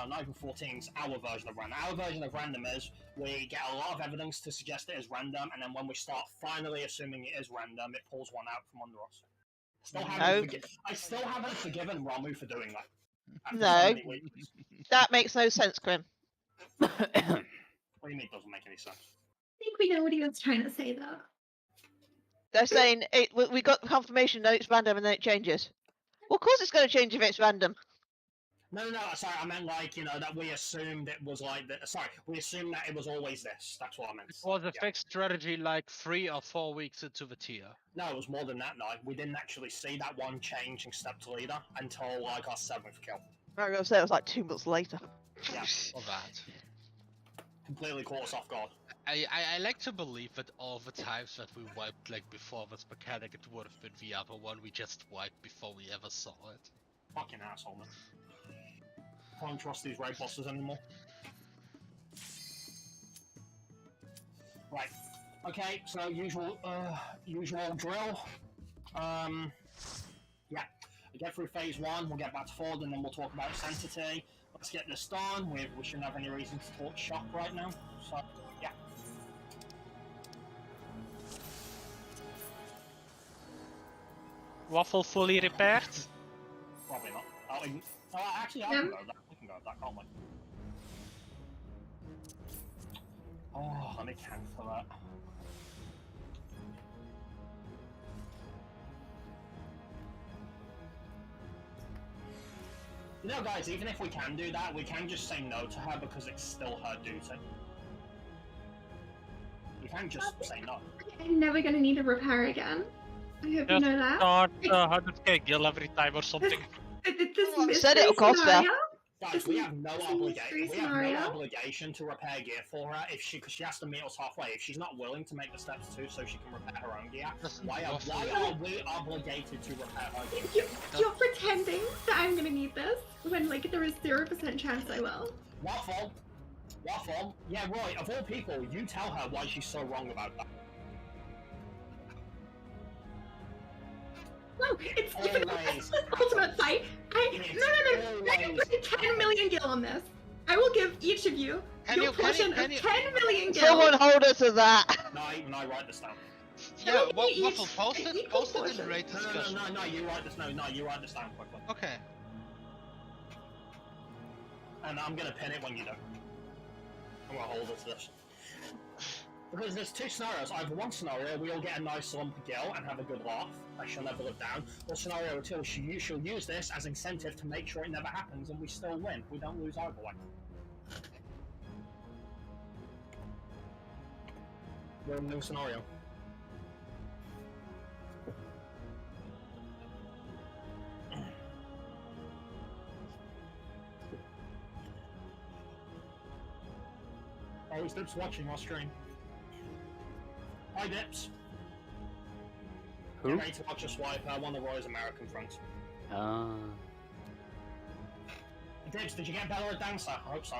not even 14, it's our version of random. Our version of random is we get a lot of evidence to suggest it is random, and then when we start finally assuming it is random, it pulls one out from under us. I still haven't forgiven Ramu for doing that. No, that makes no sense, Grim. What do you mean it doesn't make any sense? I think we know what he was trying to say, though. They're saying we got confirmation that it's random and then it changes. Well, of course it's going to change if it's random. No, sorry, I meant like, that we assumed it was like that. Sorry, we assumed that it was always this. That's what I meant. It was a fixed strategy like 3 or 4 weeks into the tier. No, it was more than that, no. We didn't actually see that one changing step to leader until like our 7th kill. I was going to say it was like 2 months later. Yeah. Or that. Completely caught us off guard. I like to believe that all the times that we wiped like before this mechanic, it would have been the other one we just wiped before we ever saw it. Fucking asshole, man. Can't trust these raid bosses anymore. Right. Okay, so usual drill. Yeah. We get through phase 1, we'll get back to forward, and then we'll talk about Sanctity. Let's get this done. We shouldn't have any reason to talk shop right now. So, yeah. Waffle fully repaired? Probably not. Actually, I can go that. We can go that, can't we? Oh, let me cancel that. You know, guys, even if we can do that, we can just say no to her because it's still her duty. You can just say no. I'm never gonna need a repair again. I hope you know that. Start 100k gil every time or something. This Said it'll cost her. Guys, we have no obligation to repair gear for her because she has to meet us halfway. If she's not willing to make the steps too, so she can repair her own gear, why are we obligated to repair her gear? You're pretending that I'm gonna need this when like there is 0% chance I will. Waffle. Yeah, Roy. Of all people, you tell her why she's so wrong about that. No, it's ultimate fight. No, put 10 million gil on this. I will give each of you your portion of 10 million gil. Someone hold us to that. No, I write this down. Yeah, Waffle, post it in raid discussion. No, you write this. No, you write this down quickly. Okay. And I'm gonna pin it when you do. I'm gonna hold it to this. Because there's 2 scenarios. Either one scenario, we all get a nice lump of gil and have a good laugh, like she'll never live down. Or scenario 2, she'll use this as incentive to make sure it never happens and we still win. We don't lose either way. Win-win scenario. Oh, Dips watching our stream. Hi, Dips. Who? Get ready to watch us wipe one of Roy's American friends. Dips, did you get Bella a dancer? I hope so.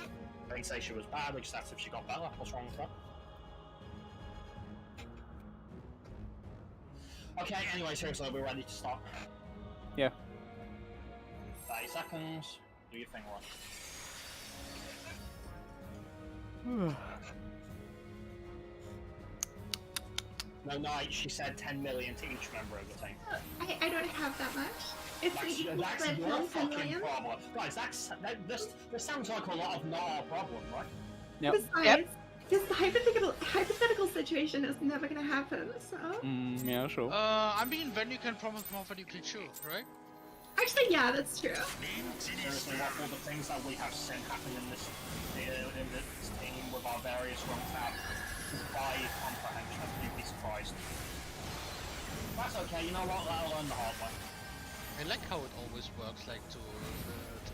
I didn't say she was bad, we just asked if she got Bella. What's wrong with that? Okay, anyway, seriously, we're ready to start. Yeah. 30 seconds. Do your thing, Roy. No, she said 10 million to each member of the team. I don't have that much. It's That's your fucking problem. Guys, this sounds like a lot of not our problem, right? Yep. Besides, this hypothetical situation is never gonna happen, so... Yeah, sure. I mean, then you can promise more than you can shoot, right? Actually, yeah, that's true. Seriously, what all the things that we have seen happen in this team with our various wrong tabs by comprehension, you'd be surprised. That's okay, you know what, that'll learn the hard way. I like how it always works, like to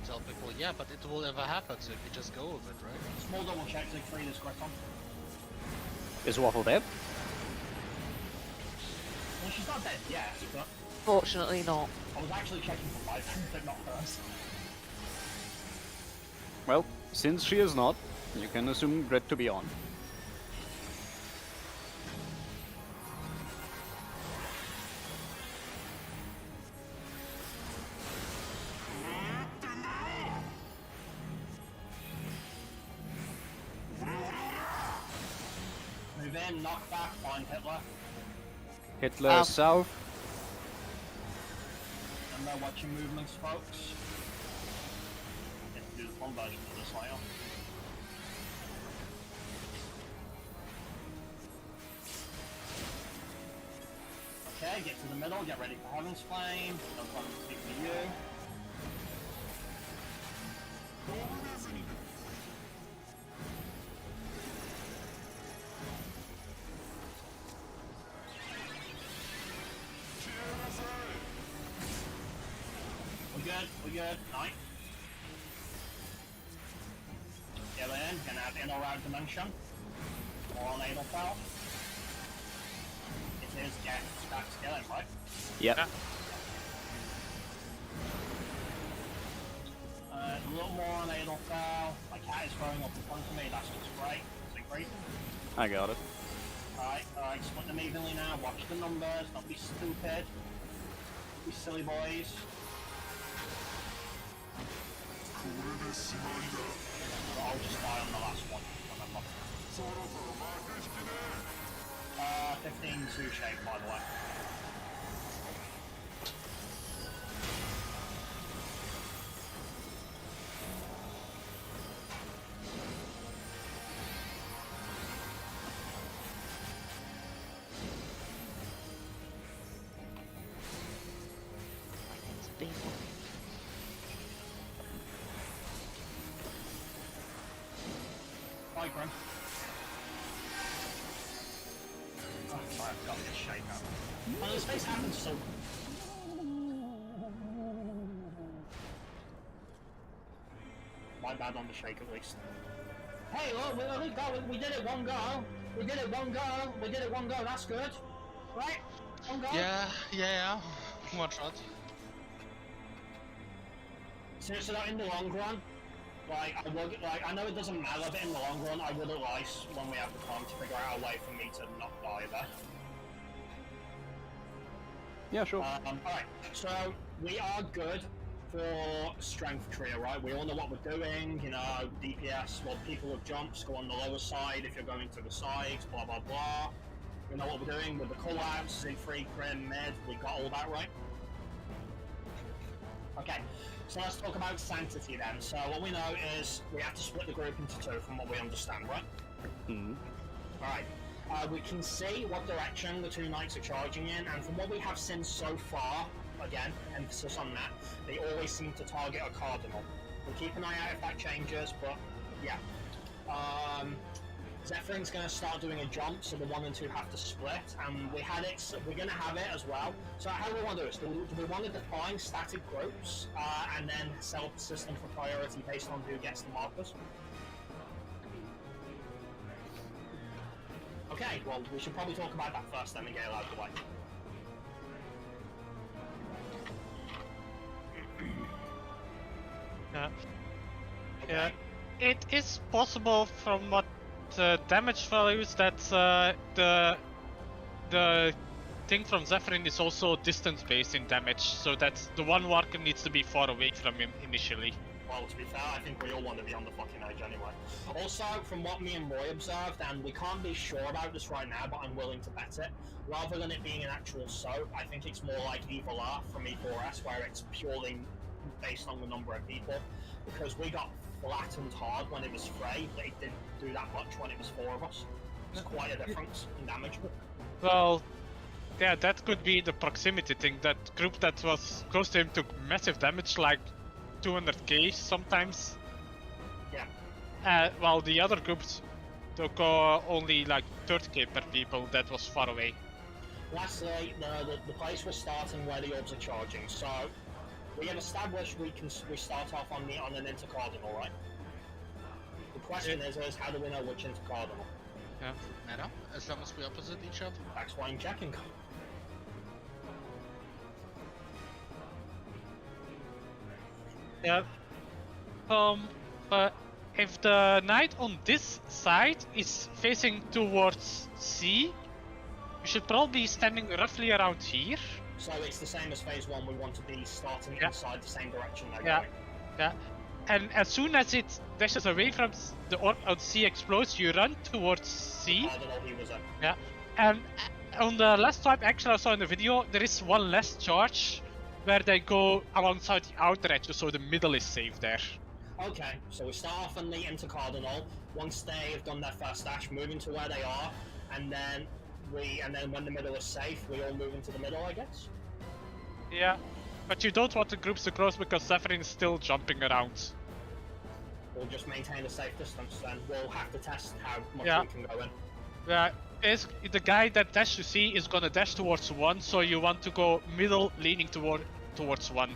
tell people, yeah, but it will never happen, so you just go with it, right? Small double check to free this question. Is Waffle dead? Well, she's not dead yet, but... Fortunately not. I was actually checking for my but not hers. Well, since she is not, you can assume Dread to be on. in, knock back, find Hitler. Hitler south. Remember, watch your movements, folks. Let's do the fun version of this layout. Okay, get to the middle, get ready for Heaven's Flame. Don't want to speak for you. We're good, nice. Get in, gonna have in or out dimension. More on Adelfell. It is get back together, right? Yep. A little more on Adelfell. My cat is growing up in front of me, that's just great. Is it great? I got it. Alright, split them evenly now. Watch the numbers, don't be stupid. Don't be silly boys. I'll just die on the last one. 15 2 shape, by the way. Bye, Grim. Oh, sorry, I've got this shape out. Oh, this face happens so... My bad on the shake, at least. Hey, look, we did it one go. We did it one go, that's good. Right? One go. Yeah. One shot. Seriously, that in the long run, I know it doesn't matter, but in the long run, I would advise when we have the time to figure out a way for me to not die there. Yeah, sure. Alright, so we are good for strength trio, right? We all know what we're doing, you know, DPS, well, people with jumps go on the lower side if you're going to the sides, blah blah blah. We know what we're doing with the call-outs, Siegfried, Grim, Mid, we got all that right? Okay, so let's talk about Sanctity then. So what we know is we have to split the group into two from what we understand, right? Mm-hmm. Alright. We can see what direction the two knights are charging in, and from what we have seen so far, again, emphasis on that, they always seem to target a cardinal. We'll keep an eye out if that changes, but yeah. Zephyr's going to start doing a jump, so the 1 and 2 have to split, and we're going to have it as well. So how do we want to do this? Do we want to define static groups, and then set up a system for priority based on who gets the markers? Okay, well, we should probably talk about that first, then, and get it out of the way. Yeah. Okay. Yeah. It is possible from what damage values that the thing from Zephyrin is also distance based in damage, so that the one worker needs to be far away from him initially. Well, to be fair, I think we all want to be on the fucking edge anyway. Also, from what me and Roy observed, and we can't be sure about this right now, but I'm willing to bet it, rather than it being an actual soap, I think it's more like Evil R from E4S, where it's purely based on the number of people, because we got flattened hard when it was Frey, but it didn't do that much when it was 4 of us. It's quite a difference in damage. Well, yeah, that could be the proximity thing. That group that was close to him took massive damage, like 200k sometimes. Yeah. While the other groups took only like 30k per people that was far away. Lastly, the place we're starting where the orbs are charging, so we have established we start off on an intercardinal, right? The question is how do we know which intercardinal? Yeah. Matter, as long as we're opposite each other. That's why I'm checking. Yeah. But if the knight on this side is facing towards C, we should probably be standing roughly around here. So it's the same as phase 1, we want to be starting Yeah. inside the same direction they're Yeah. going. Yeah. and as soon as it dashes away from the orb on C explodes, you run towards C. Cardinal he was in. Yeah, and on the last type action I saw in the video, there is one less charge where they go alongside the outer edge, so the middle is safe there. Okay, so we start off on the intercardinal. Once they've done their first dash, moving to where they are, and then when the middle is safe, we all move into the middle, I guess. Yeah, but you don't want the groups to close because Zephyrin is still jumping around. We'll just maintain a safe distance, then we'll have to test how much Yeah. we can go in. Yeah, the guy that dash you see is gonna dash towards 1, so you want to go middle, leaning towards 1.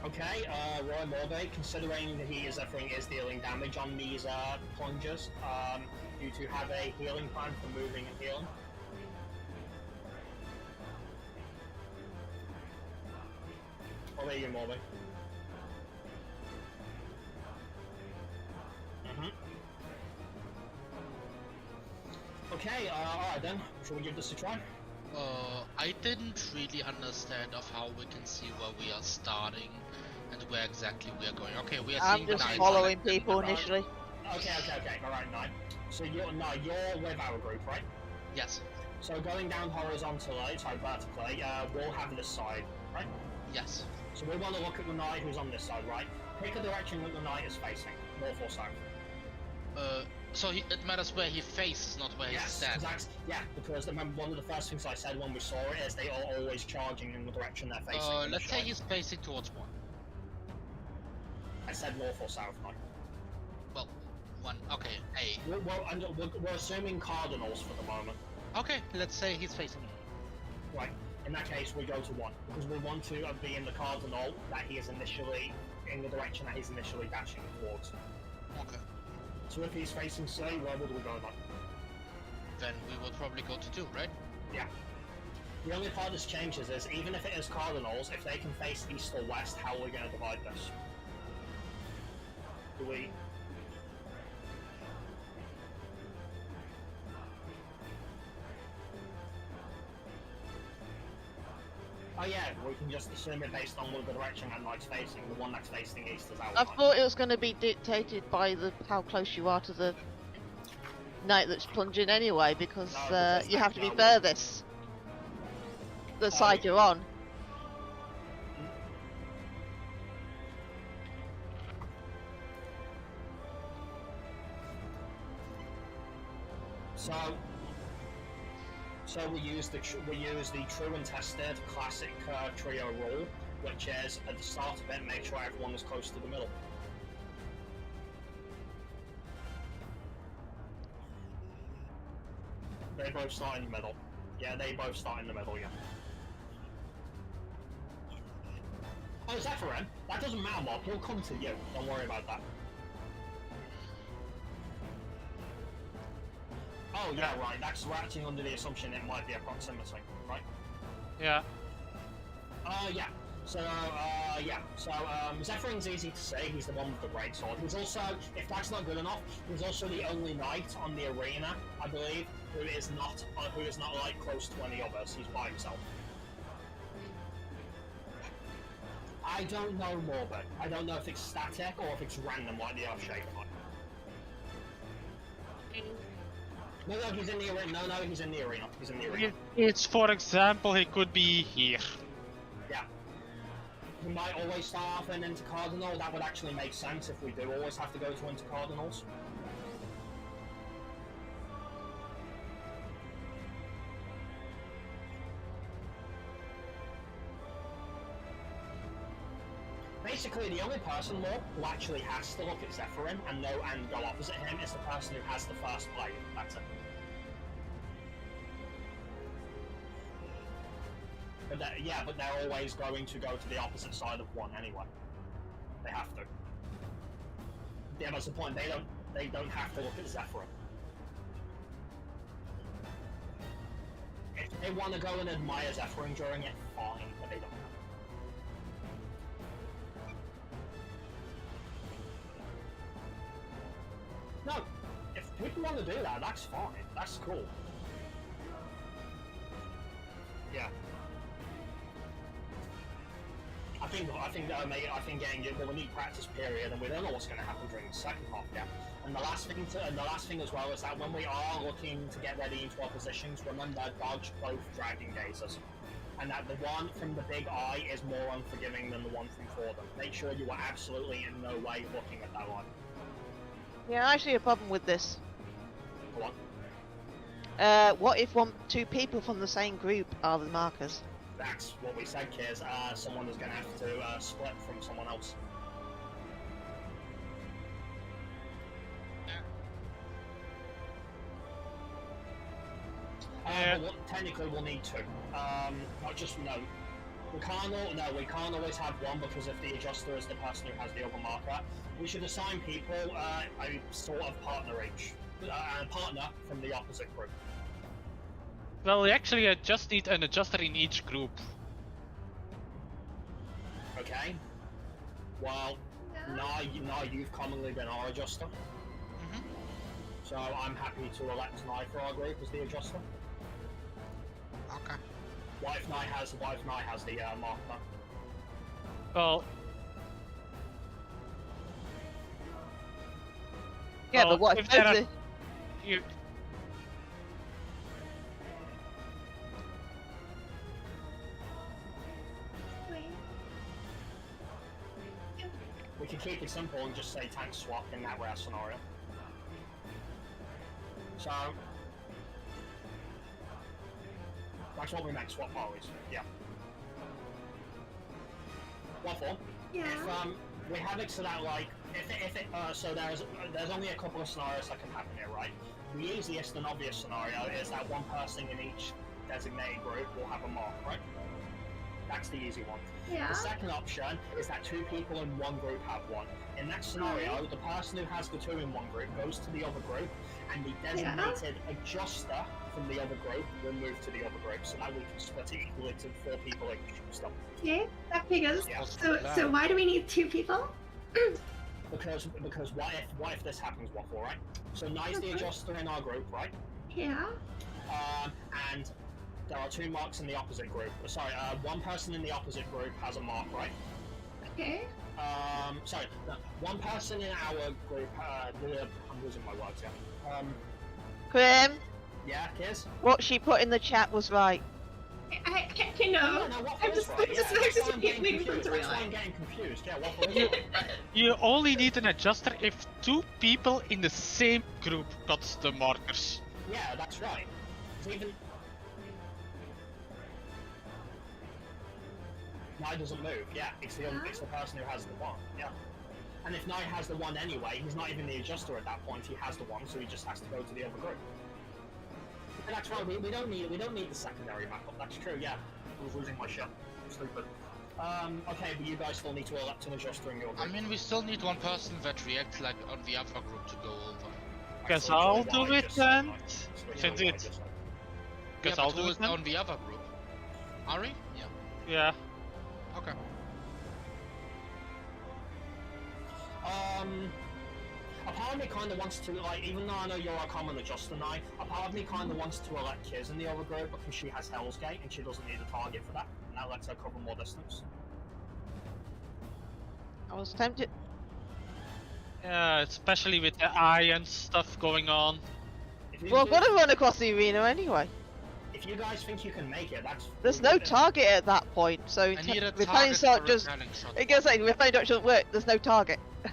Okay, Roy Morbe, considering that everything is dealing damage on these plungers, you two have a healing plan for moving and healing. What are you, Morbe? Okay, alright then, shall we give this a try? I didn't really understand of how we can see where we are starting and where exactly we are going. Okay, we are I'm seeing the just knights following on it. people initially. Okay, alright, Knight. So you're with our group, right? Yes, So going down horizontally, sorry, vertically, we'll have this side, right? yes. So we want to look at the knight who's on this side, right? Pick a direction that the knight is facing, north or south. So it matters where he faces, not where he's standing. Exactly. Yeah, because remember one of the first things I said when we saw it is they are always charging in the direction they're facing. Let's say he's facing towards 1. I said north or south, Knight. Well, 1. Okay, A. We're assuming cardinals for the moment. Okay, let's say he's facing me. Right. In that case, we go to 1 because we want to be in the cardinal that he is initially in the direction that he's initially dashing towards. Okay. So if he's facing C, where would we go then? Then we would probably go to 2, right? Yeah. The only part this changes is even if it is cardinals, if they can face east or west, how are we going to divide this? Do we? Oh yeah, we can just assume it based on what the direction that knight's facing. The one that's facing east is our I knight. thought it was going to be dictated by how close you are to the knight that's plunging anyway, because No, because you have to be no. furthest. The side you're on. So we use the true and tested classic trio rule, which is at the start of it, make sure everyone is close to the middle. They both start in the middle. Yeah, they both start in the middle. Yeah. Oh, Zephyrin, that doesn't matter, Mark. He'll come to you. Don't worry about that. Oh, yeah, right. We're acting under the assumption it might be a proximity, right? Yeah. Yeah. So, Zephyrin's easy to see. He's the one with the great sword. He's also, if that's not good enough, he's also the only knight on the arena, I believe, who is not like close to any others. He's by himself. I don't know more, but I don't know if it's static or if it's random like the Earthshaker might. No, he's in the arena. No, he's in the arena. He's in the arena. It's, for example, he could be here. Yeah. We might always start off in intercardinal. That would actually make sense if we do always have to go to intercardinals. Basically, the only person who actually has to look at Zephyrin and go opposite him is the person who has the first blade. That's it. But they're always going to go to the opposite side of 1 anyway. They have to. Yeah, that's the point. They don't have to look at Zephyrin. If they want to go and admire Zephyrin during it, fine, but they don't. No, if people want to do that, that's fine. That's cool. Yeah. I think getting it. Well, we need practice period, and we don't know what's going to happen during the second half yet. And the last thing as well is that when we are looking to get ready into our positions, remember dodge both dragging gazers, and that the one from the big eye is more unforgiving than the one from Fordham. Make sure you are absolutely in no way looking at that line. Yeah, actually a problem with this. Go on. What if two people from the same group are the markers? That's what we said, Kiz. Someone is going to have to split from someone else. Well, technically, we'll need two. Not just no. We can't always have one, because if the adjuster is the person who has the other marker, we should assign people a sort of partner each, a partner from the opposite group. Well, we actually just need an adjuster in each group. Okay. Well, now you've commonly been our adjuster. So I'm happy to elect Nye for our group as the adjuster. Okay. What if Nye has the marker? Well, Yeah, well, but what if there both are, the... you, We can keep it simple and just say tank swap in that rare scenario. So that's what we meant, swap parties. Yeah. What for? Yeah. If we have it so that like so there's only a couple of scenarios that can happen here, right? The easiest and obvious scenario is that one person in each designated group will have a mark, right? That's the easy one. Yeah. The second option is that two people in one group have one. In that scenario, the person who has the two in one group goes to the other group, and the designated adjuster from the other group will move to the other group, so that we can split it equally to 4 people each. Stop. Okay, that figures. Yeah. So why do we need 2 people? Because what if this happens, Waffle, right? So Nye's the adjuster in our group, right? Yeah. And there are 2 marks in the opposite group. Sorry, one person in the opposite group has a mark, right? Okay. Sorry, no, one person in our group, I'm losing my words here. Grim, Yeah, Kiz? what she put in the chat was right. I you know. No, Waffle I'm is just right, yeah. That's why I'm getting waiting for confused. it to That's why I'm realize. getting confused. Yeah, Waffle is right. you only need an adjuster if 2 people in the same group got the markers. Yeah, that's right. 'Cause even Nye doesn't move. Yeah, it's the person who has the one. Yeah. And if Nye has the one anyway, he's not even the adjuster at that point. He has the one, so he just has to go to the other group. And that's right. We don't need the secondary backup. That's true. Yeah. I was losing my shit. Stupid. Okay, but you guys still need to elect an adjuster in your group. I mean, we still need one person that reacts like on the other group to go over. Guess still I'll enjoy what do I it just said, then. Nye. Still enjoy Since what I it's- just said. Guess Yeah, I'll but do who it is then. on the other group? Ari? Yeah. Yeah. Okay. A part of me kind of wants to, like, even though I know you're a common adjuster now, a part of me kind of wants to elect Kiz in the other group because she has Hell's Gate and she doesn't need a target for that, and that lets her cover more distance. I was tempted. Yeah, especially with the eye and stuff going on. If you, Well, I've do- got to run across the arena anyway. if you guys think you can make it, that's... There's no target at that point, so I need a repelling target shot for just... repelling shot. It goes like, repelling shot doesn't work, there's no target. Oh,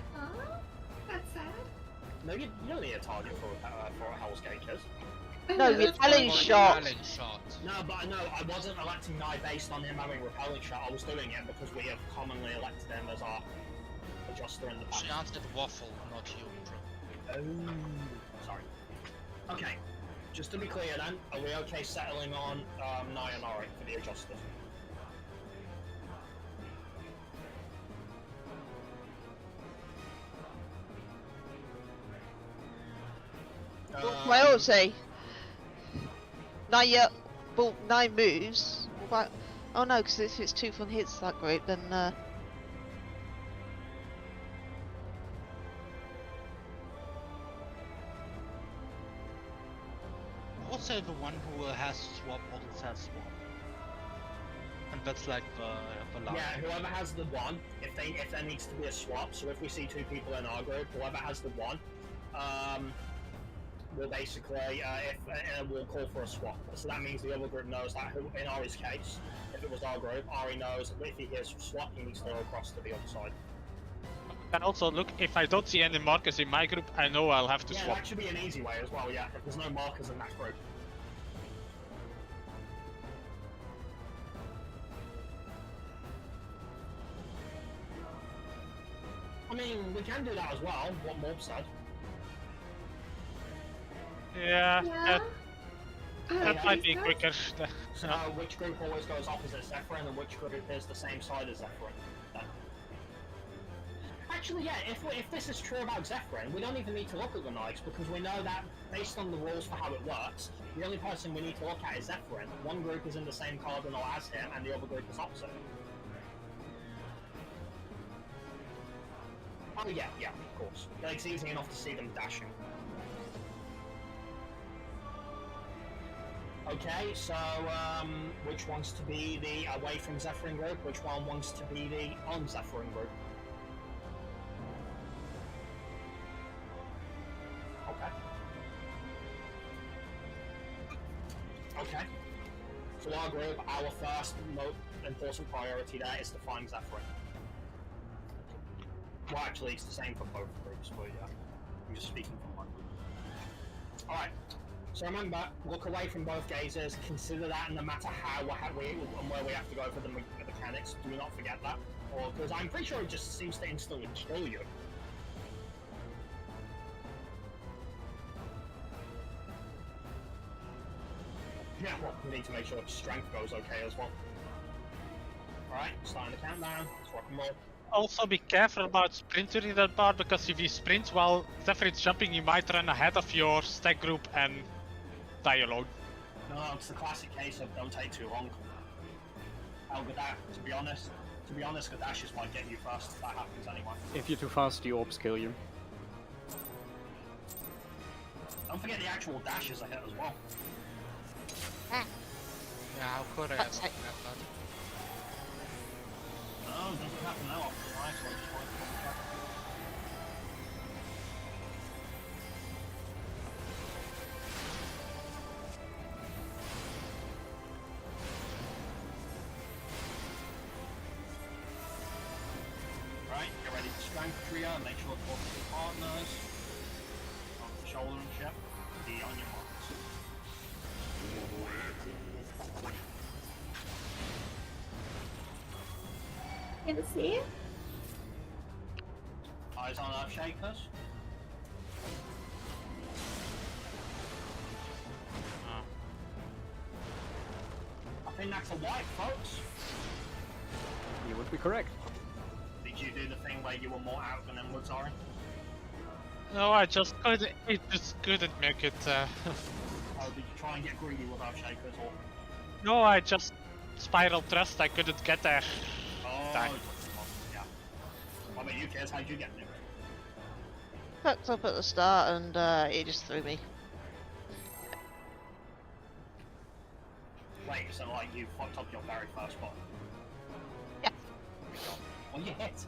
that's sad. No, you don't need a target for a Hell's Gate, Kiz. No, That's repelling fine. shot. Repelling shot. No, but no, I wasn't electing Nye based on him having repelling shot. I was doing it because we have commonly elected him as our adjuster in the past. She answered waffle, not you, bro. Oh, sorry. Okay, just to be clear then, are we okay settling on Nye and Ori for the adjusters? Well, I would say 9 well, 9 moves. What about, oh no, because if it's 2 from hits that group, then Also, the one who has swap always has swap. And that's like the last. Yeah, whoever has the one, if there needs to be a swap, so if we see 2 people in our group, whoever has the one, will basically, we'll call for a swap. So that means the other group knows that, in Ari's case, if it was our group, Ari knows if he hears swap, he needs to go across to the other side. And also, look, if I don't see any markers in my group, I know I'll have to Yeah, swap. that should be an easy way as well, yeah, if there's no markers in that group. I mean, we can do that as well, what Morb said. Yeah, Yeah. that might be Desu? quicker. So which group always goes opposite Zephyrin and which group is the same side as Zephyrin? Then. Actually, yeah, if this is true about Zephyrin, we don't even need to look at the Knights because we know that, based on the rules for how it works, the only person we need to look at is Zephyrin. One group is in the same cardinal as him and the other group is opposite. Oh yeah, of course. It's easy enough to see them dashing. Okay, so which wants to be the away from Zephyrin group? Which one wants to be the on Zephyrin group? Okay. So our group, our first most important priority there is to find Zephyrin. Well, actually, it's the same for both groups, but yeah, I'm just speaking from one group. Alright, so remember, look away from both gazes, consider that no matter how and where we have to go for the mechanics, do not forget that. Or, because I'm pretty sure it just seems to instantly kill you. Yeah, well, we need to make sure strength goes okay as well. Alright, starting the countdown, let's rock and roll. Also be careful about sprinting in that part, because if you sprint while Zephyr's jumping, you might run ahead of your stack group and die alone. No, it's the classic case of don't take too long. To be honest, Gadashes might get you first if that happens anyway. If you're too fast, the orbs kill you. Don't forget the actual dashes ahead as well. Yeah, how could I ever forget that? No, it doesn't happen that often, right? So I just wanted to double check. Right, get ready for strength trio, make sure to talk to your partners. On the shoulder and ship. Be on your marks. Can see? Eyes on Earth Shakers. I think that's a white, folks. You would be correct. Did you do the thing where you were more out than inwards, Ari? No, I just couldn't make it. Oh, did you try and get greedy with Earth Shakers, or? No, I just spiral thrust, I couldn't get there. Oh, Die. yeah. What about you kids? How'd you get there? Fucked up at the start and he just threw me. Wait, so like you fucked up your very first one? Yeah. Well, you hit.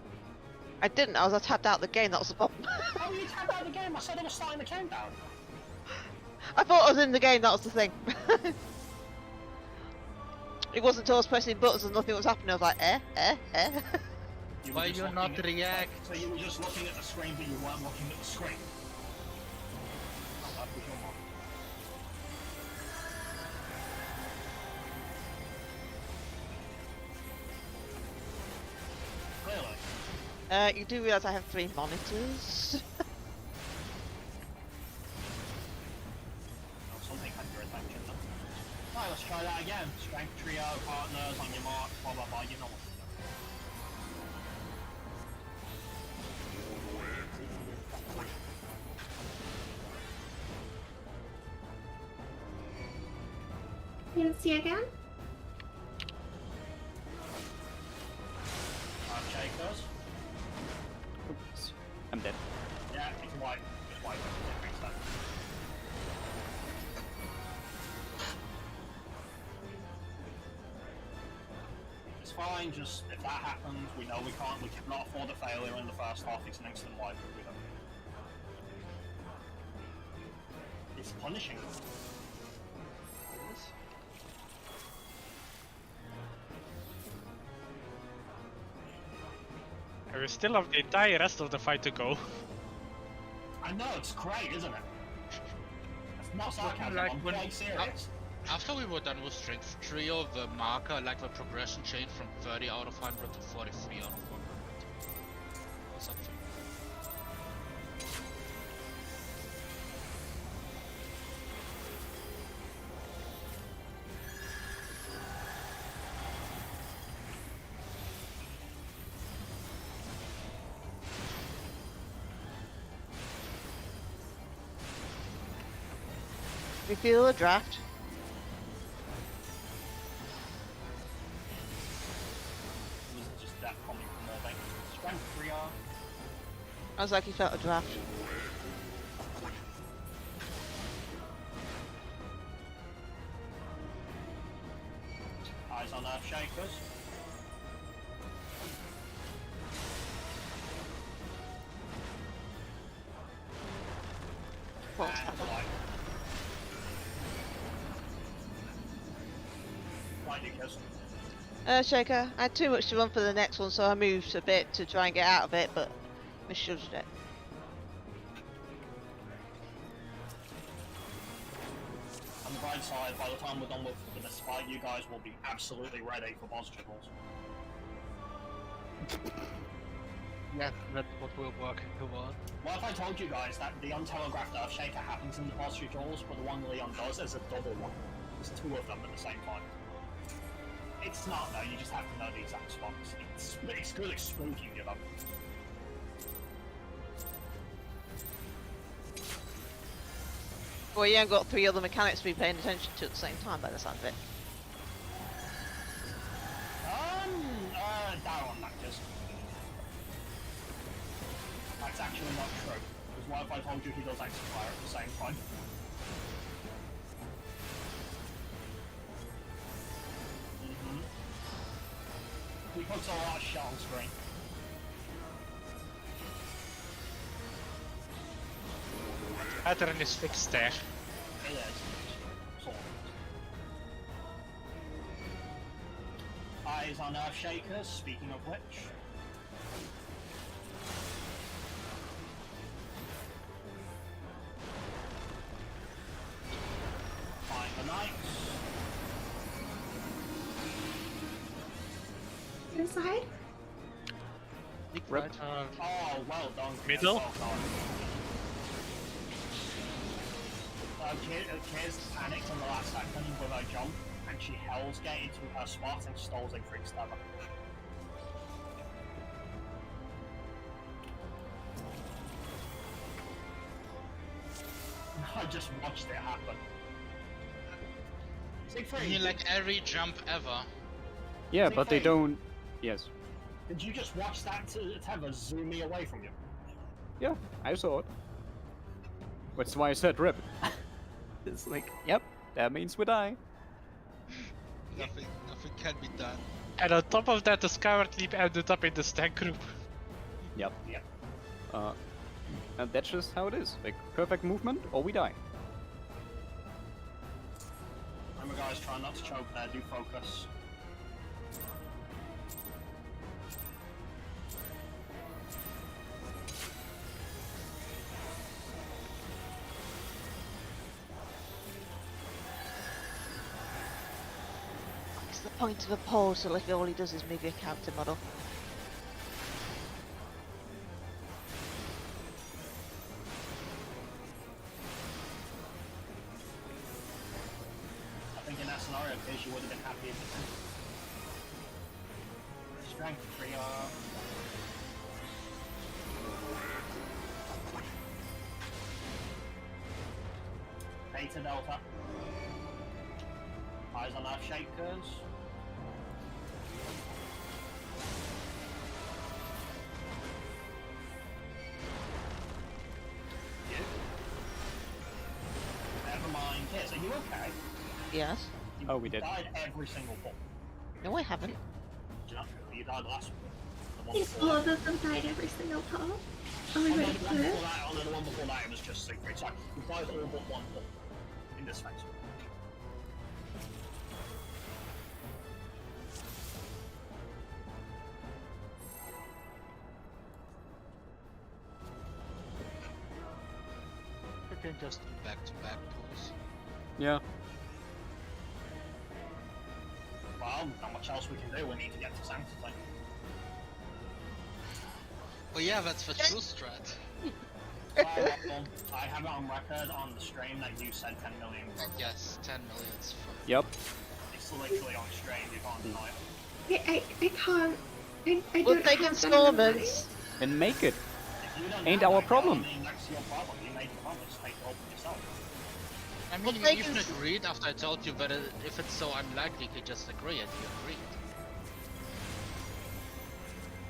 I didn't, I was tapped out of the game, that was the problem. Oh, you tapped out of the game. I said I was starting the countdown. I thought I was in the game, that was the thing. It wasn't until I was pressing buttons and nothing was happening, I was like, eh? Why you not react? So you were just looking at the screen, but you weren't looking at the screen. Oh, that was your mom. Really? You do realise I have 3 monitors? Oh, something had your attention though. Right, let's try that again. Strength trio, partners, on your mark, blah blah blah, you know what to do. Can see again? Shakers. Oops. I'm dead. Yeah, it's white. Just white. It makes sense. fine. Just if that happens, we know we cannot afford a failure in the first half. It's an instant wipe. We don't. It's punishing. And we still have the entire rest of the fight to go. I know, it's great, isn't it? It's not sarcasm, like I'm when- quite serious. After we were done with strength trio, the marker, like the progression changed from 30 out of 100 to 43 out of 100. Or something. We feel a draft. Was it just that coming from more thing? Strength 3R. Sounds like he felt a draft. Eyes on Earth Shakers. What? And light Nikos. Shaker, I had too much to run for the next one, so I moved a bit to try and get out of it, but misjudged it. On the bright side, by the time we're done with this fight, you guys will be absolutely ready for boss jiggles. Yeah, that's what will work towards. What if I told you guys that the untelegraphed Earthshaker happens in the boss jiggles, but the one Leon does is a double one? There's two of them at the same time. It's not though, you just have to know the exact spots. It's good at spooking you though. Well, you haven't got three other mechanics to be paying attention to at the same time by the sound of it. Down on that, just. That's actually not true. Because what if I told you he does extra fire at the same time? He puts a lot of shit on screen. Pattern is fixed there. It is. Sort of. Eyes on Earthshakers, speaking of which. Find the knights. Inside? Ripped. Oh, well done. Chris, Middle? Well done. Kiz panicked in the last second with her jump, and she Hell's Gate into her spot and stalls a Freak Stabber. I just watched it happen. Siegfried, You mean like every jump ever? Yeah, Say but they fake. don't. Yes. did you just watch that Tether zoom me away from you? Yeah, I saw it. That's why I said rip. It's like, yep, that means we die. Nothing can be done. And on top of that, the Skyward Leap ended up in the stank group. Yep. Yep. And that's just how it is. Like, perfect movement or we die. Remember guys, try not to choke there, do focus. What's the point of a portal if all he does is move your character model? I think in that scenario, Kiz, you would have been happy if it didn't. Strength 3R. Beta Delta. Eyes on Earth Shakers. Never mind. Kiz, are you okay? Yes. You Oh, we did. died every single ball. No, I haven't. Do you know? You died last one. The one I think before all that. of them died every single pull. Are we On the ready for one this? before that, on the one before that, it was just Siegfried. Sorry, you died all but one pull in this phase. We can just do back-to-back pulls. Yeah. Well, not much else we can do. We need to get to Sanctity. Well, yeah, that's the true strat. I have it on record on the stream that you said 10 million. Yes, 10 million's fun. Yep. It's literally on stream. You can't deny it. I can't. I We'll don't take have that amount of money. installments. And make it. If you don't Ain't have our that, problem. I mean, that's your problem. You made the promise. Take it over yourself. I mean, Well, you take even ins- agreed after I told you that if it's so unlikely, you could just agree, and you agreed.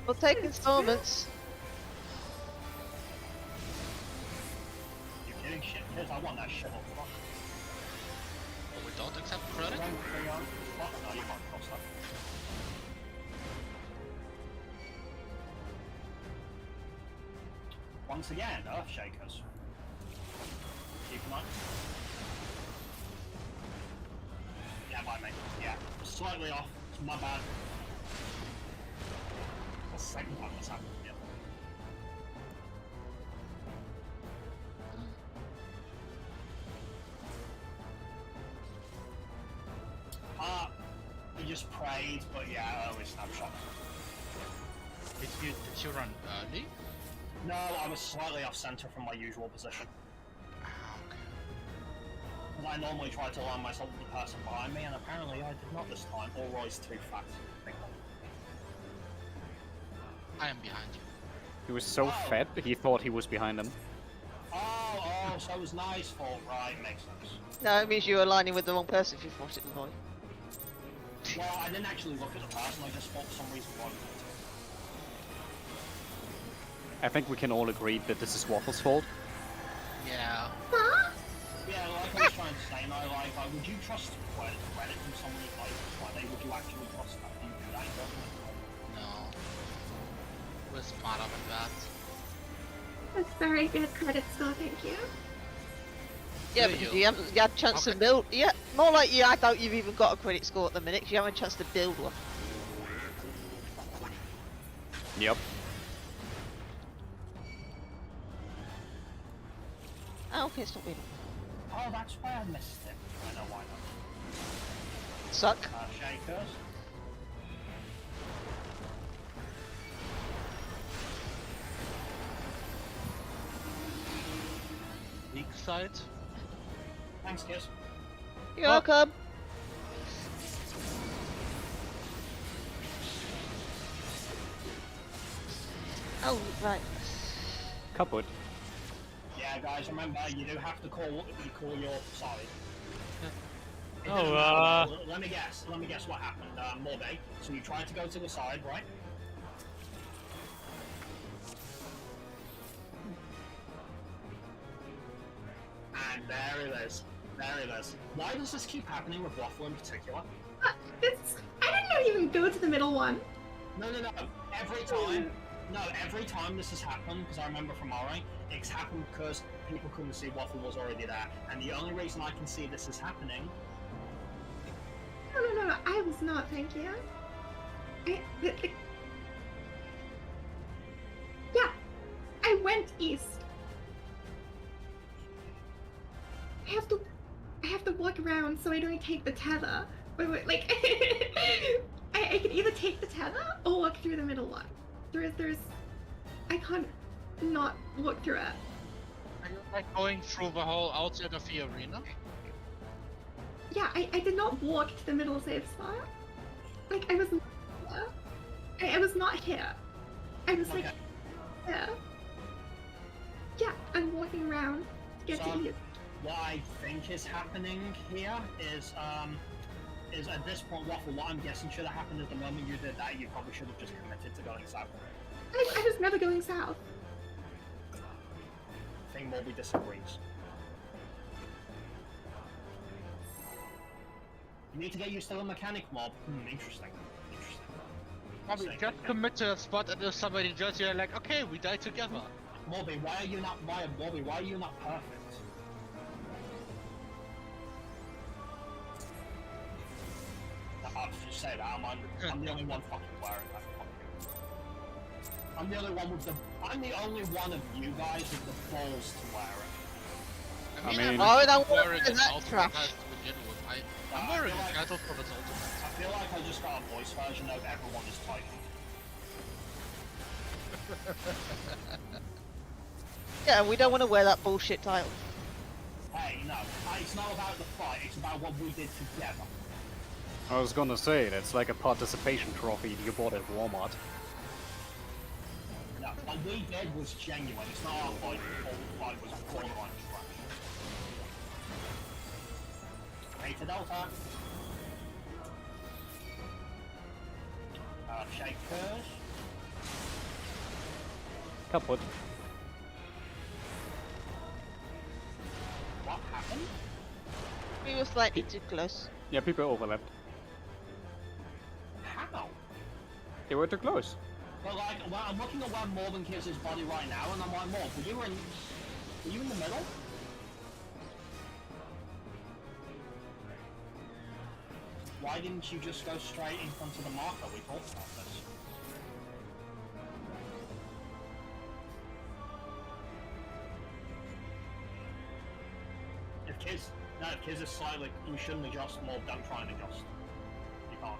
We'll take installments. You're kidding shit, kids. I want that shit up front. But we don't accept credit? No, you can't cross that. Once again, Earth Shakers. Keep an eye. Yeah, my mate. Yeah, slightly off. It's my bad. That's the second time that's happened. Yeah. We just prayed, but yeah, early snapshot. Did you run early? No, I was slightly off center from my usual position. Ah, okay. Because I normally try to align myself with the person behind me, and apparently I did not this time. Or Roy's too fat. I am behind you. He was so fat, he thought he was behind him. So it was Nye's fault, right? Makes sense. No, it means you're aligning with the wrong person if you thought it was mine. Well, I didn't actually look at the person, I just thought for some reason Roy was. I think we can all agree that this is Waffle's fault. Yeah. Huh? Yeah, like I was trying to say, no, like would you trust credit from somebody like they would you actually trust that you do that? No. We're smarter than that. That's very good credit score, thank you. Yeah, Do because you? you haven't had a chance to Okay. build. Yeah, more like you. I doubt you've even got a credit score at the minute. 'Cause you haven't had a chance to build one. Yep. Oh, okay, stop being. Oh, that's why I missed it. I know why not. Suck. Shakers. Weak side. Thanks, kids. You're welcome. Oh, right. Kaput. Yeah, guys, remember you do have to call your side. It Oh, doesn't matter. Let me guess what happened. Morbe. So you tried to go to the side, right? And there it is. There it is. Why does this keep happening with Waffle in particular? I did not even go to the middle one. No. Every time this has happened, because I remember from Ori, it's happened because people couldn't see Waffle was already there. And the only reason I can see this is happening. No, I was not, thank you. Yeah, I went east. I have to walk around so I don't take the tether. Wait, like, I can either take the tether or walk through the middle one. I can't not walk through it. Are you like going through the whole outside of the arena? Yeah, I did not walk to the middle safe spot. Like, I was not here. I was not here. I was like, Okay. here. Yeah, I'm walking around to get So- to you. What I think is happening here is at this point, Waffle, what I'm guessing should have happened at the moment you did that, you probably should have just committed to going south. I was never going south. I think Morby disagrees. You need to get used to the mechanic mob. Interesting. Bobby, Same. just commit to a spot and if somebody judges you, like, okay, we die together. Morby, why are you not Morby, why are you not perfect? I'll just say that, I'm the only one fucking wearing that. I'm the only one of you guys with the balls to wear it. I mean- I'm Oh, that wearing was an that ultimate trash. has to begin with. I'm I wearing feel a like- cattle from its ultimate. I feel like I just got a voice version of everyone is typing. Yeah, we don't want to wear that bullshit title. Hey, no, it's not about the fight, it's about what we did together. I was gonna say, that's like a participation trophy you bought at Walmart. No, what we did was genuine, it's not our fight, all the fight was borderline trash. Beta Delta. Shakers. Kaput. What happened? We were slightly too close. Yeah, people overlapped. How? They were too close. But like, well, I'm looking at where Morgan gives his body right now, and I'm like, Morgan, were you in the middle? Why didn't you just go straight in front of the marker? We talked about this. If kids are slightly, you shouldn't adjust more, don't try and adjust. You can't.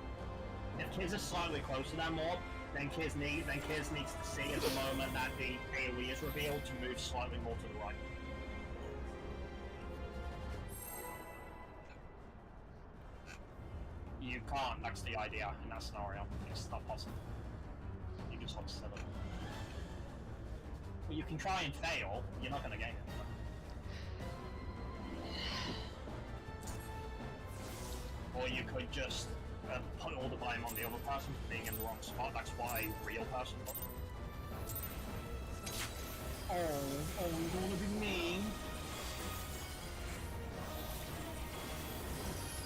If kids are slightly closer than more, then kids needs to see at the moment that the AoE is revealed to move slightly more to the right. You can't, that's the idea in that scenario. It's not possible. You just hold still. Well, you can try and fail, you're not gonna gain it. Or you could just put all the blame on the other person for being in the wrong spot. That's what a real person does. Oh, you don't wanna be mean?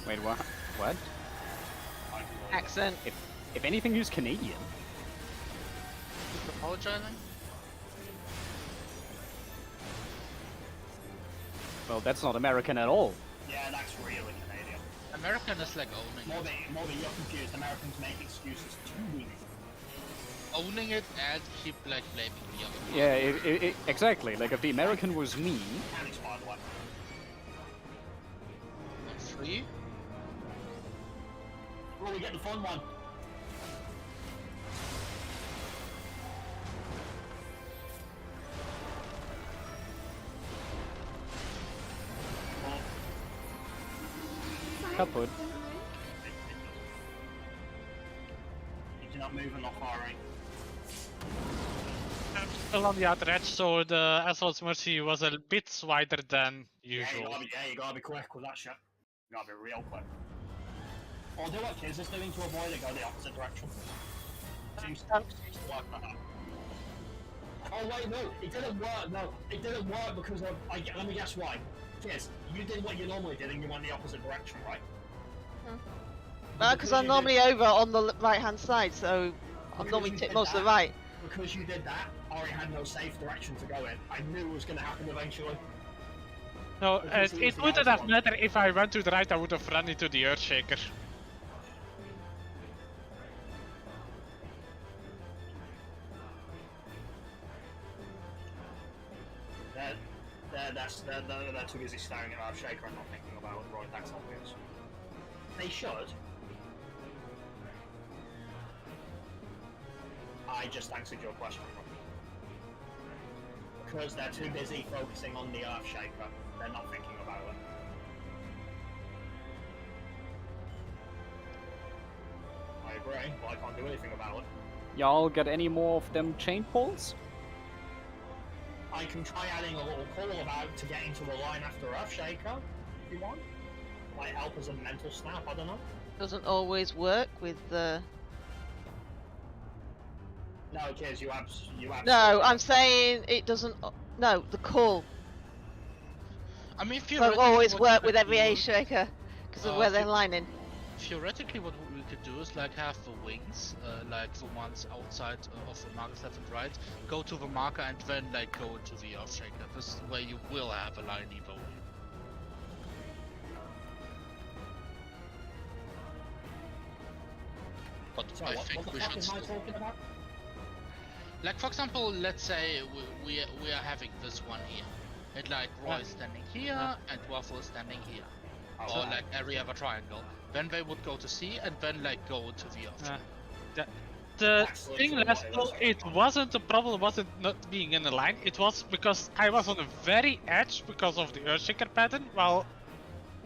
Wait, what? What? Accent. If anything, he's Canadian. Just apologizing? Well, that's not American at all. Yeah, that's really Canadian. American is like owning it. More than you're confused. Americans make excuses to be mean. Owning it and keep like blaming the other one. Yeah, exactly. Like, if the American was me, Mechanics, by the way. I'm free? Oh, we get the fun one. kaput. You're not moving, not firing. I'm still on the outer edge, so the Assault's Mercy was a bit wider than usual. You gotta be quick with that shit. You gotta be real quick. Or do what Kiz is doing to avoid it, go the opposite direction. Seems to work like that. Oh wait, no, it didn't work, no. It didn't work because of, let me guess why. Kiz, you did what you normally did and you went the opposite direction, right? Because I'm normally over on the right hand side, so I'm Because normally you tip did most to the that. right. Because you did that, Ori had no safe direction to go in. I knew it was gonna happen eventually. No, Because he was it the wouldn't outer have one. mattered if I went to the right, I would have run into the Earthshaker. They're too busy staring at our shaker and not thinking about it, right? That's obvious. They should. I just answered your question. Because they're too busy focusing on the Earthshaker, they're not thinking about it. I agree, but I can't do anything about it. Y'all got any more of them chain pulls? I can try adding a little call about to get into a line after Earthshaker, if you want. Might help as a mental snap, I don't know. Doesn't always work with the. No, Kiz, you No, I'm saying it doesn't. No, the call I mean, won't theoretically, always what work we with could every do- A shaker because of where they're lining. Theoretically, what we could do is like have the wings, like the ones outside of the markers left and right, go to the marker and then like go into the Earthshaker. This is where you will have a line evo. But Sorry, I what think the we fuck should is I still... talking about? Like for example, let's say we are having this one here. And like Roy is standing here and Waffle is standing here. Or like every other triangle. Then they would go to C and then like go to the Earthshaker. The Actually, thing, so what it Lesto, is, it wasn't the problem, wasn't not being in a line. It was because I was on the very edge because of the Earthshaker pattern, while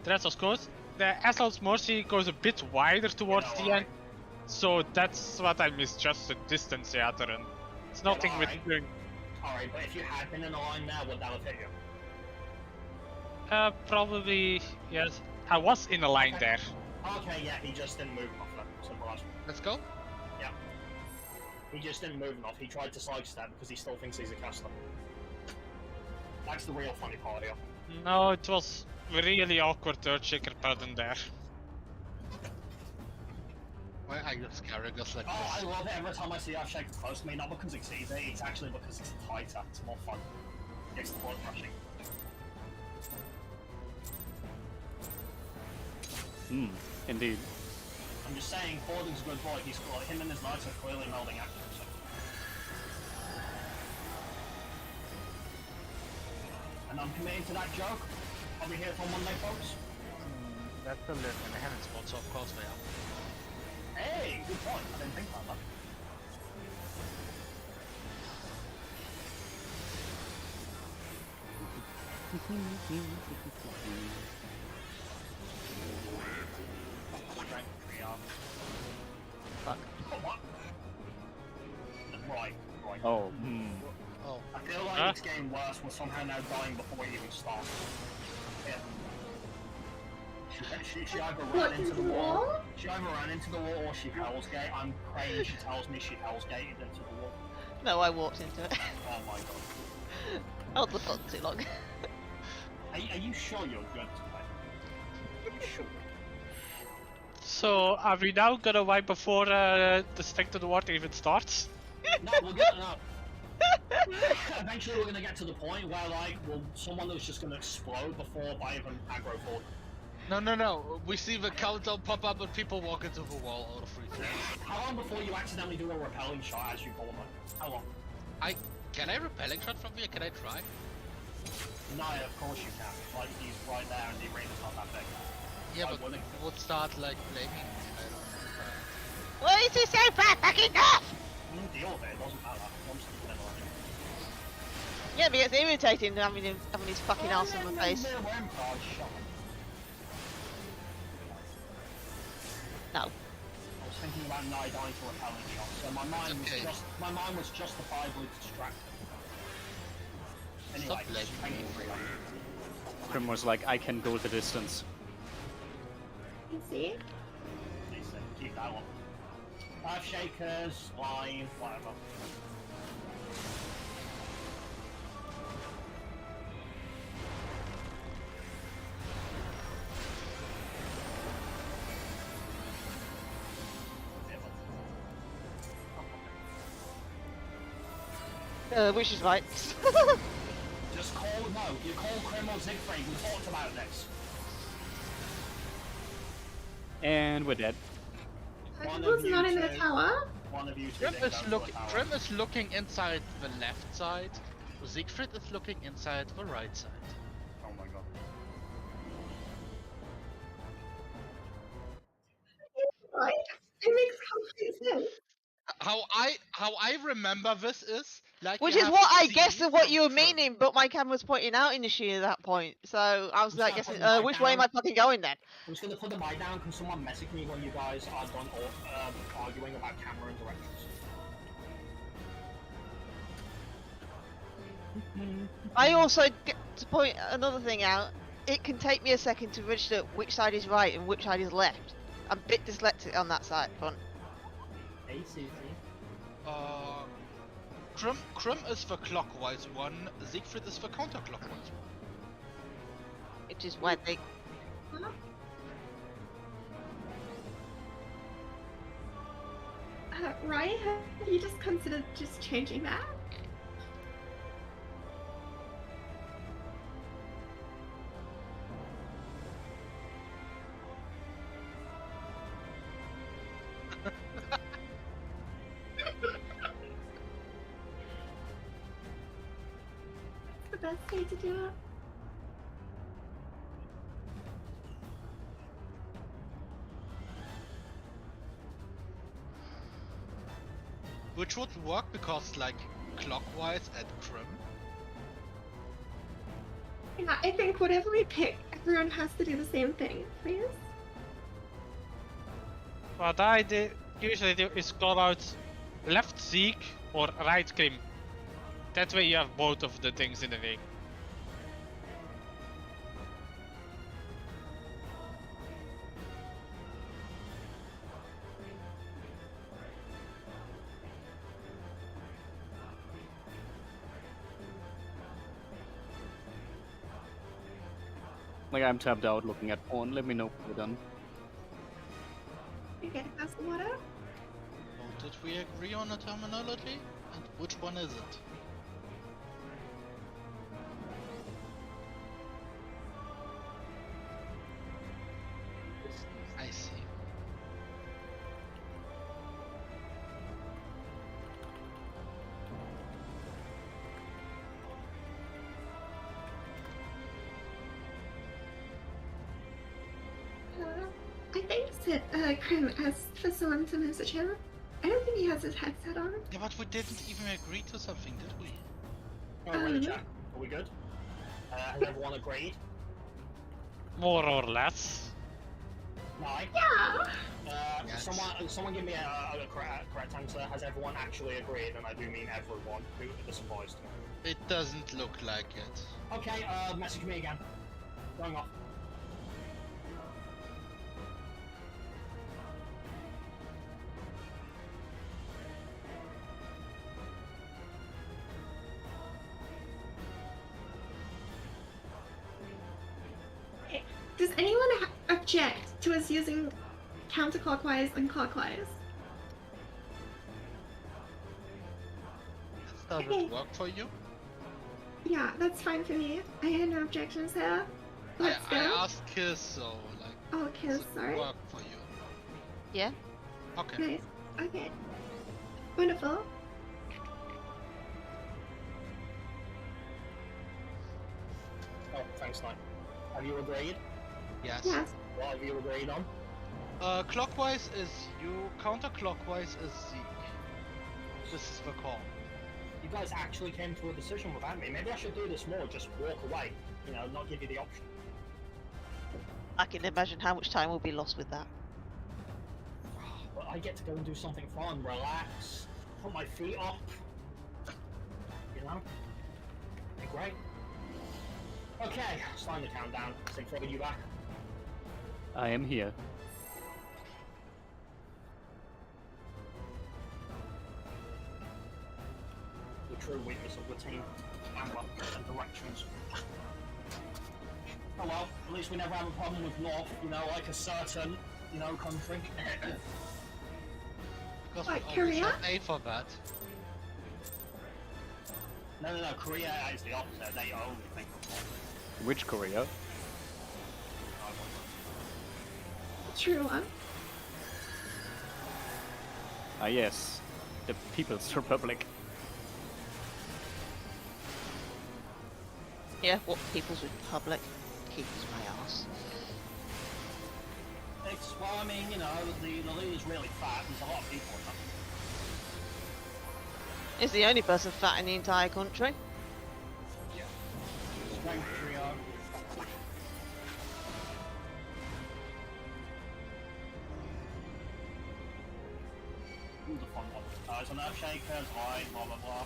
the rest was close. The Assault's Mercy goes a bit wider towards the end, so that's what I missed, just the distance theater, and it's nothing with alright. doing. Alright, but if you had been in a line there, would that have hit you? Probably, yes. I was in a line Okay. there. Okay, yeah, he just didn't move enough then. Simple as. Let's go. He just didn't move enough. He tried to sidestep because he still thinks he's a caster. That's the real funny part here. No, it was really awkward Earthshaker pattern there. Why are you scaring us like Oh, I this? love it every time I see Earthshaker close to me, not because it's easy, it's actually because it's tighter, it's more fun. It's the blood rushing. Indeed. I'm just saying, Fording's a good boy, he's got him and his knights are clearly melding actions. And I'm committed to that joke. I'll be here for Monday, folks. That's the list and the heaven spot, so of course they are. Hey, good point. I didn't think about that. Fuck. Oh, what? Right. Oh. Oh. I feel like it's getting worse. We're somehow now dying before we even start. Yeah. She either ran into the wall. She either ran into the wall or she Hell's Gate. I'm praying she tells me she Hell's Gated into the wall. No, I walked into it. Oh my god. Held the fun too long. Are you sure you're good today? Are you sure? So, are we now gonna wipe before the Strength to the Water even starts? No, we'll get no. Eventually, we're gonna get to the point where like, someone is just gonna explode before I even aggro forward. No. We see the countdown pop up and people walk into the wall out of free throws. How long before you accidentally do a repelling shot as you pull them? How long? Can I repelling shot from here? Can I try? No, of course you can. Like, he's right there and the arena's not that big. Yeah, I but wouldn't. it would start like blaming me. I don't know. Why is he so far fucking off? Deal with it, it doesn't matter. Once it's never running. Yeah, but it's irritating having his fucking ass on my face. No. I was thinking about Nye dying to repelling shots, so my mind was justifiably distracted. Anyway, Stop blaming thank you me. for that. Grim was like, I can go the distance. You see? Please keep that one. Earth Shakers, line, whatever. Which is right. Just call, no, you call Krim or Siegfried, we talked about this. And we're dead. One Who's of you not in the two. tower? One of you two Grim didn't go to the tower. Grim is looking inside the left side. Siegfried is looking inside the right side. Oh my god. Right. It makes complete sense. How I remember this is like Which you is have what I C guessed what from you were Krim. meaning, but my camera was pointing out in the sheet at that point. So I was I'm like, just guessing, gonna put my which way am I down. fucking going then? I'm just gonna put the mic down because someone messaged me when you guys are done arguing about camera and directions. I also get to point another thing out. It can take me a second to register which side is right and which side is left. I'm a bit dyslexic on that side front. Hey Susie. Krim is the clockwise one. Siegfried is the counterclockwise one. Which is why they. Ryan, have you just considered just changing that? That's the best way to do it. Which would work because like clockwise at Crim. Yeah, I think whatever we pick, everyone has to do the same thing, please. What I usually do is call out left Zeke or right Krim. That way you have both of the things in the ring. Like, I'm tapped out looking at porn. Let me know when we're done. You get a glass of water? Oh, did we agree on a terminology? And which one is it? I see. I think that Krim asked for someone to message him. I don't think he has his headset on. Yeah, but we didn't even agree to something, did we? Oh, we're in the chat. Are we good? Has everyone agreed? More or less. Nine. Yeah! Yes. Someone give me a correct answer. Has everyone actually agreed? And I do mean everyone who this applies to. It doesn't look like it. Okay, message me again. Going off. Does anyone object to us using counterclockwise and clockwise? Does Okay. it work for you? Yeah, that's fine for me. I had no objections there. Let's I go. asked Kiss, so like. Oh, Does Kiss, it sorry. work for you? Yeah. Okay. Nice. Okay. Wonderful. Oh, thanks, Nine. Have you agreed? Yes. Yes. What have you agreed on? Clockwise is you, counterclockwise is Zeke. This is the call. You guys actually came to a decision without me. Maybe I should do this more, just walk away. You know, not give you the option. I can imagine how much time will be lost with that. But I get to go and do something fun, relax, put my feet up. You know? Be great. Okay, starting the countdown. Siegfried, are you back? I am here. The true weakness of the team. Amber and directions. Oh well, at least we never have a problem with North, you know, like a certain, you know, country. Because What, we always Korea? have A for that. No, Korea is the opposite. They only think of North. Which Korea? True one. Ah, yes. The People's Republic. Yeah, what People's Republic? Kicks my ass. Well, I mean, you know, the leader's really fat. There's a lot of people in them. He's the only person fat in the entire country. Strength trio. Ooh, the fun one. So no shakers, right, blah blah blah.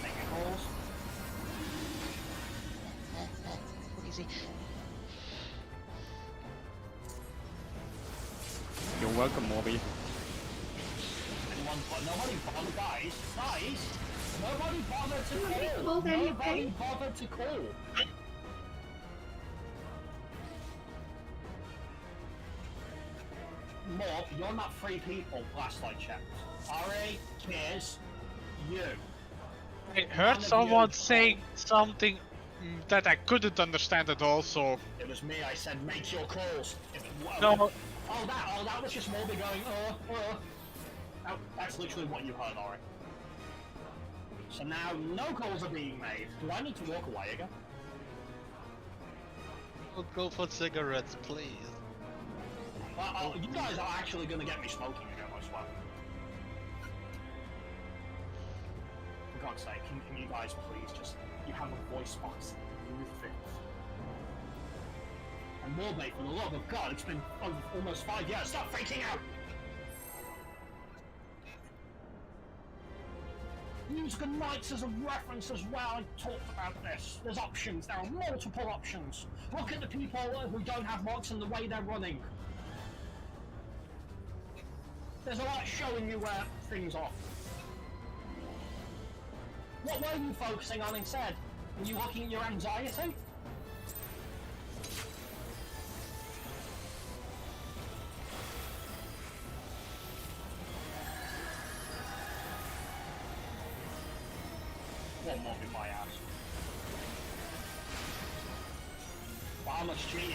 Making calls. Easy. You're welcome, Morby. Anyone, but nobody bothered, guys. Nobody bothered to Nobody call. called anything. Nobody bothered to call. Morb, you're not 3 people last I checked. Ari, Kiz, you. I heard someone saying something that I couldn't understand at all, so... It was me, I said make your calls. No. Oh, that was just Morby going, That's literally what you heard, Ari. So now, no calls are being made. Do I need to walk away again? Don't go for cigarettes, please. Well, you guys are actually gonna get me smoking again, I swear. For God's sake, can you guys please just... You have a voice box. Move it. And Morby, for the love of God, it's been almost 5 years. Stop freaking out! Use good nights as a reference as well. I talked about this. There's options. There are multiple options. Look at the people who don't have marks and the way they're running. There's a lot showing you where things are. What were you focusing on instead? Were you looking at your anxiety? One more in my ass. But how much cheating?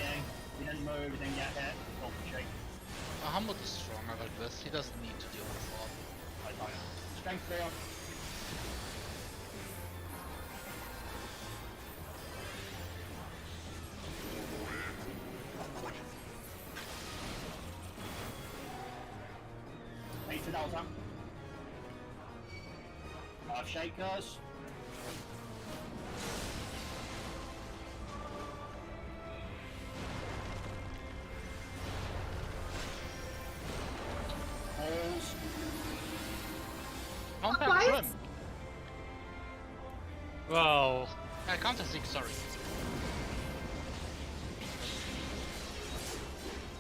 You didn't move, you didn't get hit, don't cheat. Hamlet is stronger like this. He doesn't need to deal with all. I know. Strength 3. Delta. Shakers. Holes. Counter What? trim. Wow. Counter 6, sorry.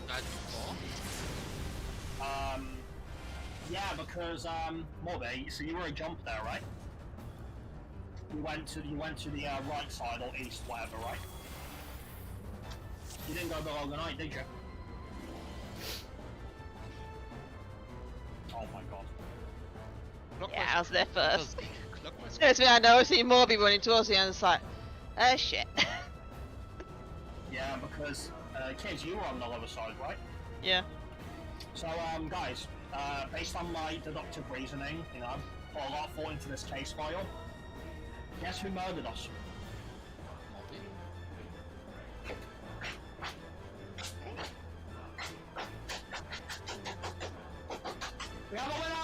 That's 4? Yeah, because Morby, so you were a jump there, right? You went to the right side or east, whatever, right? You didn't go below the night, did you? Oh my god. Yeah, I was there first. Clockwise. Next thing I know, I see Morby running towards the other side. Shit. Yeah, because kids, you were on the other side, right? Yeah. So guys, based on my deductive reasoning, you know, put a lot of thought into this case file. Guess who murdered us? We have a winner!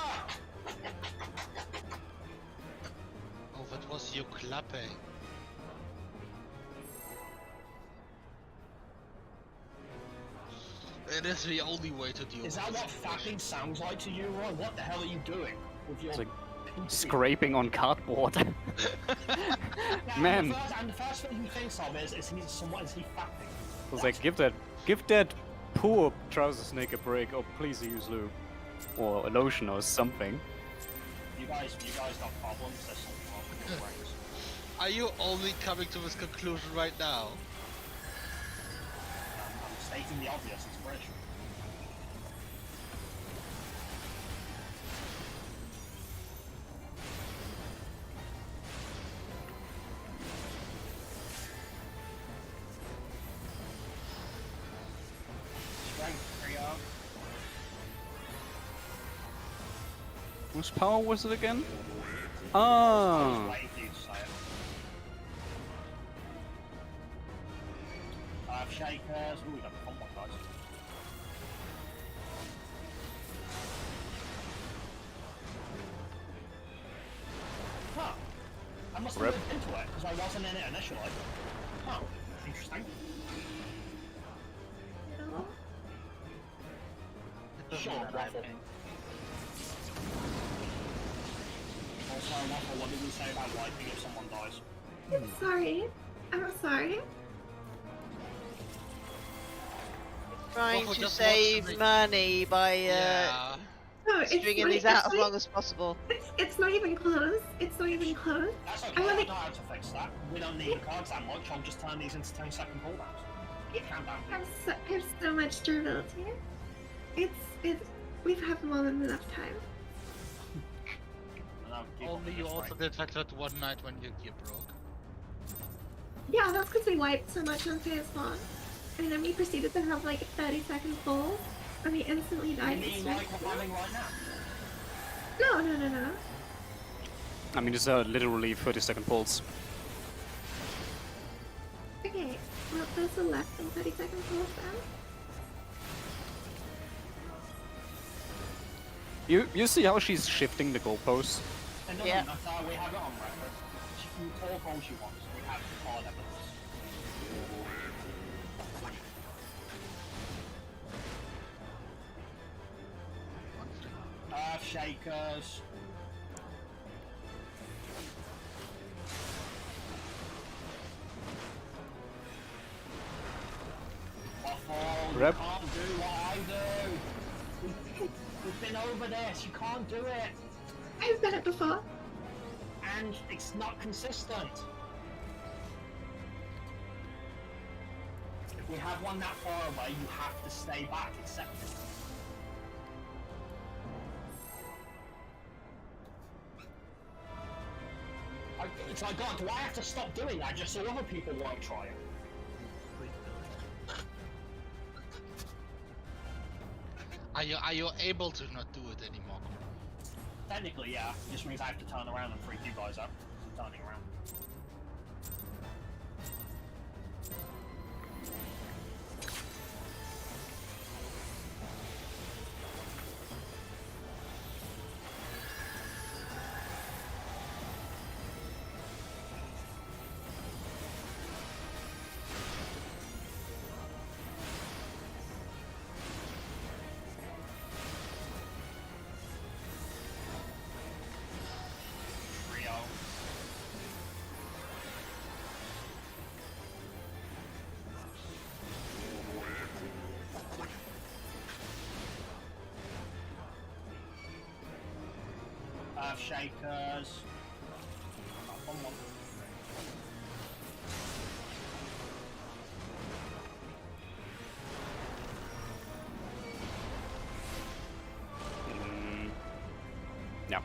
Oh, that was you clapping. It is the only way to deal with Is that this what situation. fapping sounds like to you, Roy? What the hell are you doing with your It's like pinky? scraping on cardboard. Yeah, Man. And the first thing he thinks of is he fapping? It's like give that poor trouser snake a break, or please use lube or a lotion or something. You guys got problems. There's something wrong with your brains. Are you only coming to this conclusion right now? I'm stating the obvious. It's British. Strength 3 up. Whose power was it again? I was Ah, waiting for you to say it. I have shakers. Ooh, we got the fun one, guys. Huh. I must have Rip. looked into it, because I wasn't in it initially. Huh. Interesting. Sure, Waffle. Also, Waffle, what did we say about wiping if someone dies? I'm sorry. I'm sorry. Trying Waffle to just save wants to money by Yeah. No, it's stringing not- these out as it's long as possible. It's not even close. It's not even close. That's I okay, wanna- I know how to fix that. We don't need the cards that much, I'll just turn these into 10-second cooldowns. Calm down. I have so much durability. It's we've had more than enough time. And I'll keep on Only with you this also fight. did that one night when your gear broke. Yeah, that's because we wiped so much on PS1. And then we proceeded to have like 30-second falls, and we instantly You died. mean like we're having right now? No. I mean, it's literally 30-second pulse. Okay, well, those are less than 30-second falls then. You see how she's shifting the goalposts? And Yeah. that's how we have it on record. She can talk all she wants. We have hard evidence. Shakers. Waffle, Rep. you can't do what I do. We've been over this, you can't do it. I've done it before. And it's not consistent. If we have one that far away, you have to stay back, accept it. It's like, God, do I have to stop doing that just so other people won't try it? Are you able to not do it anymore? Technically, yeah. It just means I have to turn around and freak you guys out. I'm turning around. Trio. Shakers. One more. No.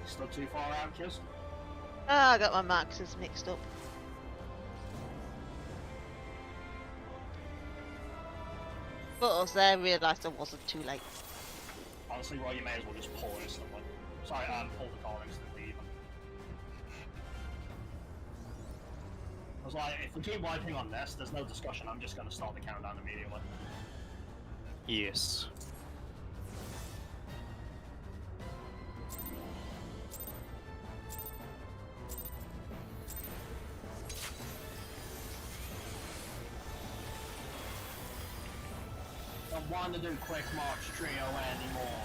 Still too far out, kids? Ah, I got my maxes mixed up. But I was there, realised I wasn't too late. Honestly, Roy, you may as well just pull instantly. Sorry, pull the call instantly even. I was like, if we keep wiping on this, there's no discussion, I'm just gonna start the countdown immediately. Yes. Don't want to do quick march trio anymore.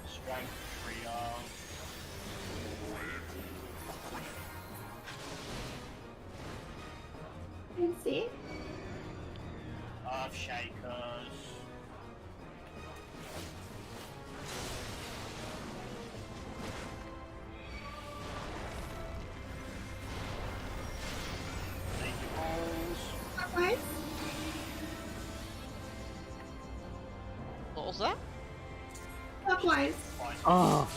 Strength trio. And see? Earth shakers. Thank you, holes. Clockwise? What was that? Clockwise. Fine. Oh.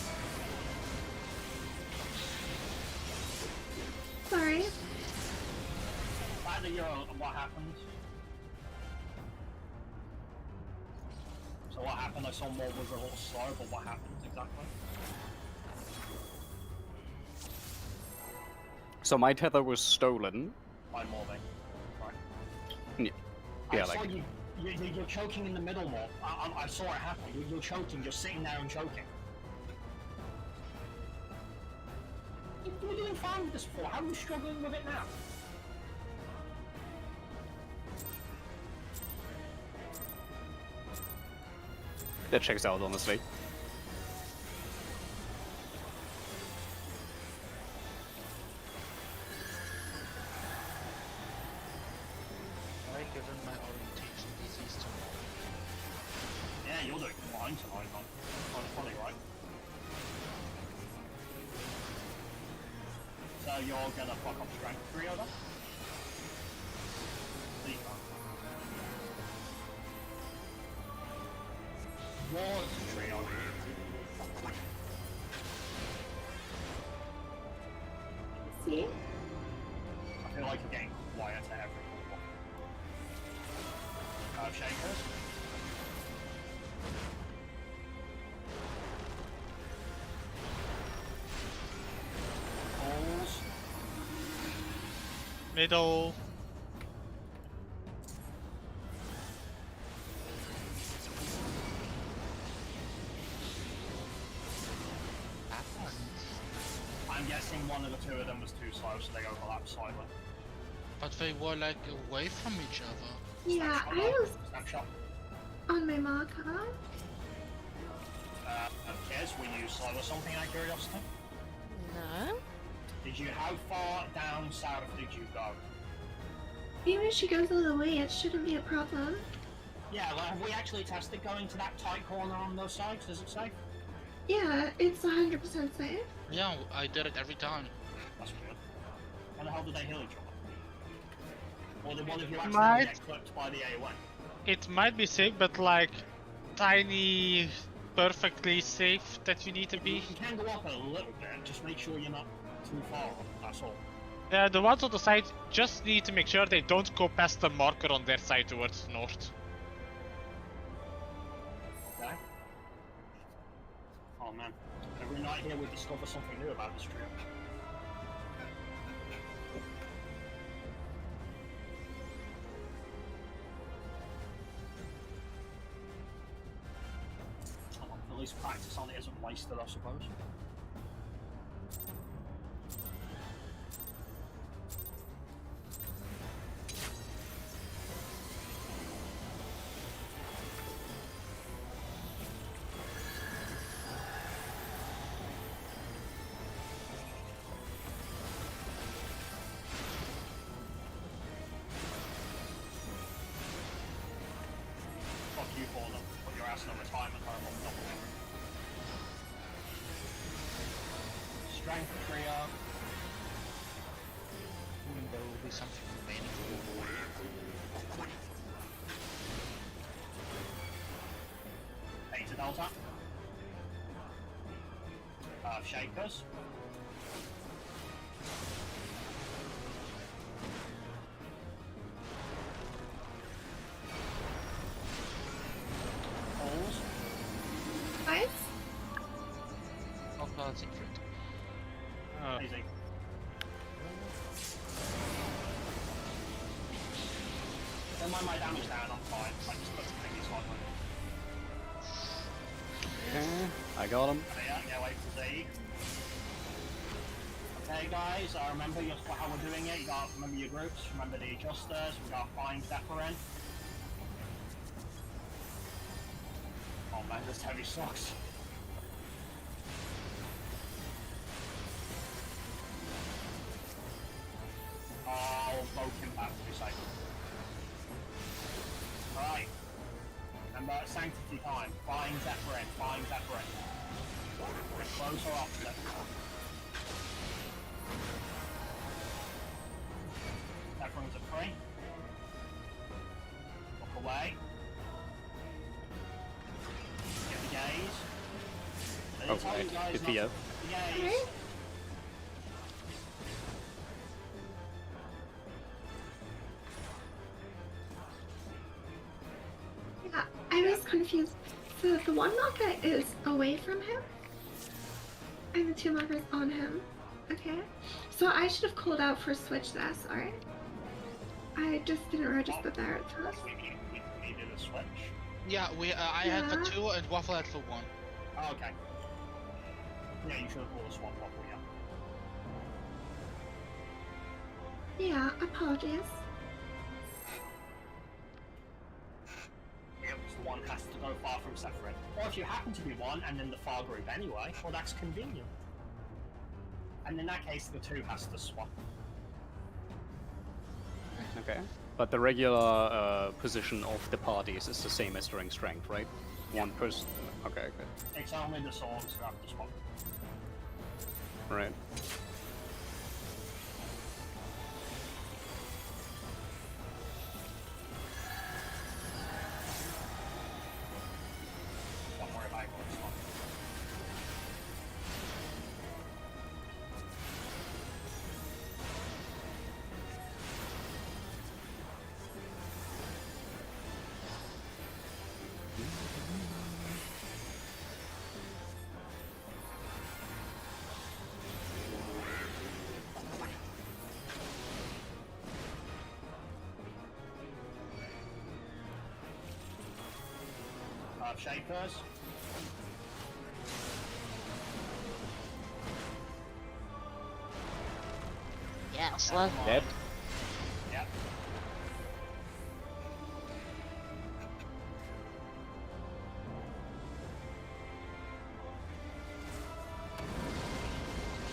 Sorry. Back to your what happened. So what happened? I saw more was a little slow, but what happened exactly? So my tether was stolen. By Morving. Right. Yeah, yeah, I saw like you're choking in the middle more. I saw it happen. You're choking, you're sitting there and choking. You were doing fine with this before. How are you struggling with it now? that checks out, honestly. given my orientation disease tomorrow. Yeah, you're doing fine tonight, man. Kind of funny, right? So you're gonna fuck up strength 3 over? So you can't. Wars trio. See? I feel like you're getting quieter every level. Shakers. Balls. Middle. I'm guessing one of the two of them was too slow, so they overlap slightly. But they were like away from each other. Yeah, Snapshot, I was Snapshot. on my marker. Kiz, were you slow or something out of curiosity? No. Did you, how far down south did you go? Even if she goes all the way, it shouldn't be a problem. Yeah, well, have we actually tested going to that tight corner on those sides? Is it safe? Yeah, it's 100% safe. Yeah, I did it every time. That's good. How the hell did they heal each other? Or did one of you actually Might- get clipped by the A1? It might be safe, but like tiny, perfectly safe that you need to be. You can go up a little bit, just make sure you're not too far up, that's all. The ones on the side just need to make sure they don't go past the marker on their side towards north. Okay? Oh man, every night here we discover something new about this tree. At least practice on it isn't wasted, I suppose. Fuck you for them. Put your ass in a retirement home or something. Strength trio. There will be something remaining. Beta Delta. Shakers. Pulls. Guys? Oh, cards in front. Oh. Easy. Don't mind my damage down, I'm fine. I just put the thingies on. Okay, I got him. Yeah, get away from Z. Okay guys, remember how we're doing it. You got remember your groups, remember the adjusters, we got fine Zephyrin. Oh man, this heavy sucks. I'll poke him back to be safe. Alright. Remember sanctity time. Fine Zephyrin, fine Zephyrin. Close or opposite. Zephyrin's a 3. Look away. Get the gaze. I didn't tell you guys Good not to Theo. get the gaze. Okay. Yeah, I was confused. So the one marker is away from him, and the 2 markers on him. Okay. So I should have called out for switch there, sorry. I just didn't register there at first. We needed a switch. Yeah, I had for Yeah. 2 and Waffle had for 1. Oh, okay. Yeah, you should have called a swap properly, yeah. Yeah, apologies. Yep, so one has to go far from Zephyrin. Or if you happen to be one and in the far group anyway, well that's convenient. And in that case, the 2 has to swap. Okay. But the regular position of the parties is the same as during strength, right? One person. Okay, good. It's only the swords who have to spot. Right. Don't worry about it, it's fine. Shapers. Yeah, slow. Dead. Yep.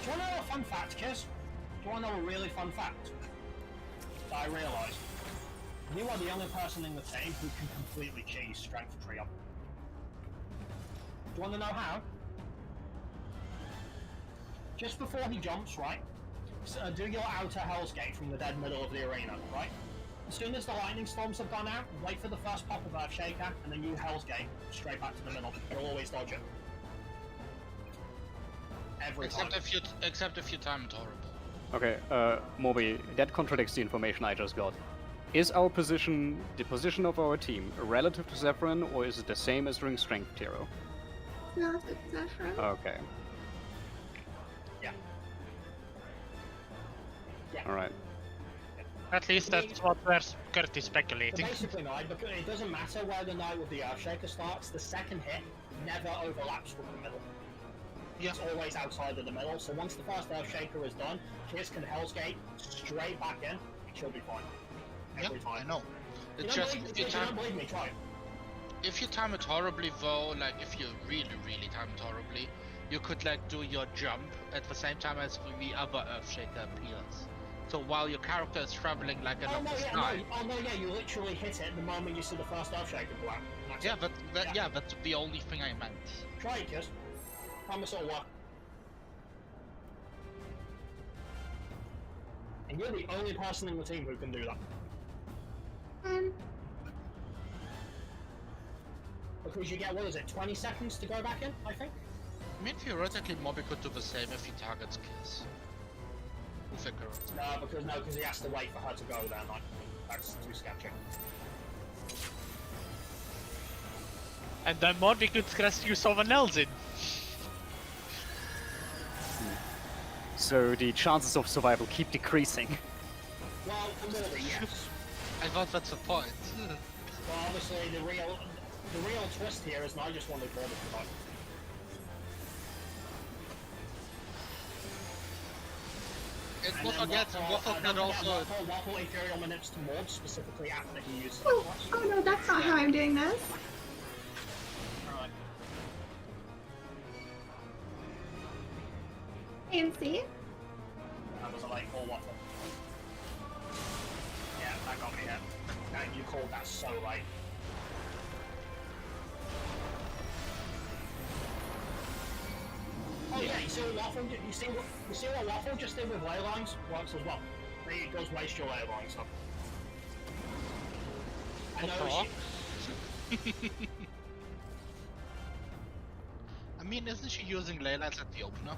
Do you want to know a fun fact, Kiz? Do you want to know a really fun fact? That I realised. You are the only person in the team who can completely cheese Strength Trio. Do you want to know how? Just before he jumps, right? So, do your outer Hell's Gate from the dead middle of the arena, right? As soon as the lightning storms have gone out, wait for the first pop of Earthshaker, and then you Hell's Gate straight back to the middle. You'll always dodge it. Every time. Except if you time it horrible. Okay, Moby, that contradicts the information I just got. Is our position, the position of our team, relative to Zephyrin, or is it the same as during Strength, Tiro? No, it's Zephyrin. Okay. Yeah. Yeah. Alright. At least that's what we're currently So speculating. basically, Knight, because it doesn't matter where the Knight with the Earthshaker starts, the second hit never overlaps with the middle. It's always outside of the middle, so once the first Earthshaker is done, Kiz can Hell's Gate straight back in, and she'll be fine. Every time. I know. You It's don't just believe, if you if you don't time believe me, try it. if you time it horribly though, like if you really time it horribly, you could like do your jump at the same time as the other Earthshaker appears. So while your character is traveling like Oh along no, the yeah, sky. you literally hit it the moment you see the first Earthshaker go out. That's Yeah, it. that's the only thing I meant. Try it, Kiz. Promise it'll work. And you're the only person in the team who can do that. Because you get, what is it, 20 seconds to go back in, I think? I mean, theoretically, Moby could do the same if he targets Kiss. We'll figure it. No, because he has to wait for her to go there, like, that's too sketchy. And then Morby could rescue someone else in. So the chances of survival keep decreasing. Well, Morby, yes. I thought that's the point. But obviously, the real twist here is I just wanted Morby to die. And don't forget, Waffle can also... Waffle Imperial minutes to Morb, specifically after he uses Oh, the oh no, that's not how I'm doing this. Alright. Fancy. That was a late call, Waffle. Yeah, that got me hit. And you called that so late. Oh yeah, you see what Waffle did? You see what Waffle just did with ley lines? Works as well. It does waste your ley line stuff. I know I mean, isn't she using ley lines at the opener?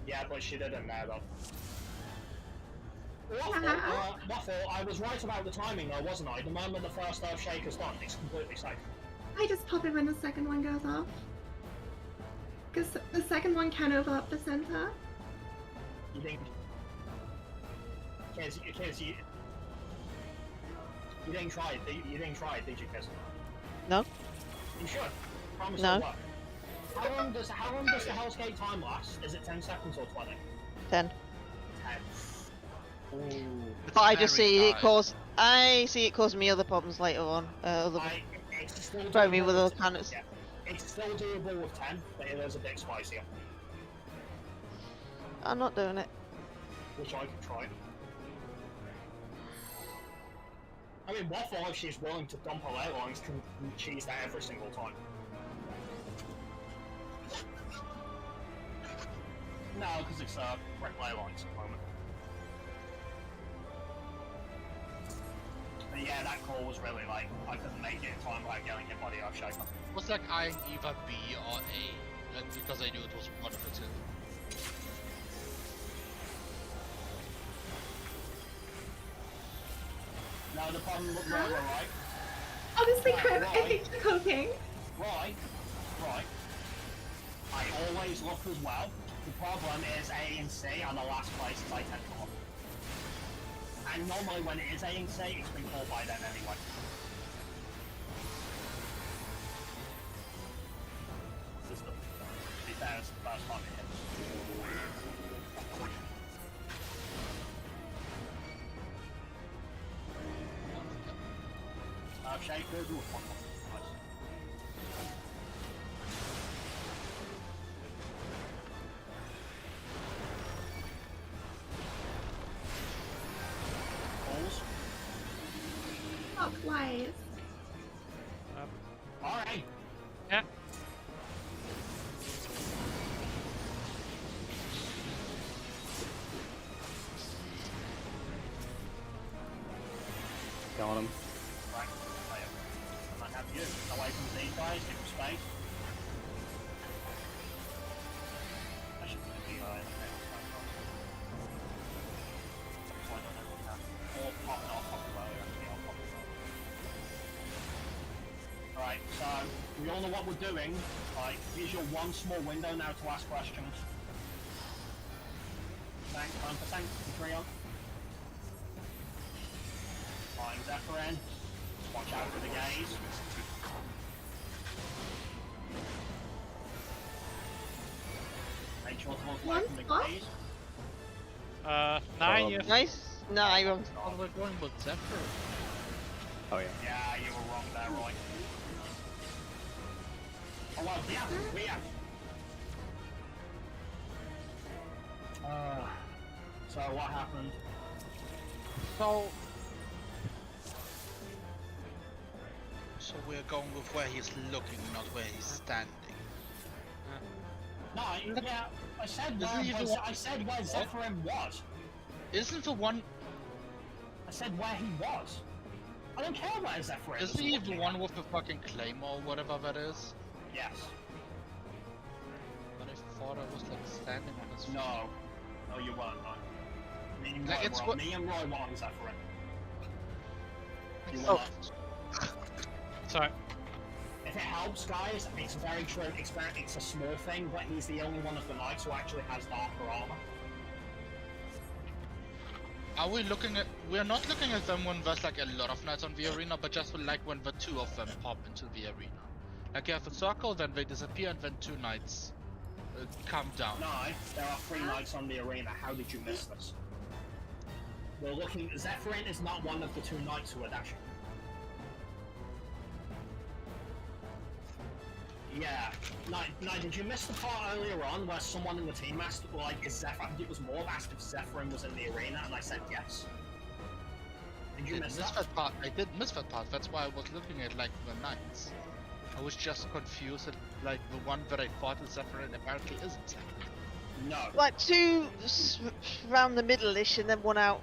Yeah, but she didn't there though. Waffle, I was right about the timing though, wasn't I? The moment the first Earthshaker's done, it's completely safe. I just pop it when the second one goes off. Because the second one can overlap the center. You think... Kiz, you didn't try it, you didn't try it, did you, Kiz? No. You should. Promise No. it'll work. How long does the Hell's Gate time last? Is it 10 seconds or 20? 10. 10. Ooh. But I just very see it high. cause. I see it causing me other problems later on. It's still Throw me doable with all 10, kind of. yeah. It's still doable with 10, but it is a bit spicier. I'm not doing it. Which I could try. mean, Waffle, if she's willing to dump her ley lines, can cheese that every single time. No, because it's correct ley lines at the moment. But yeah, that call was really like, I couldn't make it in time without getting hit by the Earthshaker. It was like eyeing either B or A, like, because I knew it was one of the two. No, the problem with Roy, right? Honestly, Right, Crib, I right. think you're coping. Right. I always look as well. The problem is A and C are the last places I tend to look. And normally when it is A and C, it's been called by them anyway. This is to be fair, it's the first time it hits. Shakers or one. Nice. Balls. Clockwise. Alright. Yeah. Got him. Right. I have you. Away from these guys, give them space. I should be or popping off of the road, actually, I'll pop the road. Right, so we all know what we're doing. Like, here's your one small window now to ask questions. Tank, time for tank, Patreon. Flying Zephyrin. Watch out for the gaze. Make sure to look away from the gaze. 9 years. Nice. No, I wrong. Oh, we're going with Zephyr. Oh yeah. Yeah, you were wrong there, Roy. Oh well, yeah. So what happened? So we're going with where he's looking, not where he's standing. No, yeah, I said where Zephyrin was. Isn't the one? I said where he was. I don't care where Zephyrin is. Isn't he the one with the fucking claymore, whatever that is? Yes. But I thought I was like standing on his. No. No, you weren't, no. Me and Like, Roy it's were what- me and Roy were on Zephyrin. You were Oh. not. Sorry. If it helps, guys, it's very true. It's a small thing, but he's the only one of the knights who actually has darker armor. Are we looking at? We're not looking at them when there's like a lot of knights on the arena, but just like when the two of them pop into the arena. Like you have a circle, then they disappear, and then two knights come down. No, there are 3 knights on the arena. How did you miss this? We're looking. Zephyrin is not one of the 2 knights who are dashing. Yeah. No, did you miss the part earlier on where someone in the team asked, like, is Zephyr? I think it was Morv asked if Zephyrin was in the arena, and I said yes. Did you miss that? Part. I did miss that part. That's why I was looking at like the knights. I was just confused at like the one that I thought is Zephyrin apparently isn't Zephyrin. No. Like 2 round the middle-ish and then 1 out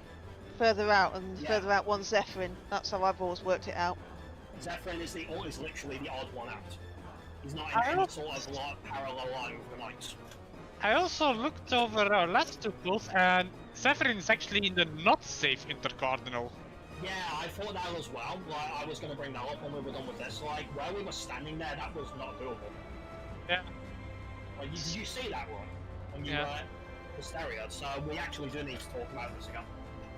further out, and Yeah. further out 1 Zephyrin. That's how I've always worked it out. Zephyrin is literally the odd one out. He's not in I any don't- sort of parallel line with the knights. I also looked over our last 2 pools, and Zephyrin is actually in the not safe intercardinal. Yeah, I thought that as well. Like, I was going to bring that up when we were done with this. Like, where we were standing there, that was not doable. Yeah. Like, did you see that, Ron? When you Yeah. were hysteria? So we actually do need to talk about this again.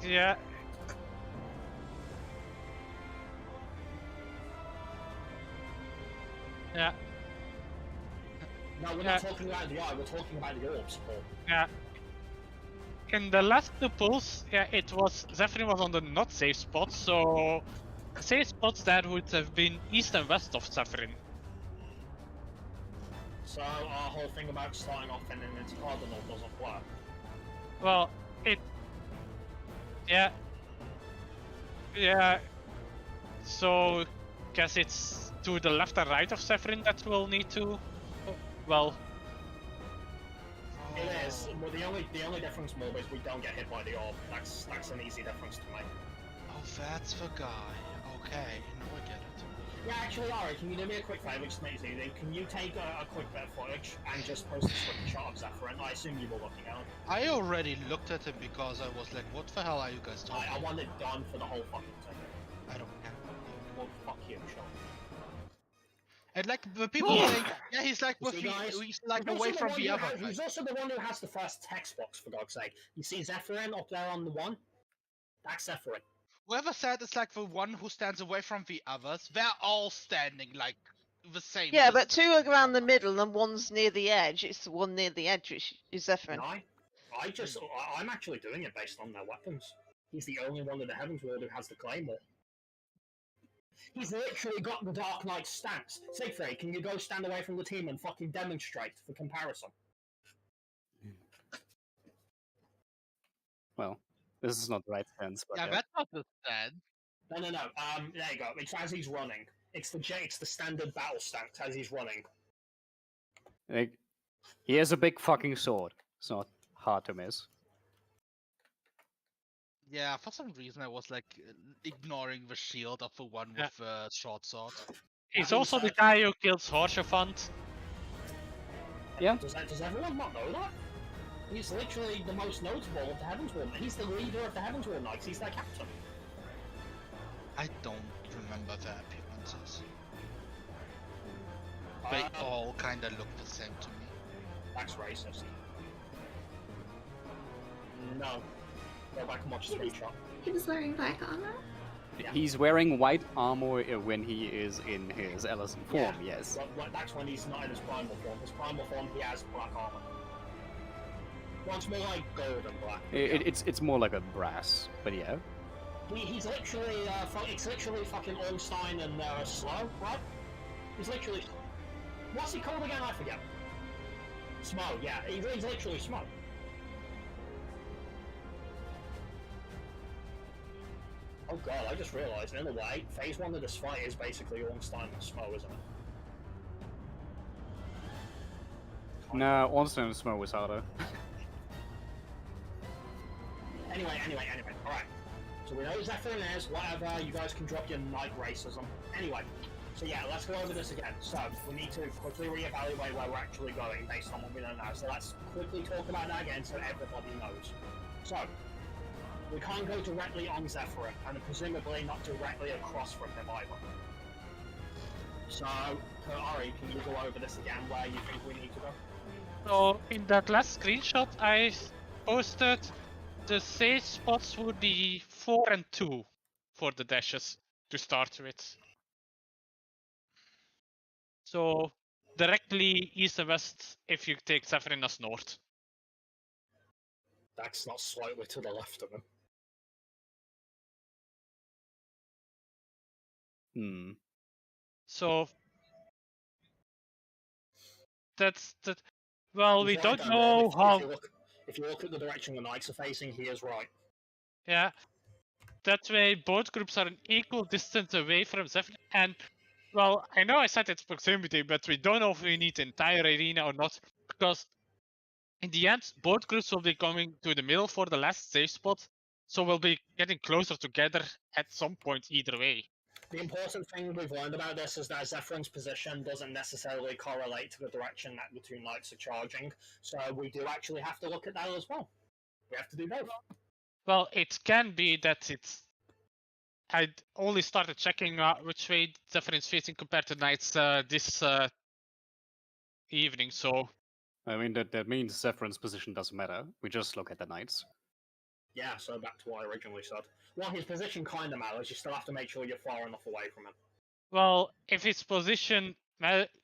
Yeah. Yeah. No, we're Yeah. not talking about the eye, we're talking about the orbs, Paul. Yeah. In the last 2 pools, yeah, it was Zephyrin was on the not safe spot, so safe spots there would have been east and west of Zephyrin. So our whole thing about starting off in an intercardinal doesn't work. Well, yeah. Yeah. So, guess it's to the left and right of Zephyrin that we'll need to. Well, It is. Well, the only difference, Morb, is we don't get hit by the orb. That's an easy difference to make. Oh, that's the guy. Okay, now I get it. Yeah, actually, Ari, can you do me a quick favour, just to make it easy? Can you take a quick bit of footage and just post a screenshot of Zephyrin? I assume you were looking at it. I already looked at him because I was like, what the hell are you guys talking I want it done for the whole fucking thing. I don't care. Well, fuck you, sure. And like the people saying, yeah, he's like You with see, the, guys? he's like He's away also from one the who other. has- guy. He's also the one who has the first text box, for God's sake. You see Zephyrin up there on the one? That's Zephyrin. Whoever said it's like the one who stands away from the others, they're all standing like the same. Yeah, but distance. 2 are around the middle and 1's near the edge. It's the one near the edge which is Zephyrin. And I'm actually doing it based on their weapons. He's the only one in the Heavens World who has the Claymore. He's literally got the Dark Knight stance. Siegfried, can you go stand away from the team and fucking demonstrate for comparison? Well, this is not the right stance, but Yeah, that's not the stand. No. There you go. It's as he's running. It's the standard battle stance as he's running. Like, he has a big fucking sword. It's not hard to miss. Yeah, for some reason I was like ignoring the shield of the one with the short sword. he's also the guy who kills Horshafant. Yeah. Does everyone not know that? He's literally the most notable of the Heavens World. He's the leader of the Heavens World Knights. He's their captain. I don't remember their appearances. They all kinda look the same to me. That's racist. No. Go back and watch the screenshot. He was wearing black armor. Yeah. He's wearing white armor when he is in his Ellison form, yes. Well, that's when he's not in his primal form. His primal form, he has black armor. Well, it's more like gold and black. It's more like a brass, but yeah. He's literally, it's literally fucking Ornstein and Slow, right? He's literally... What's he called again? I forget. Smo, yeah. He's literally Smo. Oh god, I just realised, in a way, phase 1 of this fight is basically Ornstein and Smo, isn't it? No, Ornstein and Smo was harder. Anyway, alright. So we know Zephyrin is, whatever, you guys can drop your knight racism. Anyway, so yeah, let's go over this again. So, we need to quickly reevaluate where we're actually going based on what we know now. So let's quickly talk about that again so everybody knows. So, we can't go directly on Zephyrin, and presumably not directly across from him either. So, Ari, can you go over this again, where you think we need to go? So in that last screenshot I posted, the safe spots would be 4 and 2 for the dashes to start with. So directly east and west if you take Zephyrin as north. That's not slightly to the left of him. Hmm. So that's that. Well, we He's right don't though, know Bob. how. If you look at the direction the knights are facing, he is right. Yeah, that way both groups are an equal distance away from Zephyr. And well, I know I said it's proximity, but we don't know if we need the entire arena or not, because in the end, both groups will be coming to the middle for the last safe spot, so we'll be getting closer together at some point either way. The important thing we've learned about this is that Zephyr's position doesn't necessarily correlate to the direction that the two knights are charging, so we do actually have to look at that as well. We have to do both. Well, it can be that it's. I only started checking which way Zephyr is facing compared to knights this evening, so. I mean, that means Zephyr's position doesn't matter. We just look at the knights. Yeah, so back to what I originally said. Well, his position kind of matters, you still have to make sure you're far enough away from him. Well, if his position,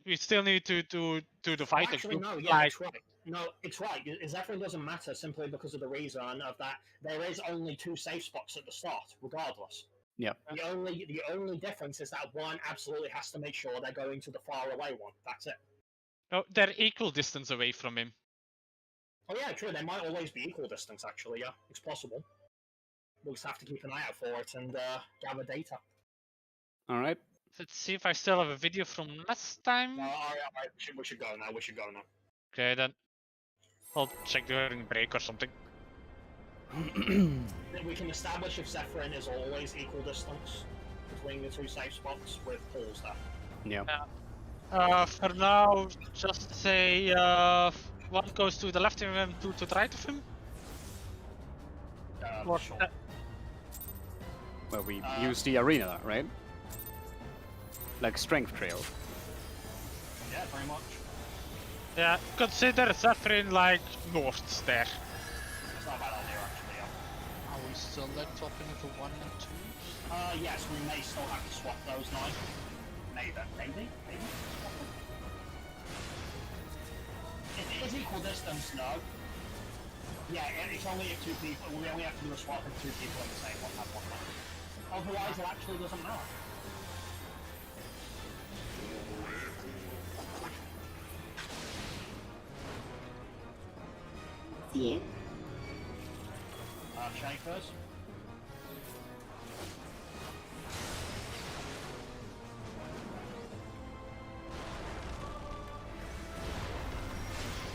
we still need to do the fight. Well, actually, no, yeah, it's right. No, it's right. Zephyr doesn't matter simply because of the reason of that there is only 2 safe spots at the start, regardless. Yeah. The only difference is that one absolutely has to make sure they're going to the far away one. That's it. No, they're equal distance away from him. Oh yeah, true. They might always be equal distance. Actually, yeah, it's possible. We'll just have to keep an eye out for it and gather data. Alright. Let's see if I still have a video from last time. No, alright, we should go now. We should go now. Okay, then. I'll check during break or something. We can establish if Zephyrin is always equal distance between the two safe spots with holes there. Yeah. For now, just say one goes to the left of him, two to the right of him. Or, Sure. Well, we use the arena, right? Like strength trail. Yeah, pretty much. yeah, consider Zephyrin like north there. It's not a bad idea, actually. Yeah. Are we still like swapping into 1 and 2? Yes, we may still have to swap those nine. Maybe. Swap them. If it is equal distance, no. Yeah, it's only if two people. We only have to do a swap if two people in the same one have one line. Otherwise, it actually doesn't matter. See it? Shakers.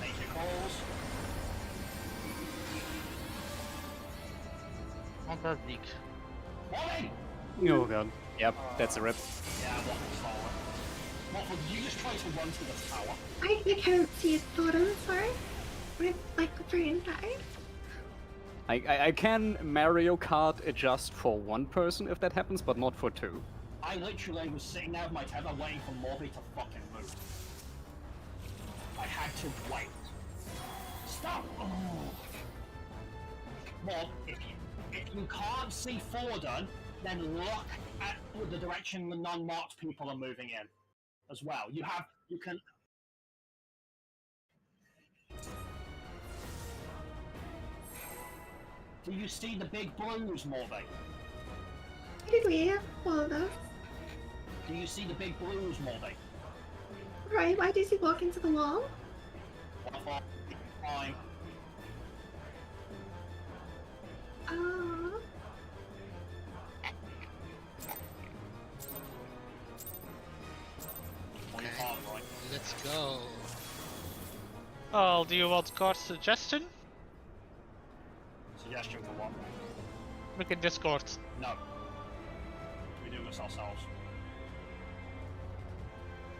Make your calls. Fantastic. Warning! Oh god. Yep, that's a rip. Yeah, Waffle's fallen. Waffle, did you just try to run to the tower? I can't see its bottom, sorry. With like the inside. I can Mario Kart adjust for one person if that happens, but not for two. I literally was sitting there with my tether waiting for Morby to fucking move. I had to wait. Stop! Oh. Well, if you can't see Forden, then look at the direction the non-marked people are moving in as well. You can... Do you see the big blues, Morby? Did we have all of those? Do you see the big blues, Morby? Right, why did you walk into the wall? Fine. Okay, let's go. Oh, do you want card suggestion? Suggestion for what? We can Discord. No. We do this ourselves.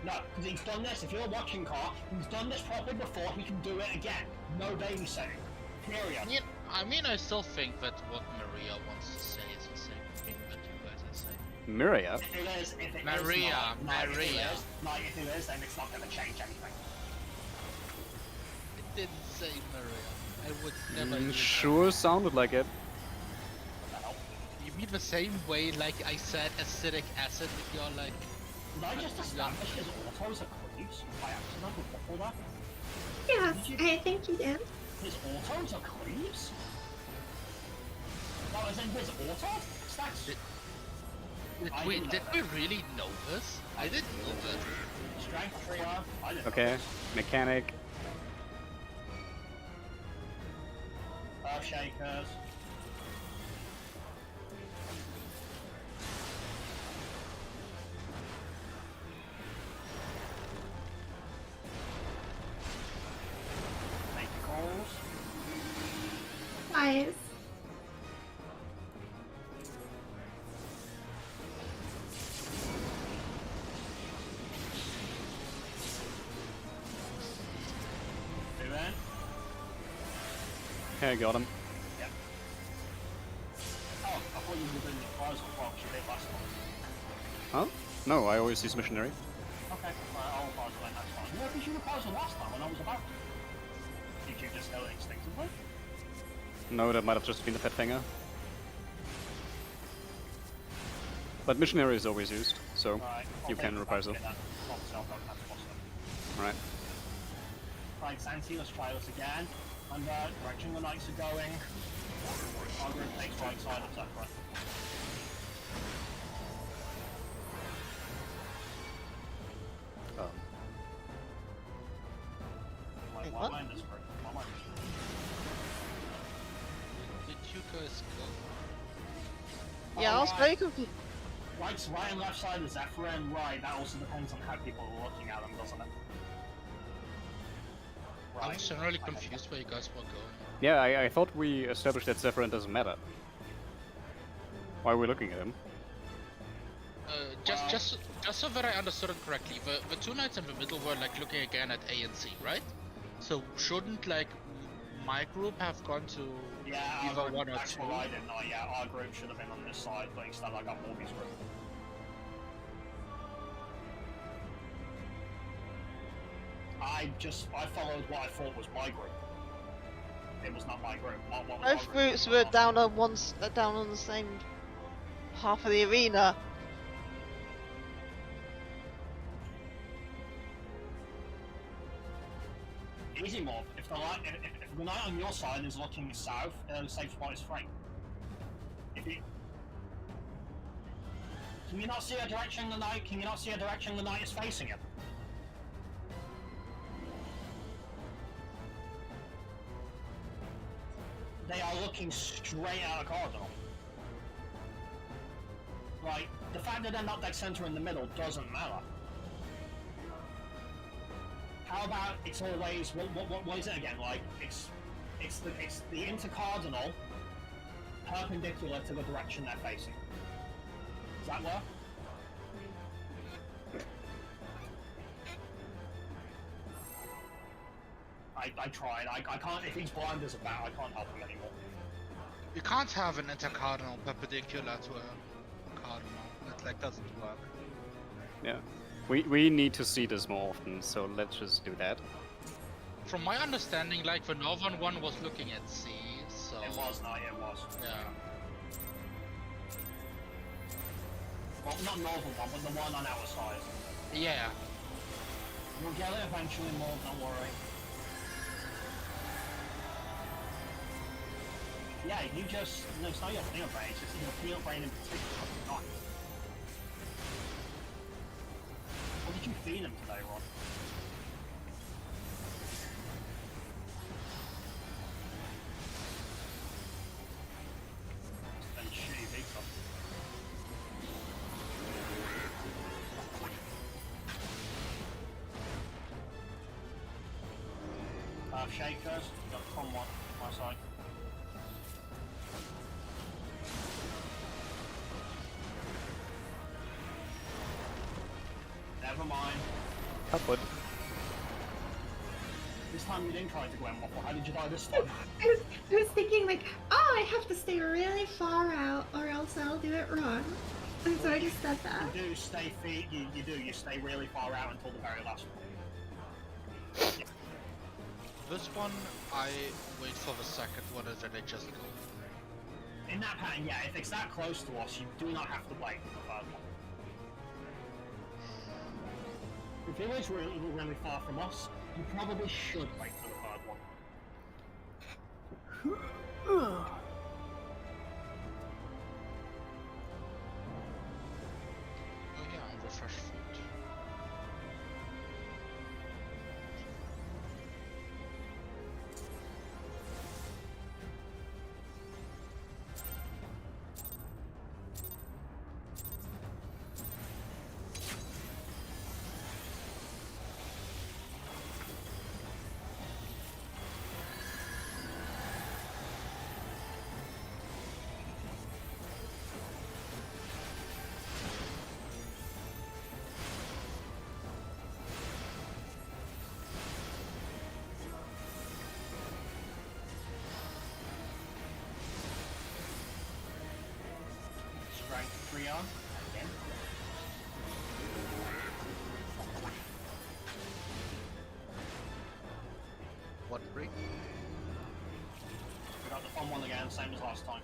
No, because he's done this. If you're watching Car, he's done this properly before. He can do it again. No babysitting. Period. I mean, I still think that what Maria wants to say is the same thing that you guys are saying. Miria? If it is, Maria, if it is, then it's not going to change anything. It didn't say Maria. I would never use Sure sounded like it. What the hell? You mean the same way like I said acidic acid if you're like... Did I just establish his autos are cleaves by accident with Waffle there? Yes, I think you did. His autos are cleaves? That was in his auto? That's... Did we really know this? I didn't know this. Strength trio. I didn't know Okay, this. mechanic. Shakers. Make your calls. Guys. Move in. Okay, got him. Yep. Oh, I thought you were doing the proposal box you did last time. Huh? No, I always use missionary. Okay, well, I'll pause it next time. Yeah, because you were pausing last time when I was about to. Did you just know it instinctively? No, that might have just been the pet finger. But missionary is always used, so Right. you can reprisal. Right. Right, Santi, let's try this again. And direction the knights are going. Our group takes right side of Zephyr. Oh. Like, What? my mind is free. My mind is free. Did you guys go? Yeah, I was very confused. Right and left side of Zephyrin, right, that also depends on how people are looking at them, doesn't it? I was generally confused where you guys were going. Yeah, I thought we established that Zephyrin doesn't matter. Why are we looking at him? Just so that I understood it correctly, the two knights in the middle were like looking again at A and C, right? So shouldn't like my group have gone to either one or two? I didn't know, yeah, our group should have been on this side, but instead I got Morby's group. I followed what I thought was my group. It was not my group. Both groups were down on the same half of the arena. Easy mob. If the knight on your side is looking south, the safe spot is free. Can you not see a direction the knight? Can you not see a direction the knight is facing it? They are looking straight out of Cardinal. Like, the fact that they're not dead center in the middle doesn't matter. How about it's always what is it again? Like it's the intercardinal perpendicular to the direction they're facing. Does that work? I tried. I can't. If he's blind as a bat, I can't help him anymore. You can't have an intercardinal perpendicular to a cardinal. That like doesn't work. Yeah. We need to see this more often, so let's just do that. From my understanding, like the northern one was looking at C, so... It was, no, it was. Yeah. Well, not northern one, but the one on our side. Yeah. We'll get it eventually, more, don't worry. Yeah, you just... No, it's not your peanut brain, it's just your peanut brain in particular. Not. What did you feed him today, Ron? It's been shitty pizza. Shakers, got Tom one, my side. Never mind. Upward. This time you didn't try to go in waffle. How did you die this time? I was thinking like, oh, I have to stay really far out or else I'll do it wrong. And so I just said that. You do stay you stay really far out until the very last one. Yeah. This one, I wait for the second one and then I just go. In that pattern, yeah, if it's that close to us, you do not have to wait for the third one. If it is really far from us, you probably should wait for the third one. Oh yeah, I'm refresh food. Rank 3 on, again. What break? We got the fun one again, same as last time.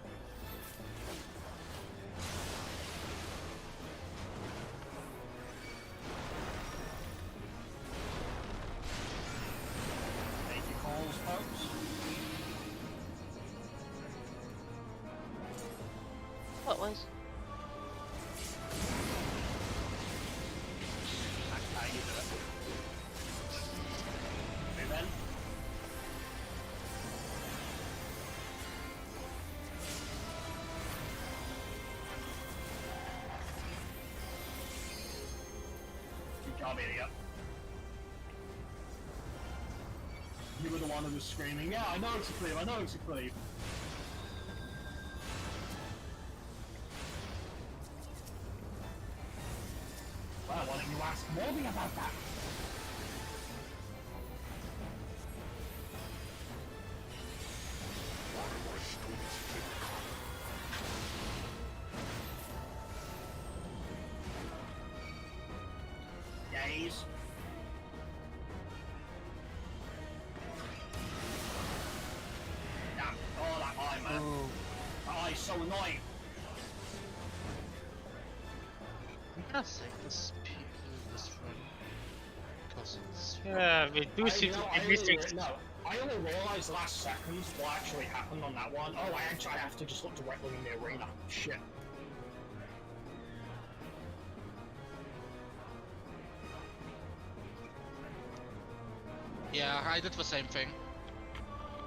Take your calls, folks. What was? That's how you do it. Move in. dumb idiot. You were the one who was screaming, yeah, I know it's a cleave, I know it's a cleave. Well, why don't you ask Morby about that? Days. Damn, oh that eye, man. Oh. That eye's so annoying. I'm gonna save this run because it's Yeah, we do seem to be missing. I only realised last second what actually happened on that one. Oh, I have to just look directly in the arena. Shit. Yeah, I did the same thing.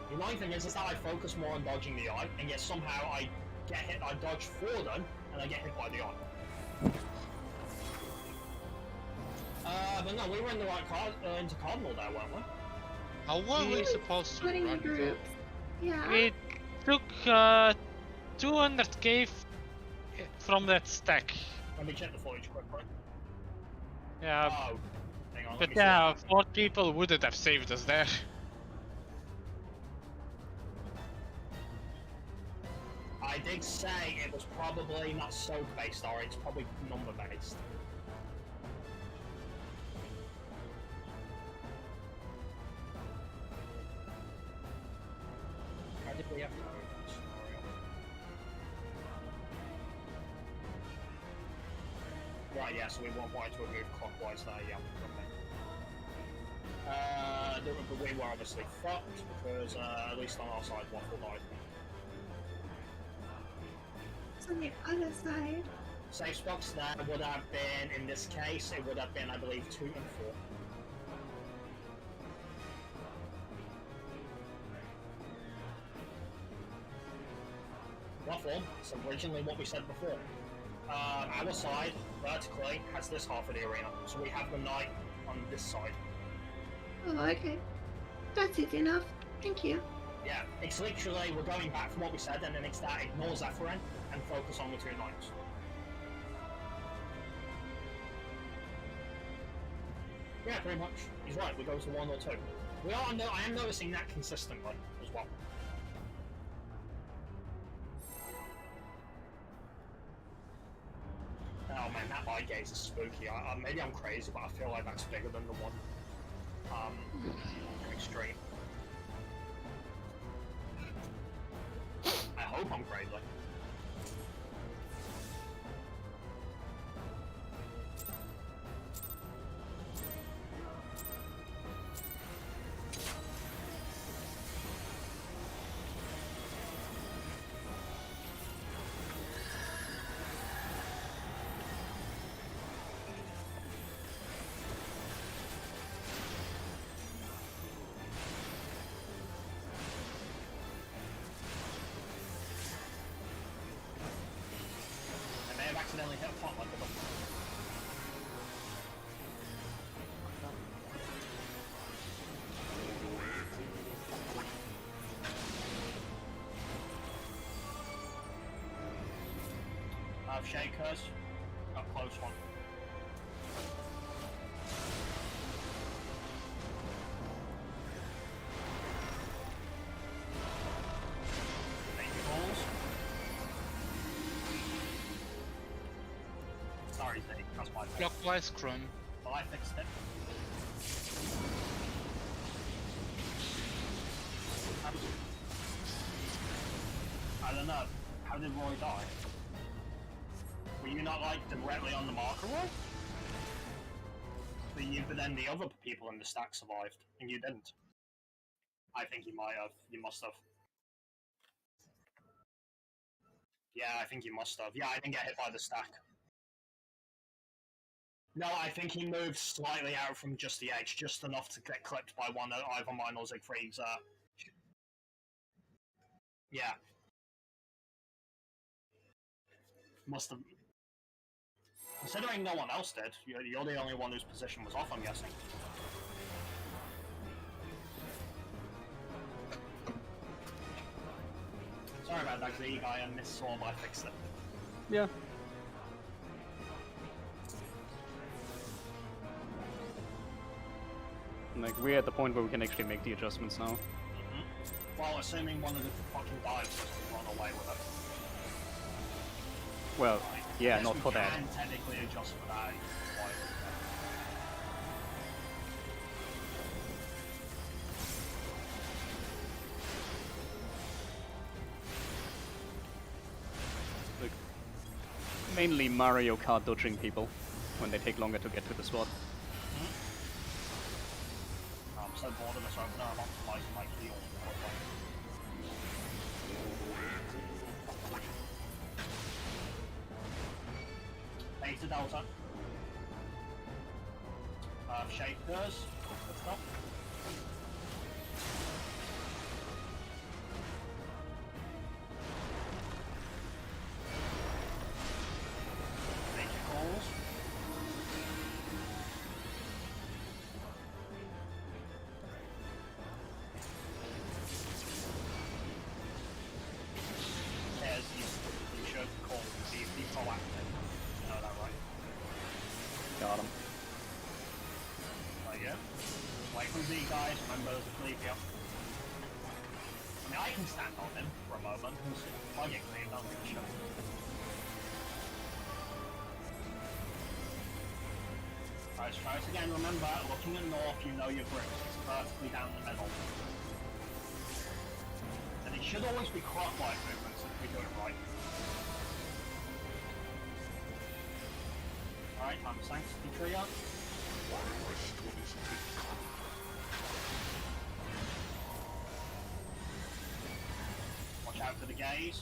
The annoying thing is that I focus more on dodging the eye, and yet somehow I get hit, I dodge for them, and I get hit by the eye. But no, we were in the right into Cardinal there, weren't we? How were we supposed to Splitting the run though? groups. Yeah. We took 200k from that stack. Let me check the footage quickly. Yeah, Oh, hang on, let but me yeah, see. 4 people wouldn't have saved us there. I did say it was probably not soak based, or it's probably number based. How did we have to move that scenario? Right, yeah, so we want to move clockwise there, yeah. Okay. But we were obviously fucked because at least on our side, Waffle died. So on the other side. Safe spots there would have been, in this case, it would have been, I believe, 2 and 4. Waffle, so originally what we said before. Our side, vertically, has this half of the arena, so we have the knight on this side. Oh, okay. That's easy enough. Thank you. Yeah, it's literally, we're going back from what we said, and then it's that ignore Zephyrin and focus on the 2 knights. Yeah, pretty much. He's right, we go to 1 or 2. I am noticing that consistently as well. Oh man, that eye gaze is spooky. Maybe I'm crazy, but I feel like that's bigger than the one in Extreme. I hope I'm crazy. I may have accidentally hit a pot like a button. Shakers. Got close one. Baby balls. Sorry, Zeke, that's my fault. Clockwise Chrome. Well, I fixed it. I don't know. How did Roy die? Were you not like directly on the marker, Roy? But then the other people in the stack survived, and you didn't. I think you might have. You must have. Yeah, I think you must have. Yeah, I didn't get hit by the stack. No, I think he moved slightly out from just the edge, just enough to get clipped by one of either mine or Siegfried's. Yeah. Must have. Considering no one else did, you're the only one whose position was off, I'm guessing. Sorry about that, Z guy. I missaw, but I fixed it. Yeah. Like, we're at the point where we can actually make the adjustments now. Well, assuming one of the fucking guys doesn't run away with it. Well, Right. yeah, Yes, not for that. We can technically adjust for that. Like, mainly Mario Kart dodging people when they take longer to get to the spot. I'm so bored of this opener, I'm optimizing my heal. Beta Delta. Shakers. Good stuff. Major calls. Says you should call be proactive. You know that, right? Got him. Right, yeah. Wait for Z guys, remember there's a cleave here. I mean, I can stand on him for a moment, because if I get cleaved, I don't give a shit. Alright, let's try this again. Remember, looking at north, you know your bricks. It's vertically down the middle. And it should always be clockwise movements if we do it right. Alright, time to Sanctity Tree up. Watch out for the gaze.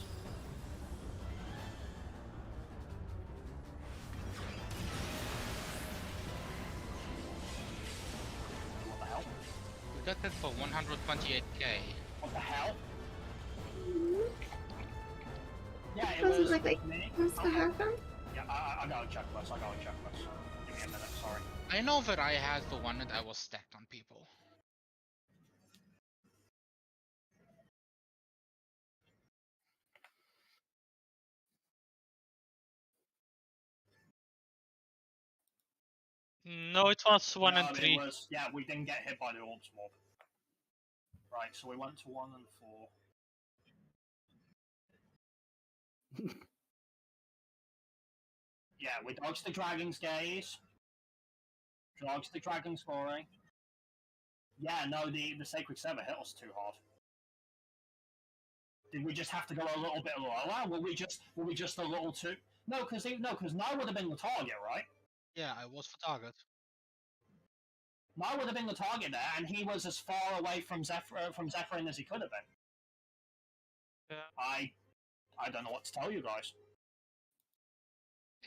What the hell? We got that for 128k. What the hell? Yeah, it Doesn't was look like me. supposed to happen. Yeah, I got a checklist. Give me a minute, sorry. I know that I had the one that I was stacked on people. No, it was 1 and No, 3. It was, yeah, we didn't get hit by the orbs mob. Right, so we went to 1 and 4. Yeah, we dodged the dragon's gaze. Dodged the dragon's scoring. Yeah, no, the sacred sever hit us too hard. Did we just have to go a little bit lower? Were we just a little too? No, because Nye would have been the target, right? Yeah, I was the target. Nye would have been the target there, and he was as far away from Zephyrin as he could have been. Yeah. I don't know what to tell you guys.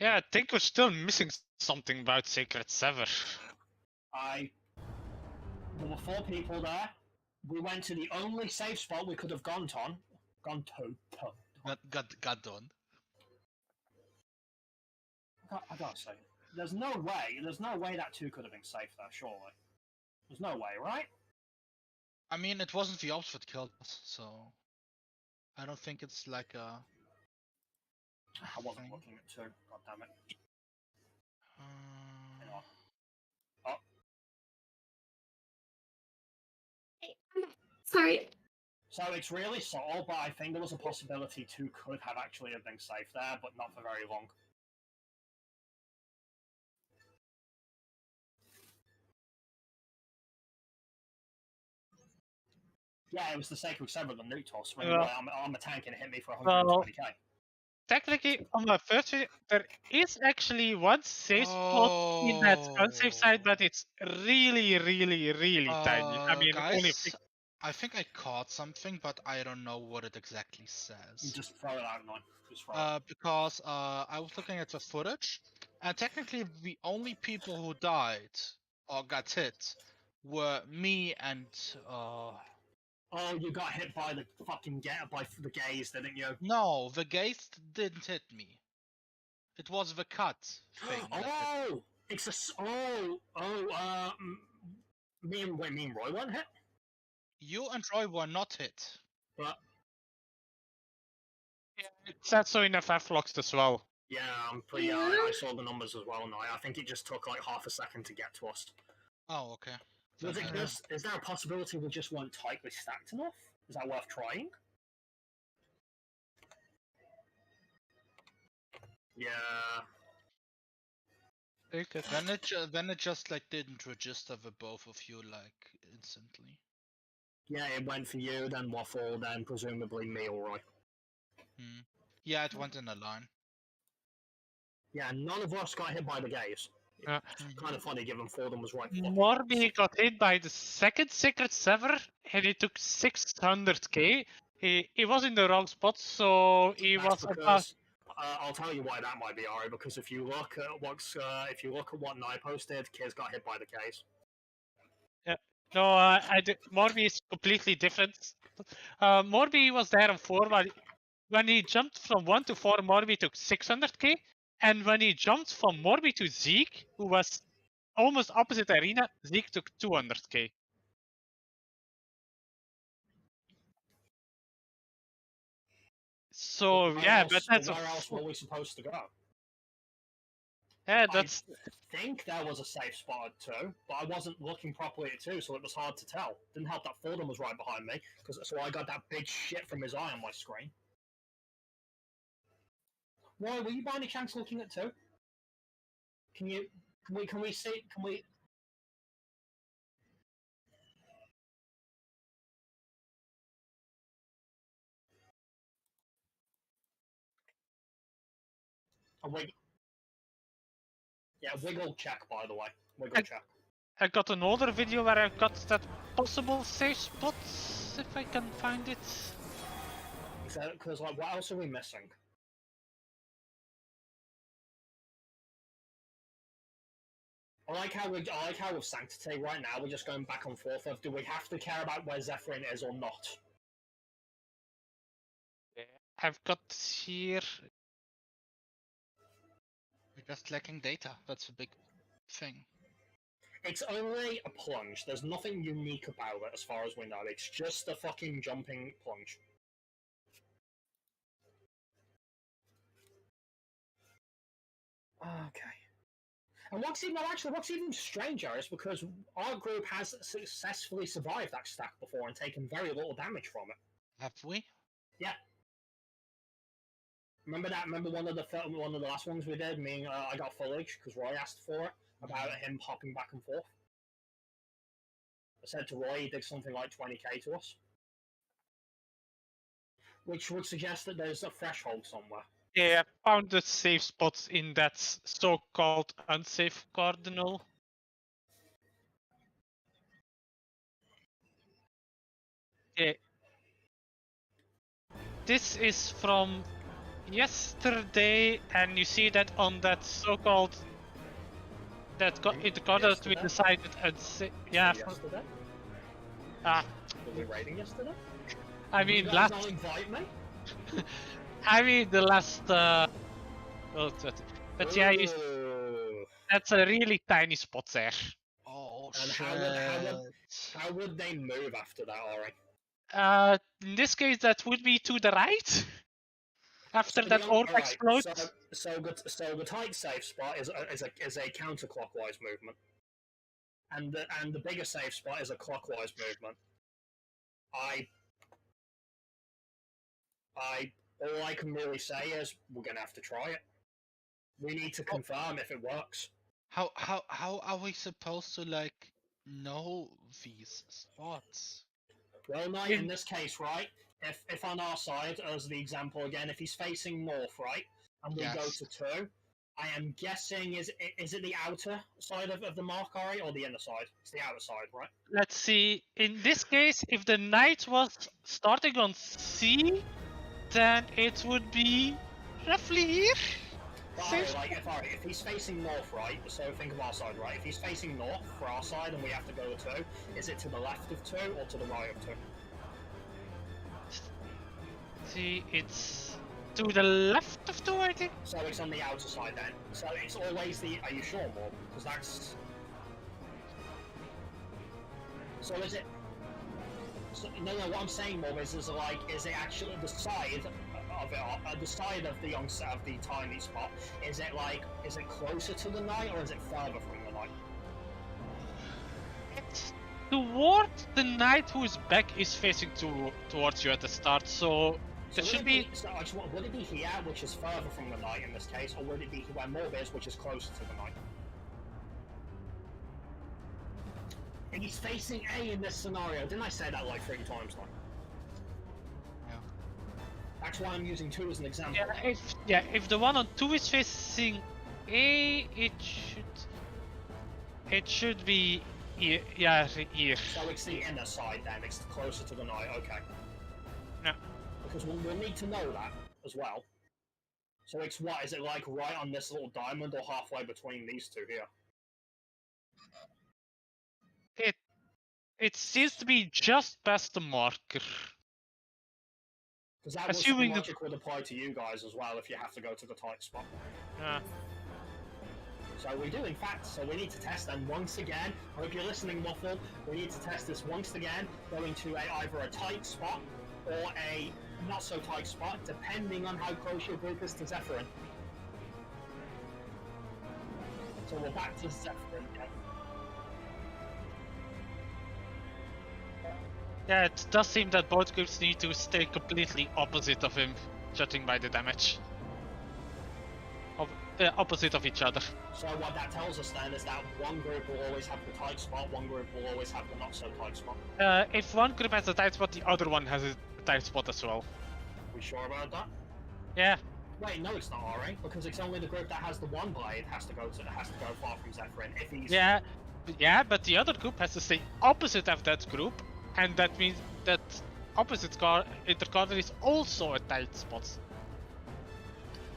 Yeah, I think we're still missing something about Sacred Sever. There were 4 people there. We went to the only safe spot we could have gone to. Got done. I gotta say, there's no way that 2 could have been safe there, surely. There's no way, right? I mean, it wasn't the ops that killed us, so I don't think it's like a. I wasn't looking at 2. God damn it. Hang on. Oh, Sorry. so it's really subtle, but I think there was a possibility 2 could have actually have been safe there, but not for very long. Yeah, it was the Sacred Sever, the nuke toss. When Yeah. I'm a tank and it hit me for Well, 120k. Technically, on the first video, there is actually one safe spot in that unsafe side, but it's really, really, really tiny. I mean, only guys, I think I caught something, but I don't know what it exactly You says. just throw it out, man. Just throw it. Because I was looking at the footage, and technically the only people who died or got hit were me and Oh, you got hit by the fucking by the gaze, didn't you? no, the gaze didn't hit me. It was the cut thing. Oh, it's a me and Roy weren't hit, You and Roy were not hit. but It said so in FF logs as well. yeah, I'm pretty. I saw the numbers as well now. I think it just took like half a second to get to us. Oh, okay. Was it just? Is there a possibility we just weren't tightly stacked enough? Is that worth trying? Yeah. Then it just like didn't register the both of you like instantly. Yeah, it went for you, then Waffle, then presumably me or Roy. Yeah, it went in a line. Yeah, none of us got hit by the gaze. Yeah. Kind of funny given Fordham was right. Morby got hit by the second Secret Sever, and he took 600k. He was in the wrong spot, so he That's was because, about. I'll tell you why that might be, Ari. Because if you look at what Nye posted, kids got hit by the case. No, Morby is completely different. Morby was there on 4, but when he jumped from 1 to 4, Morby took 600k, and when he jumped from Morby to Zeke, who was almost opposite arena, Zeke took 200k. So yeah, but that's where else were we supposed to go? yeah, that's I think there was a safe spot at 2, but I wasn't looking properly at 2, so it was hard to tell. Didn't help that Fordham was right behind me, so I got that big shit from his eye on my screen. Roy, were you by any chance looking at 2? Can we see? Can we? Yeah, wiggle check, by the way. Wiggle check. I got another video where I got that possible safe spot, if I can find it. Because, like, what else are we missing? I like how with Sanctity right now we're just going back and forth of do we have to care about where Zephyrin is or not? I've got here. We're just lacking data. That's a big thing. It's only a plunge. There's nothing unique about it as far as we know. It's just a fucking jumping plunge. Okay. And what's even stranger is because our group has successfully survived that stack before and taken very little damage from it. Have we? Yeah. Remember one of the last ones we did? I got foliage because Roy asked for it about him hopping back and forth. I said to Roy he did something like 20k to us, which would suggest that there's a threshold somewhere. Yeah, I found the safe spots in that so-called unsafe cardinal. Yeah. This is from yesterday, and you see that on that so-called in the cardinal we decided unsafe. Yeah. Yesterday? Ah. Were we raiding yesterday? I mean, Did you guys not invite me? I mean, the last. But yeah, that's a really tiny spot there. Oh and shit! how would they move after that, Ori? In this case, that would be to the right. After So that orb right, explodes. So the tight safe spot is a counterclockwise movement, and the bigger safe spot is a clockwise movement. All I can really say is we're gonna have to try it. We need to confirm if it works. How are we supposed to like know these spots? Well, Knight, in this case, right? If on our side, as the example again, if he's facing north, right, and we go to 2, I am guessing is it the outer side of the mark, Ari, or the inner side? It's the outer side, right? Let's see. In this case, if the knight was starting on C, then it would be roughly here. If he's facing north, right? So think of our side, right? If he's facing north for our side and we have to go to 2, is it to the left of 2 or to the right of 2? See, it's to the left of 2, I think. So it's on the outer side then. So it's always the. Are you sure, Morb? Because that's. So is it? So, no, what I'm saying, Morb, is it actually the side of it, the side of the of the tiny spot? Is it closer to the knight or is it further from the knight? It's towards the knight whose back is facing towards you at the start, so it should be. So would it be here, which is further from the knight in this case, or would it be where Morb is, which is closer to the knight? And he's facing A in this scenario. Didn't I say that like 3 times now? Yeah. That's why I'm using 2 as an example. If the one on 2 is facing A, it should be here. Yeah, here. So it's the inner side then. It's closer to the knight. Okay. Yeah. Because we'll need to know that as well. So it's what? Is it like right on this little diamond or halfway between these two here? It seems to be just past the marker. Because that Assuming was logic would apply to you guys as well if you have to go to the tight spot. So we do, in fact. So we need to test, and once again, I hope you're listening, Waffle. We need to test this once again, going to either a tight spot or a not so tight spot, depending on how close your group is to Zephyrin. So we're back to Zephyrin. Yeah, it does seem that both groups need to stay completely opposite of him, judging by the damage. Opposite of each other. So what that tells us then is that one group will always have the tight spot, one group will always have the not so tight spot. If one group has a tight spot, the other one has a tight spot as well. We sure about that? Yeah. Wait, no, it's not alright, because it's only the group that has the one blade has to go far from Zephyrin. If he's Yeah, but the other group has to stay opposite of that group, and that means that opposite intercorder is also a tight spot.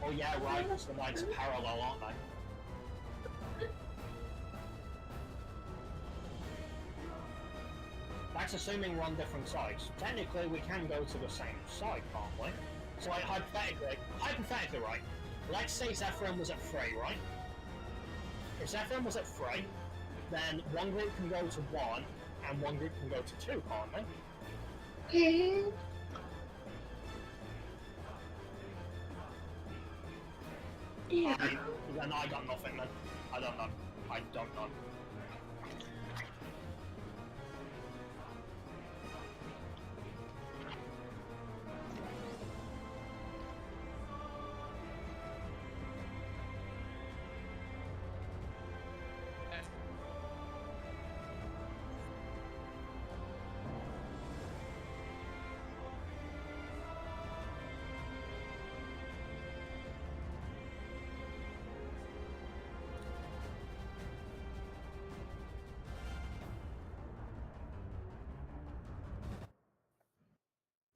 Oh yeah, right, because the lines are parallel, aren't they? That's assuming we're on different sides. Technically, we can go to the same side, can't we? So like, hypothetically, right, let's say Zephyrin was at 3, right? If Zephyrin was at 3, then one group can go to 1, and one group can go to 2, can't they? Okay. Yeah. Then I got nothing then. I don't know. I don't know.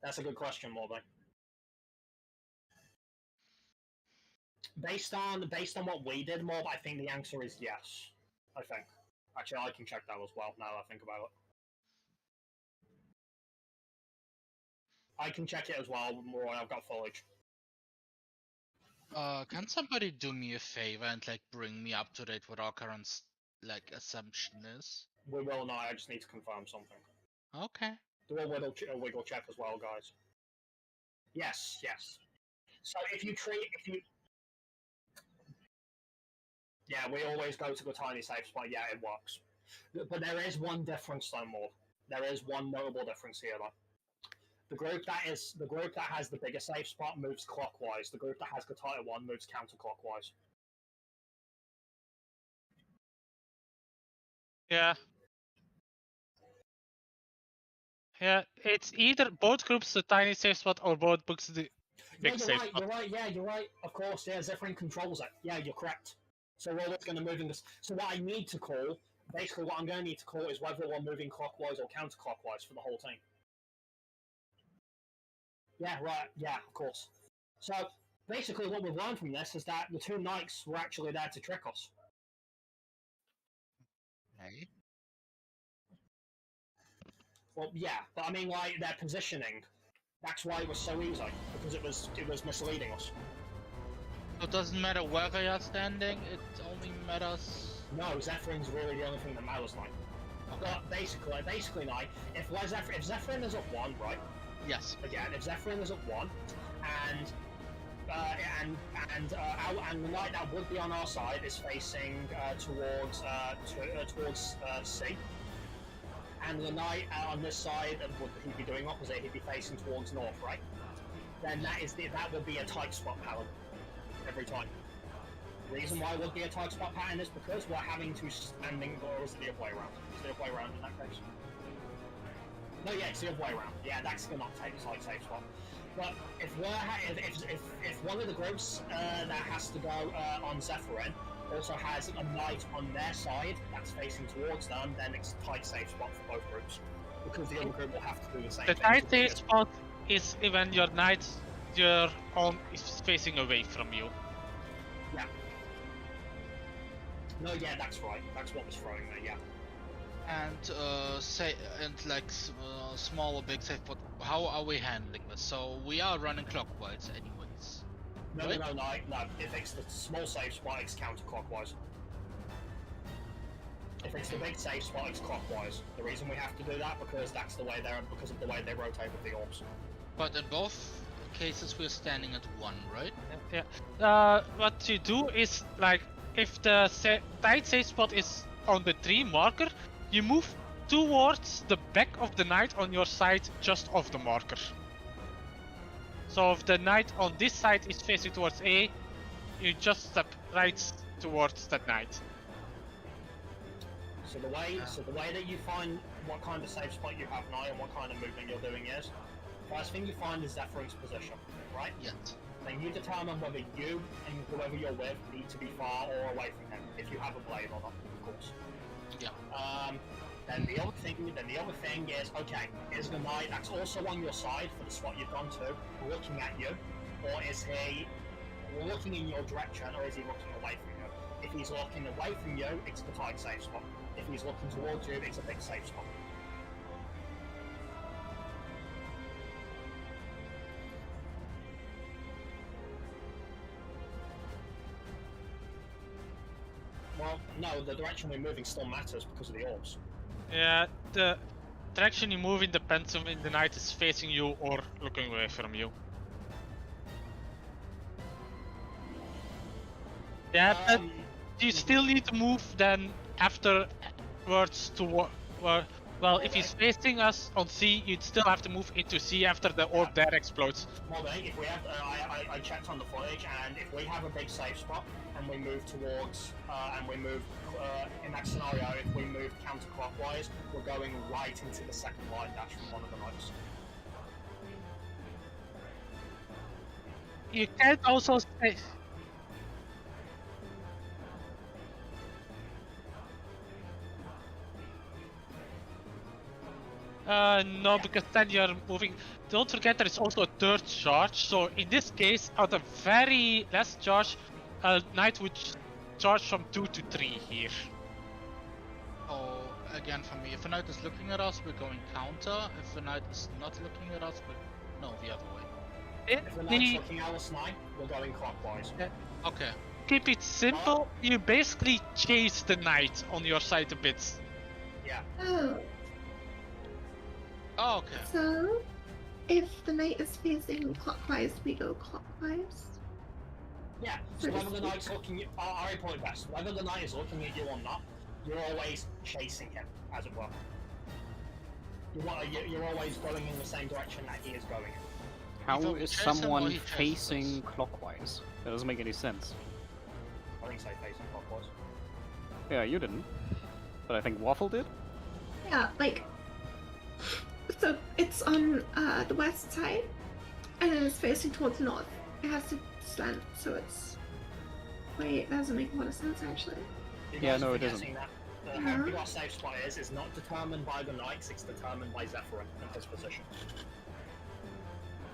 That's a good question, Morby. Based on what we did, Morb, I think the answer is yes. I think. Actually, I can check that as well now that I think about it. I can check it as well, Roy. I've got footage. Can somebody do me a favor and like bring me up to date what our current like assumption is? We will not. I just need to confirm something. Okay. Do a wiggle check as well, guys. Yes, yes. So if you yeah, we always go to the tiny safe spot. Yeah, it works. But there is one difference, though, more. There is one notable difference here, though. The group that has the bigger safe spot moves clockwise. The group that has the tighter one moves counterclockwise. Yeah. Yeah, it's either both groups the tiny safe spot or both groups the big safe spot. You're right, yeah, you're right. Of course, yeah, Zephyrin controls it. Yeah, you're correct. So we're always going to move in this. So what I need to call, basically what I'm going to need to call is whether we're moving clockwise or counterclockwise for the whole team. Yeah, right, yeah, of course. So basically what we've learned from this is that the two knights were actually there to trick us. Hey. Well, yeah, but I mean, like, their positioning That's why it was so easy, because it was misleading us. So it doesn't matter where they are standing, it only matters... No, Zephyr's really the only thing that matters, like. But basically, like, if Zephyrin is at 1, right? Yes. Again, if Zephyrin is at 1, and the knight that would be on our side is facing towards C, and the knight on this side would he'd be doing opposite, he'd be facing towards north, right? Then that would be a tight spot pattern every time. The reason why it would be a tight spot pattern is because we're having to standing, or is it the other way around? Is it the other way around in that case? No, yeah, it's the other way around. Yeah, that's gonna not take like safe spot. But if one of the groups that has to go on Zephyrin also has a knight on their side that's facing towards them, then it's a tight safe spot for both groups, because the other group will have to do the same. The tight safe spot is when your knight you're on is facing away from you. Yeah. No, yeah, that's right. That's what was throwing there. Yeah. And small or big safe, but how are we handling this? So we are running clockwise anyways. No, right? no. If it's the small safe spot, it's counterclockwise. If it's the big safe spot, it's clockwise. The reason we have to do that because because of the way they rotate with the orbs. But in both cases we're standing at 1, right? Yeah. What you do is, like, if the tight safe spot is on the 3 marker, you move towards the back of the knight on your side, just off the marker. So if the knight on this side is facing towards A, you just step right towards that knight. So the way that you find what kind of safe spot you have now and what kind of movement you're doing is, first thing you find is Zephyr's position, right? Yes. Then you determine whether you and whoever you're with need to be far or away from him, if you have a blade or not, of course. Yeah. Then the other thing is, okay, is the knight that's also on your side for the spot you've gone to looking at you, or is he looking in your direction, or is he looking away from you? If he's looking away from you, it's the tight safe spot. If he's looking towards you, it's a big safe spot. Well, no, the direction we're moving still matters because of the orbs. Yeah, the direction you move in depends on when the knight is facing you or looking away from you. Yeah, but you still need to move then afterwards to well, if he's facing us on C, you'd still have to move into C after the orb there explodes. Well, if we have, I checked on the footage, and if we have a big safe spot and we move towards, in that scenario, if we move counterclockwise, we're going right into the second line dash from one of the knights. You can't also say. No, because then you're moving. Don't forget there is also a third charge, so in this case, out of very less charge, a knight would charge from 2 to 3 here. Oh, again for me, if a knight is looking at us, we're going counter. If a knight is not looking at us, no, the other way. If the knight's looking at us now, we're going clockwise. Okay. Keep it simple, you basically chase the knight on your side a bit. Yeah. Oh, okay. So, if the knight is facing clockwise, we go clockwise. Yeah, so whether the knight's looking at Ari point best, whether the knight is looking at you or not, you're always chasing him, as it were. You're always going in the same direction that he is going. How Either is chase him or someone he chases facing us. clockwise? That doesn't make any sense. I think say facing clockwise. Yeah, you didn't. But I think Waffle did? Yeah, like, so it's on the west side, and then it's facing towards the north. It has to slant, so it's... Wait, that doesn't make a lot of sense, actually. Yeah, no, it doesn't. That how big our safe spot is not determined by the knights, it's determined by Zephyrin and his position.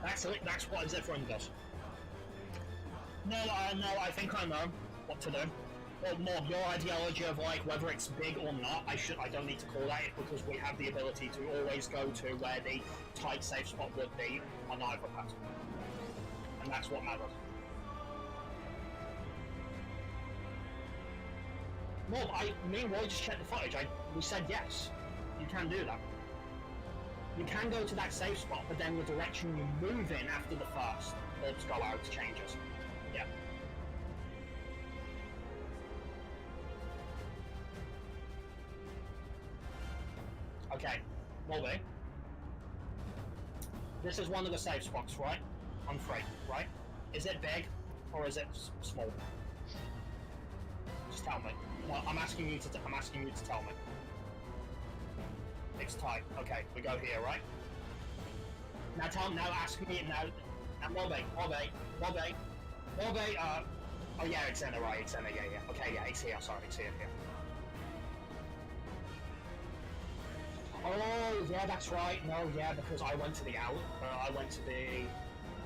That's what Zephyrin does. No, I think I know what to do. Well, more your ideology of like whether it's big or not, I don't need to call that it because we have the ability to always go to where the tight safe spot would be on either pattern. And that's what matters. Well, me and Roy just checked the footage. We said yes. You can do that. You can go to that safe spot, but then the direction you move in after the first orbs go out changes. Yeah. Okay, Molby. This is one of the safe spots, right? On 3, right? Is it big, or is it small? Just tell me. Well, I'm asking you to tell me. It's tight. Okay, we go here, right? Now ask me now. Molby. Oh yeah, it's in it, right? It's in it. Yeah. Okay, yeah, it's here. Sorry, it's here. Oh, yeah, that's right. No, yeah, because I went to the out. I went to the...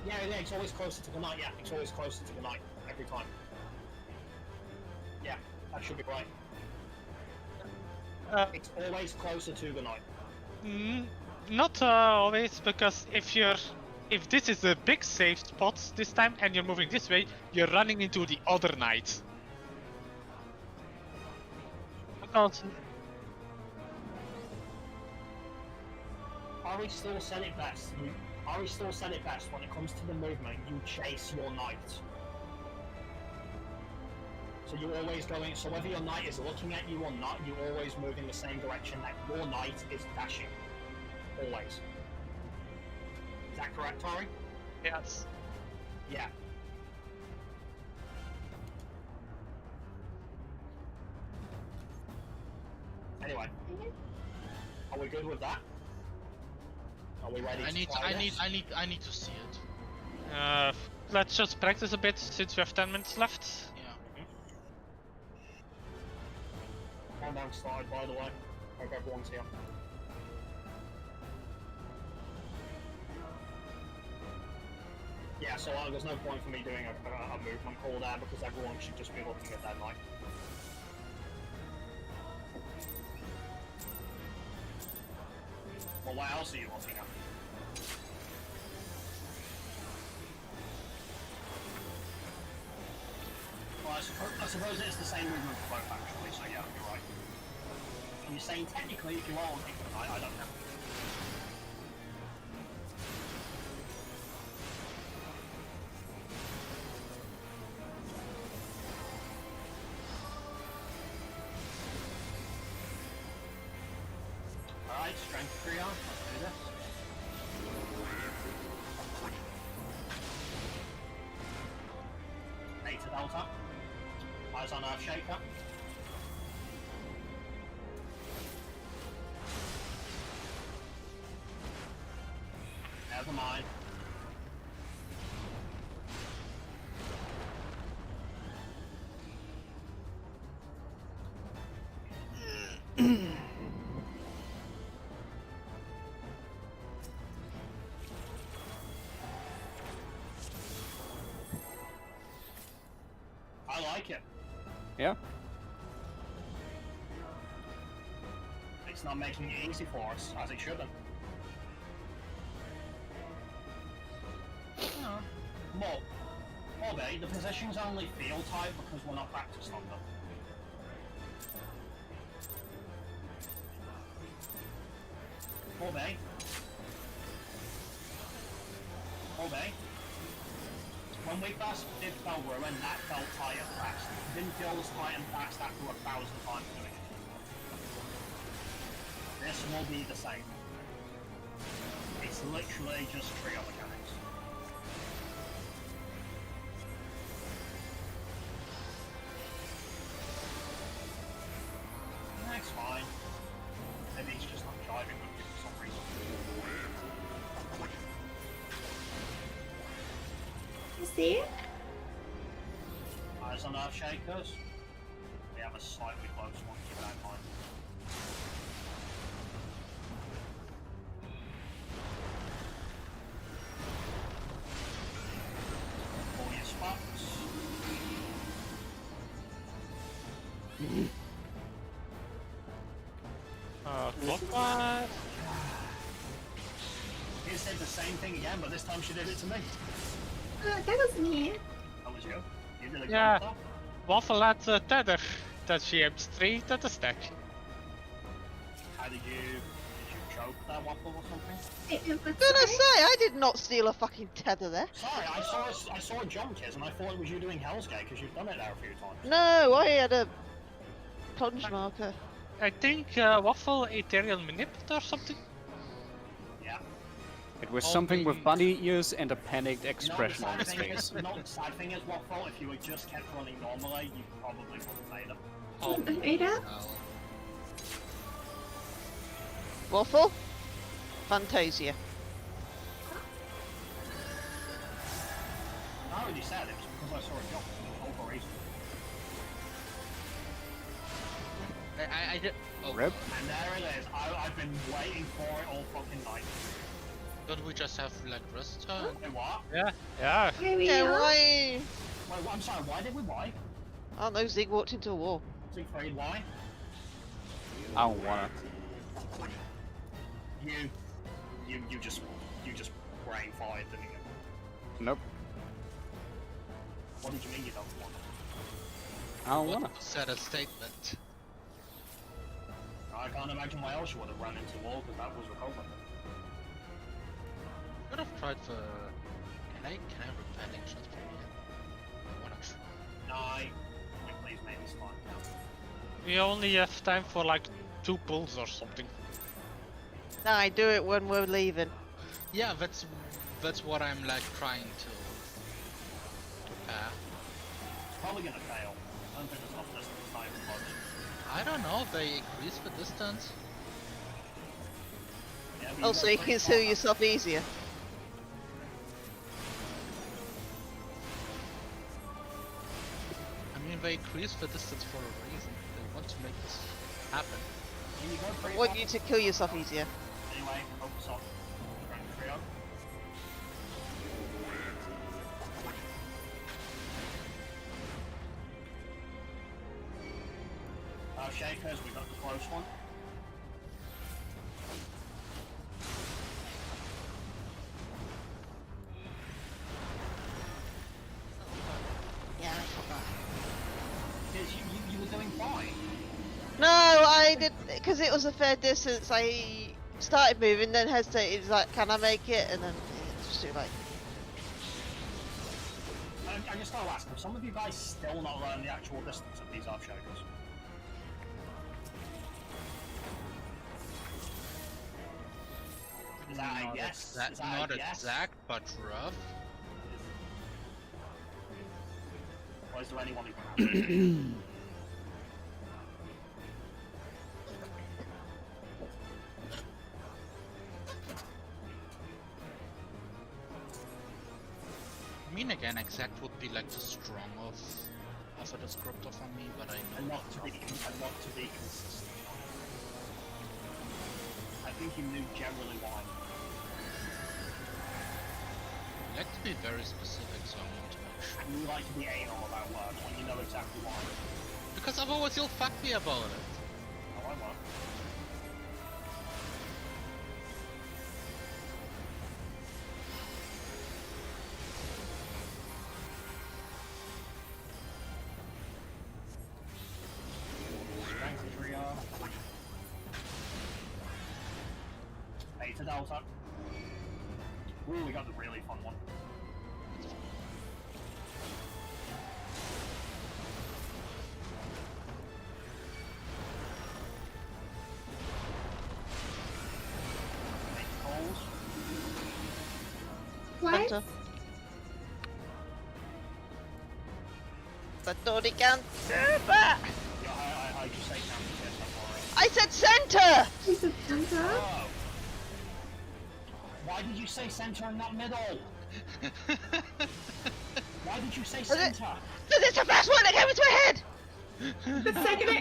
Yeah, it's always closer to the night. Yeah, it's always closer to the night. Every time. Yeah, that should be right. It's always closer to the night. Not always, because if this is a big safe spot this time and you're moving this way, you're running into the other night. Because... Ari still said it best. When it comes to the movement, you chase your knight. So you're always going. So whether your knight is looking at you or not, you're always moving the same direction that your knight is dashing. Always. Is that correct, Tori? Yes. Yeah. Anyway, are we good with that? Are we ready? I need to see it. Let's just practice a bit since we have 10 minutes left. Yeah. Countdown started, by the way. Hope everyone's here. Yeah, so there's no point for me doing a movement call there because everyone should just be looking at their knight. Well, what else are you looking at? Well, I suppose it's the same movement for both, actually, so yeah, you're right. You're saying technically if you are looking for the knight, I don't know. Alright, strength 3 on, let's do this. Beta Delta. Eyes on Earth Shaker. Never mind. I like it. Yeah. It's not making it easy for us, as it shouldn't. Molby, the positions only feel tight because we're not practiced on them. Molby. When we first did Fell Ruin, that felt tight and fast. It didn't feel as tight and fast after 1,000 times doing it. This will be the same. It's literally just trio mechanics. That's fine. Maybe it's just not driving with me for some reason. You see it? Eyes on Earth Shakers. We have a slightly close one, keep that in mind. All your spots. Clockwise. He said the same thing again, but this time she did it to me. That was me. That was you. You did a Yeah. good Waffle had tether that she aimed straight at the stack. How did you choke that waffle or something? It was Gonna sorry. say, I did not steal a fucking tether there. Sorry, I saw a jump kiss and I thought it was you doing Hell's Gate because you've done it there a few times. No, I had a plunge marker. I think Waffle Ethereal Manip or something. Yeah. It was Oh, something with maybe. bunny ears and a panicked You know, expression on his face. the sad thing is, Waffle, if you had just kept running normally, you probably would have made it. Oh, Ada? well. Waffle? Fantasia. I already said it was because I saw a jump. All for reason. I did. Oh, Rip. And there it is. I've been waiting for it all fucking night. don't we just have like rest turn? Wait, what? Yeah. Here we Yeah, are. why? Wait, I'm sorry, why did we why? Oh no, Zig walked into a wall. Siegfried, why? I don't wanna. You just brain fired, didn't you? Nope. What did you mean you don't want? I don't wanna. What was that a statement? I can't imagine why else you would have run into the wall because that was recovering. Could have tried for. Can I repair actions from here? I wanna try. No, please make this fun. We only have time for like 2 pulls or something. No, I do it when we're leaving. Yeah, that's what I'm like trying to repair. It's probably gonna fail. I don't think there's enough distance time for much. I don't know. They increase the distance. Yeah, but Oh, got so you pretty can far. heal yourself easier. I mean, they increase the distance for a reason. They want to make this happen. Can you go I pretty want far? you to kill yourself easier. Anyway, focus on strength trio. Shakers, we got the close one. Yeah, I forgot. Yes, you were doing fine. No, I did because it was a fair distance. I started moving, then hesitated. It's like, can I make it? And then it's just too late. I just gotta ask, have some of you guys still not learned the actual distance of these off shakers? Is that a Not yes? exact- Is that not a yes? exact, but rough. Or is there anyone who can? I mean, again, exact would be like the strong of a descriptor for me, but I know And not to rough. be consistent. I think you knew generally why. I like to be very specific, so I want to make sure. And you like to be anal about words when you know exactly why. Because otherwise you'll fuck me about it. Oh, I won't. Strength trio. 8 to Delta. Ooh, we got the really fun one. Make calls. What? Center. But Doddy can't do that! Yeah, I just say counter yes, I'm alright. I said center! She's a center. Oh. Why did you say center and not middle? Why did you say it- center? Because it's the first one that came into my head! The second I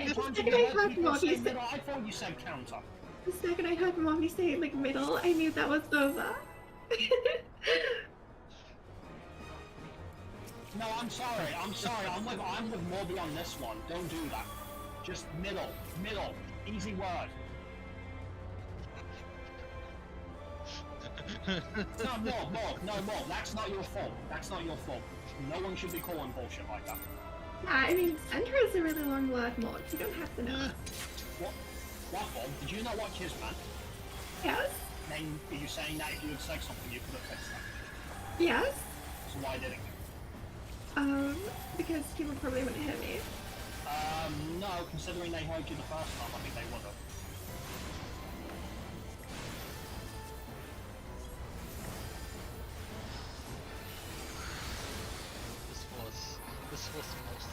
heard Moggy say, middle, I thought you said counter. the second I heard Moggy say like middle, I knew that was Nova. No, I'm sorry. I'm with Morby on this one. Don't do that. Just middle. Easy word. No, more. That's not your fault. That's not your fault. No one should be calling bullshit like that. Yeah, I mean, Center is a really long word mod. You don't have to know. What? Waffle, did you not watch his man? Yes. Then are you saying that if you had said something, you could have fixed that? Yes. So why didn't you? Because people probably wouldn't hit me. No, considering they heard you the first time, I think they would have. This was most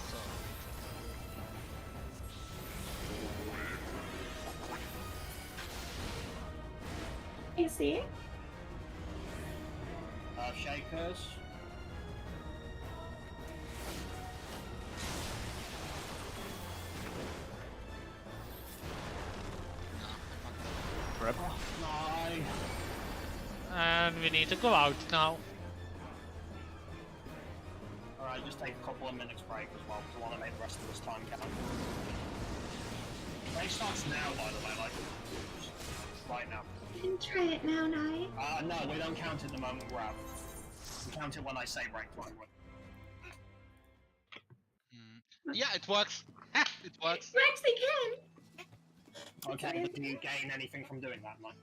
You see? Shakers. Prep. Oh, no. And we need to go out now. Alright, just take a couple of minutes break as well, because I want to make the rest of this time count. Race starts now, by the way, like, right now. You can try it now, Nye. No, we don't count it the moment we're out. We count it when I say break time. Yeah, it works. It works. You actually can! Okay, but do you gain anything from doing that, Mike?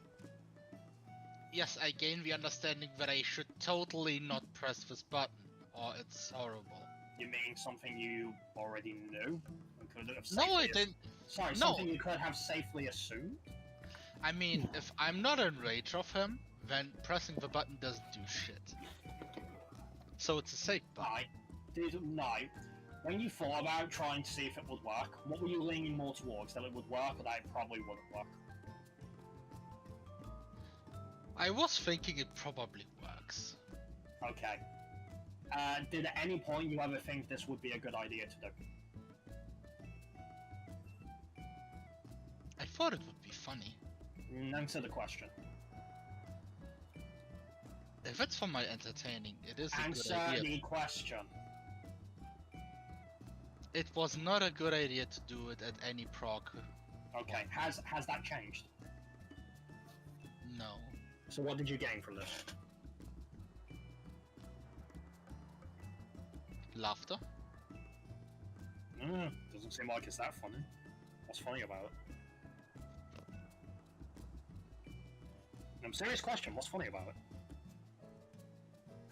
Yes, I gain the understanding that I should totally not press this button, or it's horrible. You mean something you already knew? And could have No, safely I didn't. Sorry, No. something you could have safely assumed? I mean, if I'm not in rage of him, then pressing the button doesn't do shit. So it's a safe button. No. When you thought about trying to see if it would work, what were you leaning more towards? That it would work or that it probably wouldn't work? I was thinking it probably works. Okay. Did at any point you ever think this would be a good idea to do? I thought it would be funny. Answer the question. If it's for my entertaining, it is a Answer good idea. the question. It was not a good idea to do it at any proc. Okay, has that changed? No. So what did you gain from this? Laughter? Doesn't seem like it's that funny. What's funny about it? Serious question, what's funny about it?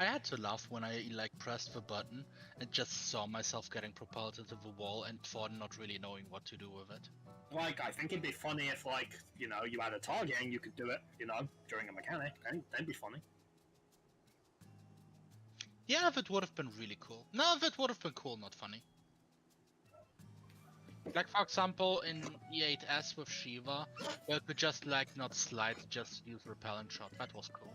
I had to laugh when I pressed the button and just saw myself getting propelled into the wall and for not really knowing what to do with it. Like, I think it'd be funny if, like, you know, you had a target and you could do it, you know, during a mechanic. That'd be funny. Yeah, that would have been really cool. No, that would have been cool, not funny. Like, for example, in E8S with Shiva, where you could just, not slide, just use repellent shot. That was cool.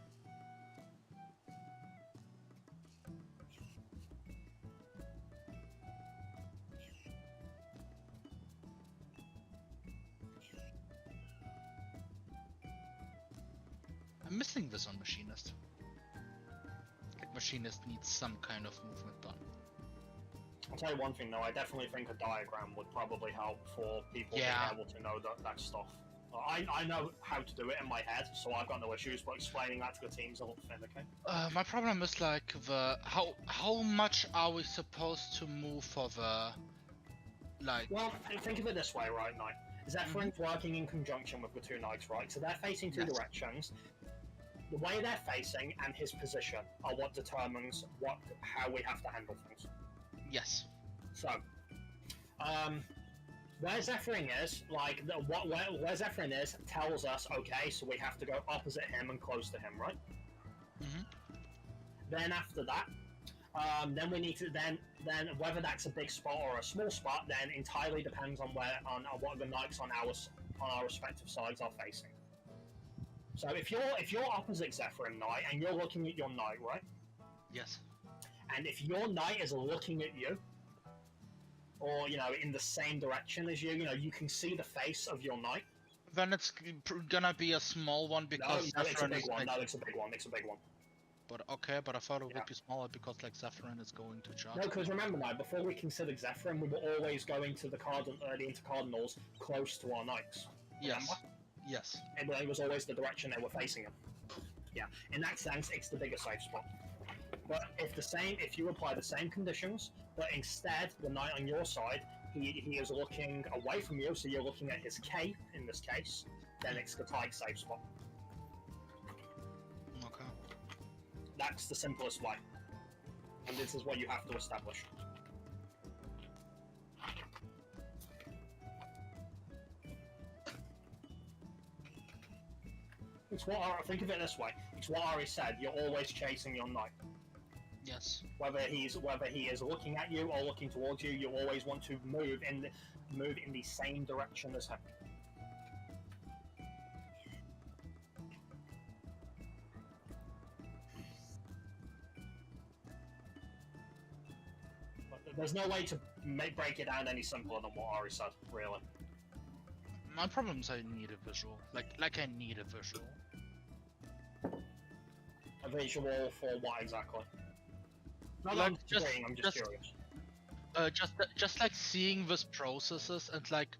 I'm missing this on Machinist. Like, Machinist needs some kind of movement done. I'll tell you one thing though, I definitely think a diagram would probably help for people being able to know that stuff. I know how to do it in my head, so I've got no issues, but explaining that to the team's a little thin, okay? My problem is how much are we supposed to move for the Well, think of it this way, right, Knight. Zephyr's working in conjunction with the two knights, right? So they're facing two directions. The way they're facing and his position are what determines how we have to handle things. Yes. So, where Zephyrin is, where Zephyrin is tells us, okay, so we have to go opposite him and close to him, right? Then after that, then we need to then whether that's a big spot or a small spot, then entirely depends on what the knights on our respective sides are facing. So if you're opposite Zephyrin Knight and you're looking at your knight, right? Yes. And if your knight is looking at you, or, you know, in the same direction as you, you know, you can see the face of your knight. Then it's gonna be a small one because no, it's a big is one. No, it's a big one. It's a big one. But okay, but I thought it would be smaller because Zephyrin is going to charge. No, because remember now, before we considered Zephyrin, we were always going to the intercardinals close to our knights. Yes. Remember? Yes. It was always the direction they were facing him. Yeah, in that sense, it's the bigger safe spot. But if you apply the same conditions, but instead the knight on your side, he is looking away from you, so you're looking at his cape in this case, then it's the tight safe spot. Okay. That's the simplest way, and this is what you have to establish. It's what think of it this way. It's what Ari said. You're always chasing your knight. Yes. Whether he is looking at you or looking towards you, you always want to move in the same direction as him. But there's no way to break it down any simpler than what Ari said, really. My problem is I need a visual. Like I need a visual. A visual for what exactly? No, Like, I'm just- agreeing, I'm just curious. Just like seeing these processes and like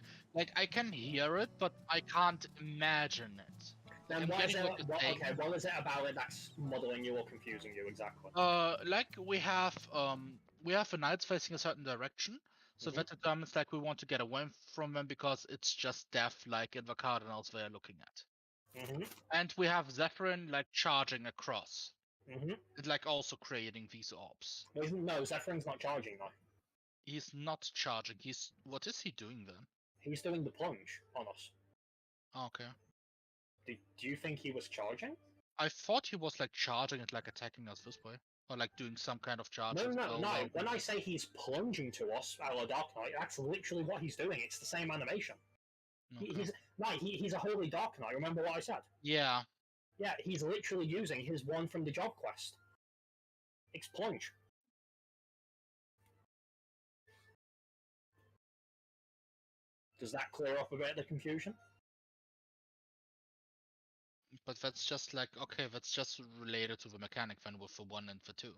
I can hear it, but I can't imagine it. Then I'm what is getting it? what you're saying. Okay, what is it about it that's muddling you or confusing you exactly? Like we have the knights facing a certain direction, so Mhm. that determines like we want to get away from them because it's just death, like in the cardinals we are looking at. Mm-hmm. And we have Zephyrin like charging across, Mm-hmm. and like also creating these orbs. No, Zephyr's not charging though. He's not charging. What is he doing then? He's doing the plunge on us. Okay. Do you think he was charging? I thought he was like charging and like attacking us this way, or like doing some kind of charge. No, as no, well no. while When we- I say he's plunging to us, a la Dark Knight, that's literally what he's doing. It's the same animation. Okay. He's a holy Dark Knight. Remember what I said? Yeah. Yeah, he's literally using his one from the job quest. It's plunge. Does that clear up a bit of the confusion? But that's just like okay, that's just related to the mechanic then with the 1 and the 2.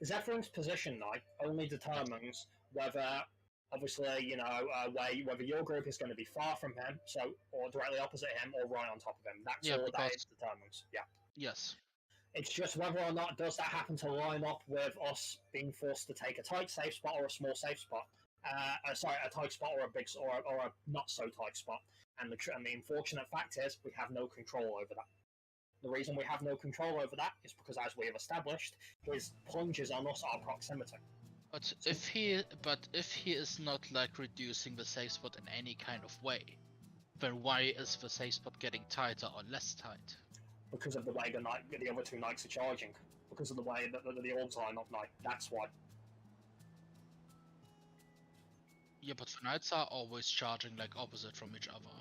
Zephyr's position now only determines whether, obviously, whether your group is going to be far from him, or directly opposite him, or right on top of him. That's Yeah, all that because- it determines. Yeah. Yes. It's just whether or not does that happen to line up with us being forced to take a tight safe spot or a small safe spot. A tight spot or a big or a not so tight spot. And the unfortunate fact is we have no control over that. The reason we have no control over that is because, as we have established, his plunges on us are proximity. But if he is not like reducing the safe spot in any kind of way, then why is the safe spot getting tighter or less tight? Because of the way the other two knights are charging. Because of the way that the orbs line up knight. That's why. Yeah, but the knights are always charging like opposite from each other,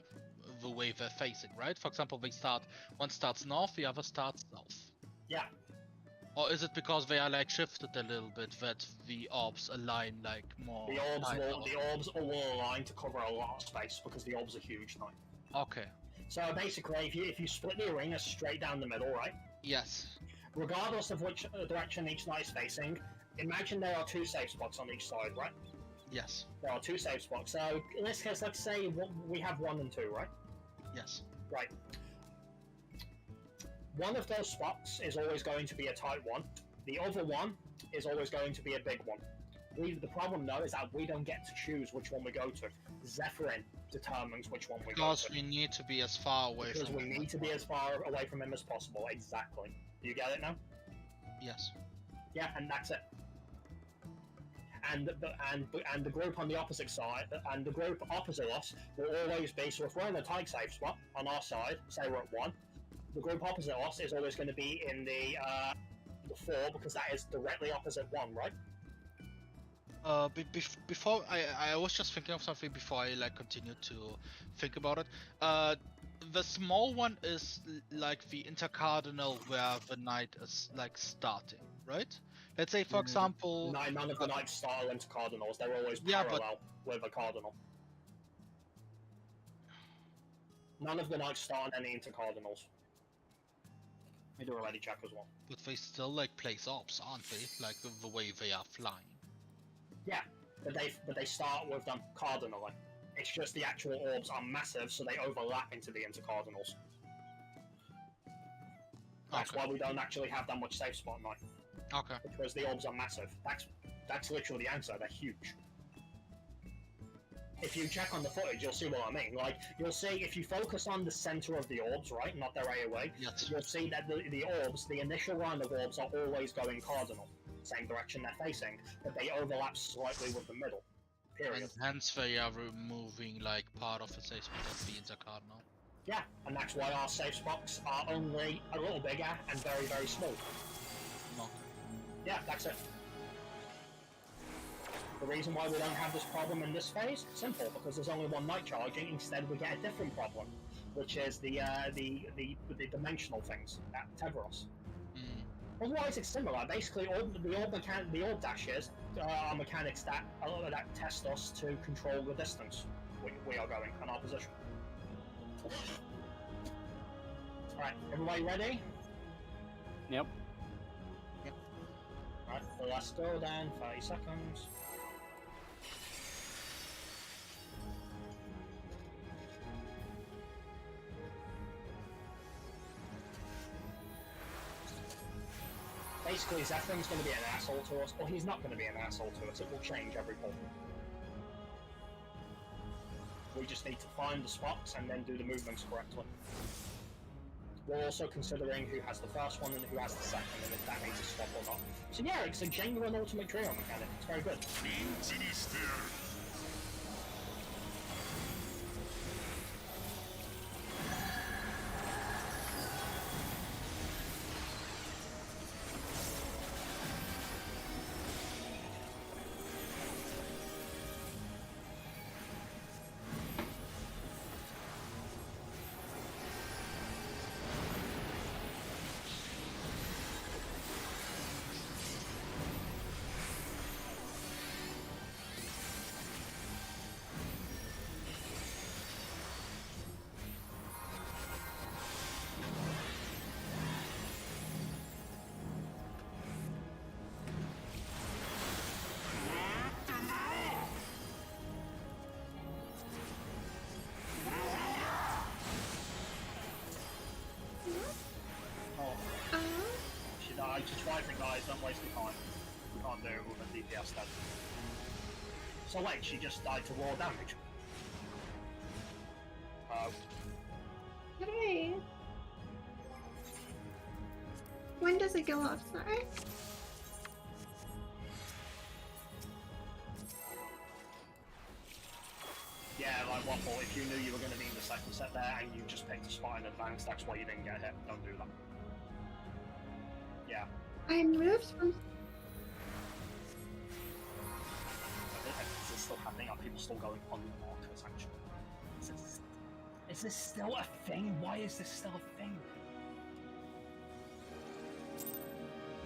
the way they're facing, right? For example, one starts north, the other starts south. Yeah. Or is it because they are like shifted a little bit that the orbs align like more? The tighter? orbs will align to cover a lot of space because the orbs are huge now. Okay. So basically, if you split the arena straight down the middle, right? Yes. Regardless of which direction each knight is facing, imagine there are two safe spots on each side, right? Yes. There are two safe spots. So in this case, let's say we have 1 and 2, right? Yes. Right. One of those spots is always going to be a tight one. The other one is always going to be a big one. The problem, though, is that we don't get to choose which one we go to. Zephyrin determines which one we Because go to. we need to be as far away Because from we him need to be as far away from him as possible. Exactly. Do you get it now? Yes. Yeah, and that's it. And the group on the opposite side, and the group opposite us will always be. So if we're in a tight safe spot on our side, say we're at 1, the group opposite us is always going to be in the 4 because that is directly opposite 1, right? Before I was just thinking of something before I like continued to think about it. The small one is like the intercardinal where the knight is like starting, right? Let's say, for example, None of the knights start into cardinals. They're always Yeah, but- parallel with a cardinal. None of the knights start on any intercardinals. We do a ready check as well. but they still like place orbs, aren't they? Like the way they are flying. Yeah, but they start with them cardinally. It's just the actual orbs are massive, so they overlap into the intercardinals. That's Okay. why we don't actually have that much safe spot now. Okay. Because the orbs are massive. That's literally the answer. They're huge. If you check on the footage, you'll see what I mean. Like, you'll see, if you focus on the center of the orbs, right, not their AOA, Yes. you'll see that the orbs, the initial round of orbs are always going cardinal, same direction they're facing, but they overlap slightly with the middle. Period. And hence they are removing like part of the safe spot of the intercardinal. Yeah, and that's why our safe spots are only a little bigger and very, very small. Okay. Yeah, that's it. The reason why we don't have this problem in this phase, simple, because there's only one night charging. Instead, we get a different problem, which is the dimensional things at Teveros. Otherwise, it's similar. Basically, the orb dashes are mechanics that test us to control the distance we are going and our position. Alright, everybody ready? Yep. Alright, so let's go then. 30 seconds. Basically, Zephyr's going to be an asshole to us, or he's not going to be an asshole to us. It will change every pull. We just need to find the spots and then do the movements correctly. We're also considering who has the first one and who has the second, and if that needs a swap or not. So yeah, it's a genuine ultimate trio mechanic. It's very good. I just try for guys, don't waste the time. We can't do it with a DPS stat. So wait, she just died to raw damage? Hey. When does it go off, sorry? Yeah, like Waffle, if you knew you were going to be in the second set there and you just picked a spot in advance, that's why you didn't get hit. Don't do that. Yeah. I moved from... Is this still happening? Are people still going on the markers, actually? Is this still a thing? Why is this still a thing?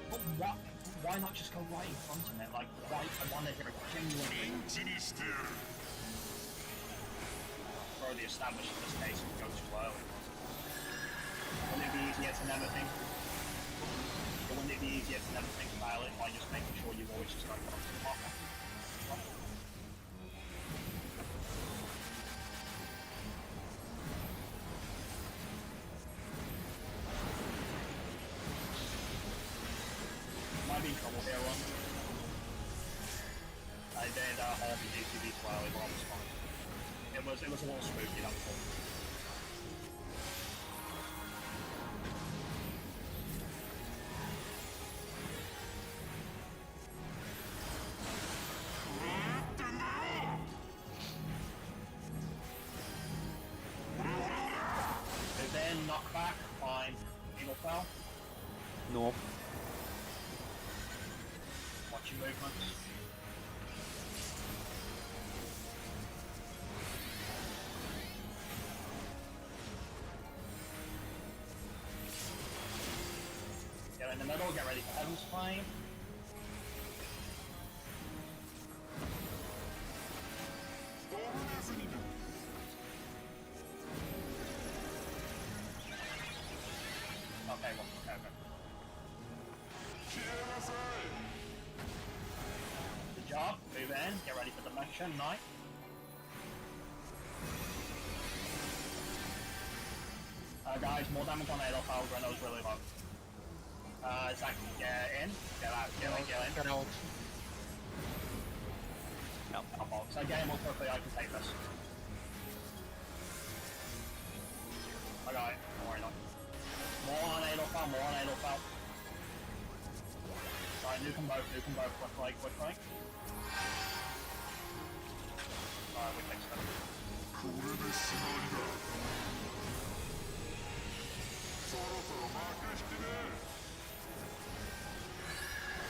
But what? Why not just go right in front of it? Like, why? I want to hear a genuine... Already established in this case, we go too early. Wouldn't it be easier to never think? Wouldn't it be easier to never think about it by just making sure you always just go in front of the marker? Might be in trouble here, one. I did hold the GTV too early, but I was fine. It was a little spooky, that was all. And then knockback, fine. Eagle fell. No. Watch your movements. Get in the middle, get ready for Heaven's Flame. Okay, well, okay. Good job, move in, get ready for Dimension, Knight. Guys, more damage on Adolf, Grenno's really low. Is that in? Get out, get in. Get out. No. Oh, box. I get him on quickly, I can take this. I got it, don't worry, not. More on Adelfell, more on Adelfell. Alright, nuke them both, quick right. Alright, we fixed it.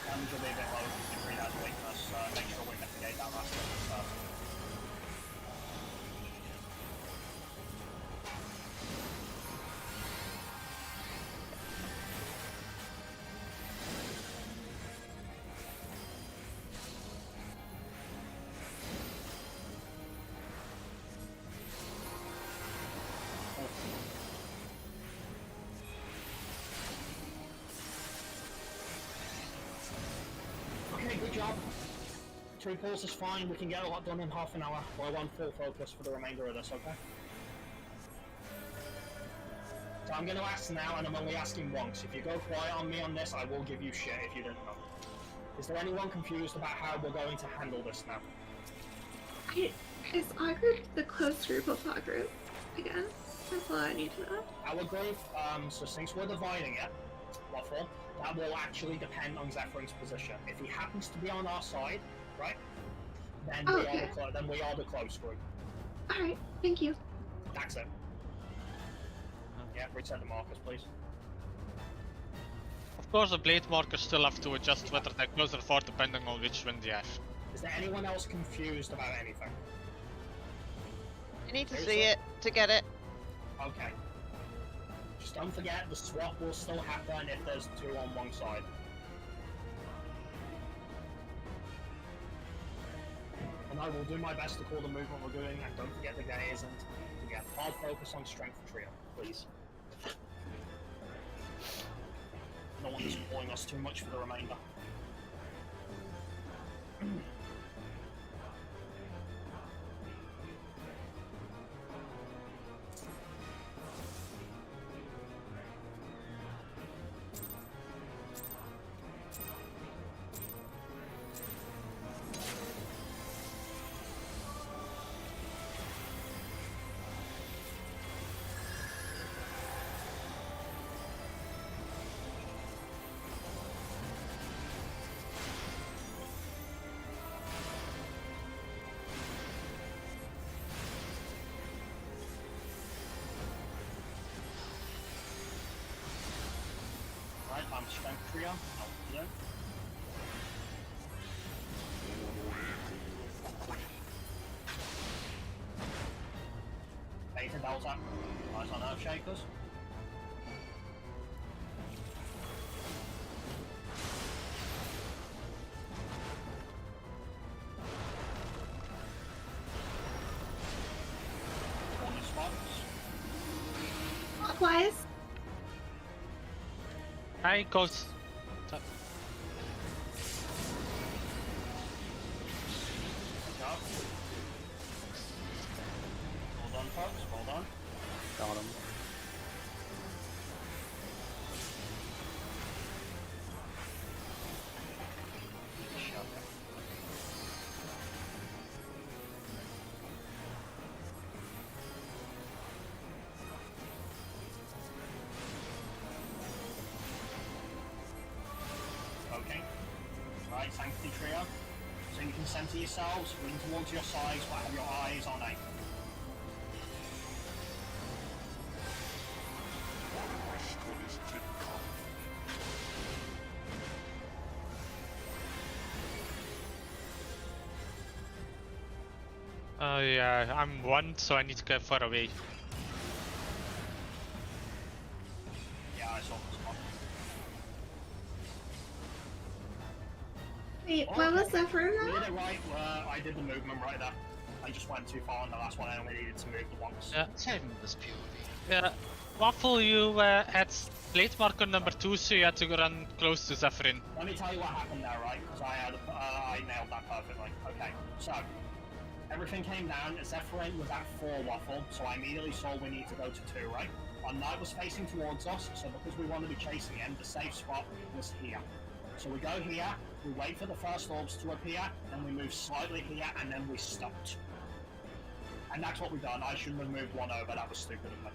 Damage will be a bit low because you read out the weakness, so make sure we mitigate that last weakness first. Okay, good job. 3 pulls is fine, we can get a lot done in half an hour. We're on full focus for the remainder of this, okay? So I'm going to ask now, and I'm only asking once. If you go quiet on me on this, I will give you shit if you didn't know. Is there anyone confused about how we're going to handle this now? Is our group the close group of our group? Again? That's all I need to know. Our group, so since we're dividing it, Waffle, that will actually depend on Zephyr's position. If he happens to be on our side, right, then, Okay. we are the close group. Alright, thank you. That's it. Yeah, reset the markers, please. Of course, the blade markers still have to adjust whether they're close or far depending on which wind you have. Is there anyone else confused about anything? You need to see it to get it. Okay. Just don't forget, the swap will still happen if there's 2 on one side. And I will do my best to call the movement we're doing, and don't forget the gaze, and again, hard focus on strength trio, please. No one is pulling us too much for the remainder. Right, I'm strength trio. No. Beta Delta. Nice on Earth Shakers. Corner spots. Clockwise. I goes. Good job. Well done, folks. Well done. Got him. Shut up. Okay. Right, Sanctity Trio. So you can center yourselves, lean towards your sides, but have your eyes on A. Yeah, I'm 1, so I need to get far away. Yeah, I saw this one. Wait, what was that for You now? did it right, I did the movement right there. I just went too far on the last one, I only needed to move the once. Yeah. Saving this POV. Yeah. Waffle, you had blade marker number 2, so you had to run close to Zephyrin. Let me tell you what happened there, right? Because I nailed that perfectly. Okay, so Everything came down. Zephyrin was at 4 Waffle, so I immediately saw we need to go to 2, right? Our knight was facing towards us, so because we want to be chasing him, the safe spot was here. So we go here, we wait for the first orbs to appear, then we move slightly here, and then we stopped. And that's what we done. I shouldn't have moved one over, that was stupid of me.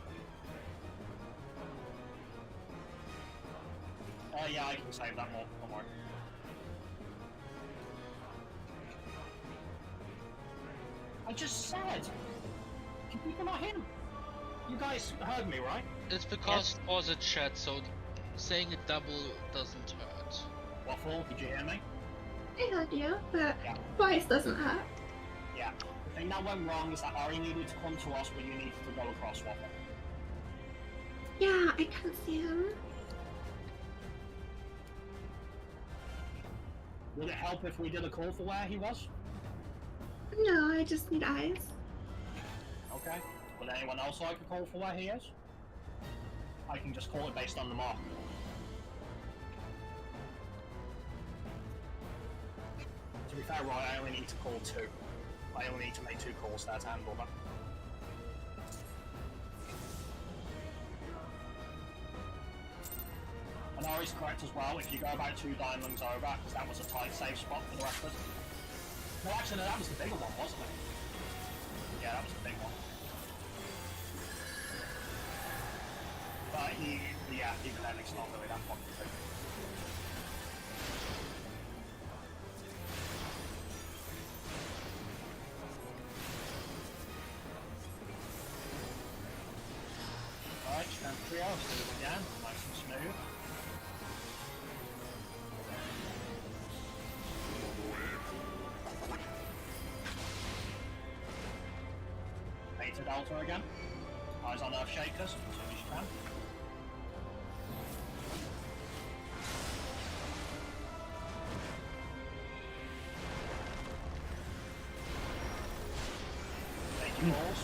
Yeah, I can save that more, don't worry. I just said! Can people not hear me? You guys heard me, right? It's because it was a chat, so saying it double doesn't hurt. Waffle, did you hear me? I heard you, but Yeah. twice doesn't hurt. Yeah. The thing that went wrong is that Ari needed to come to us, but you needed to go across Waffle. Yeah, I couldn't see him. Would it help if we did a call for where he was? No, I just need eyes. Okay. Would anyone else like a call for where he is? I can just call it based on the mark. To be fair, right, I only need to call 2. I only need to make 2 calls there to handle that. And Ari's correct as well, if you go about 2 diamonds over, because that was a tight safe spot for the rest of us. No, actually, no, that was the bigger one, wasn't it? Yeah, that was the big one. But yeah, even then it's not really that fun to do. Alright, strength trio, let's do it again, nice and smooth. Beta Delta again. Eyes on Earth Shakers, as soon as you can. Take your balls.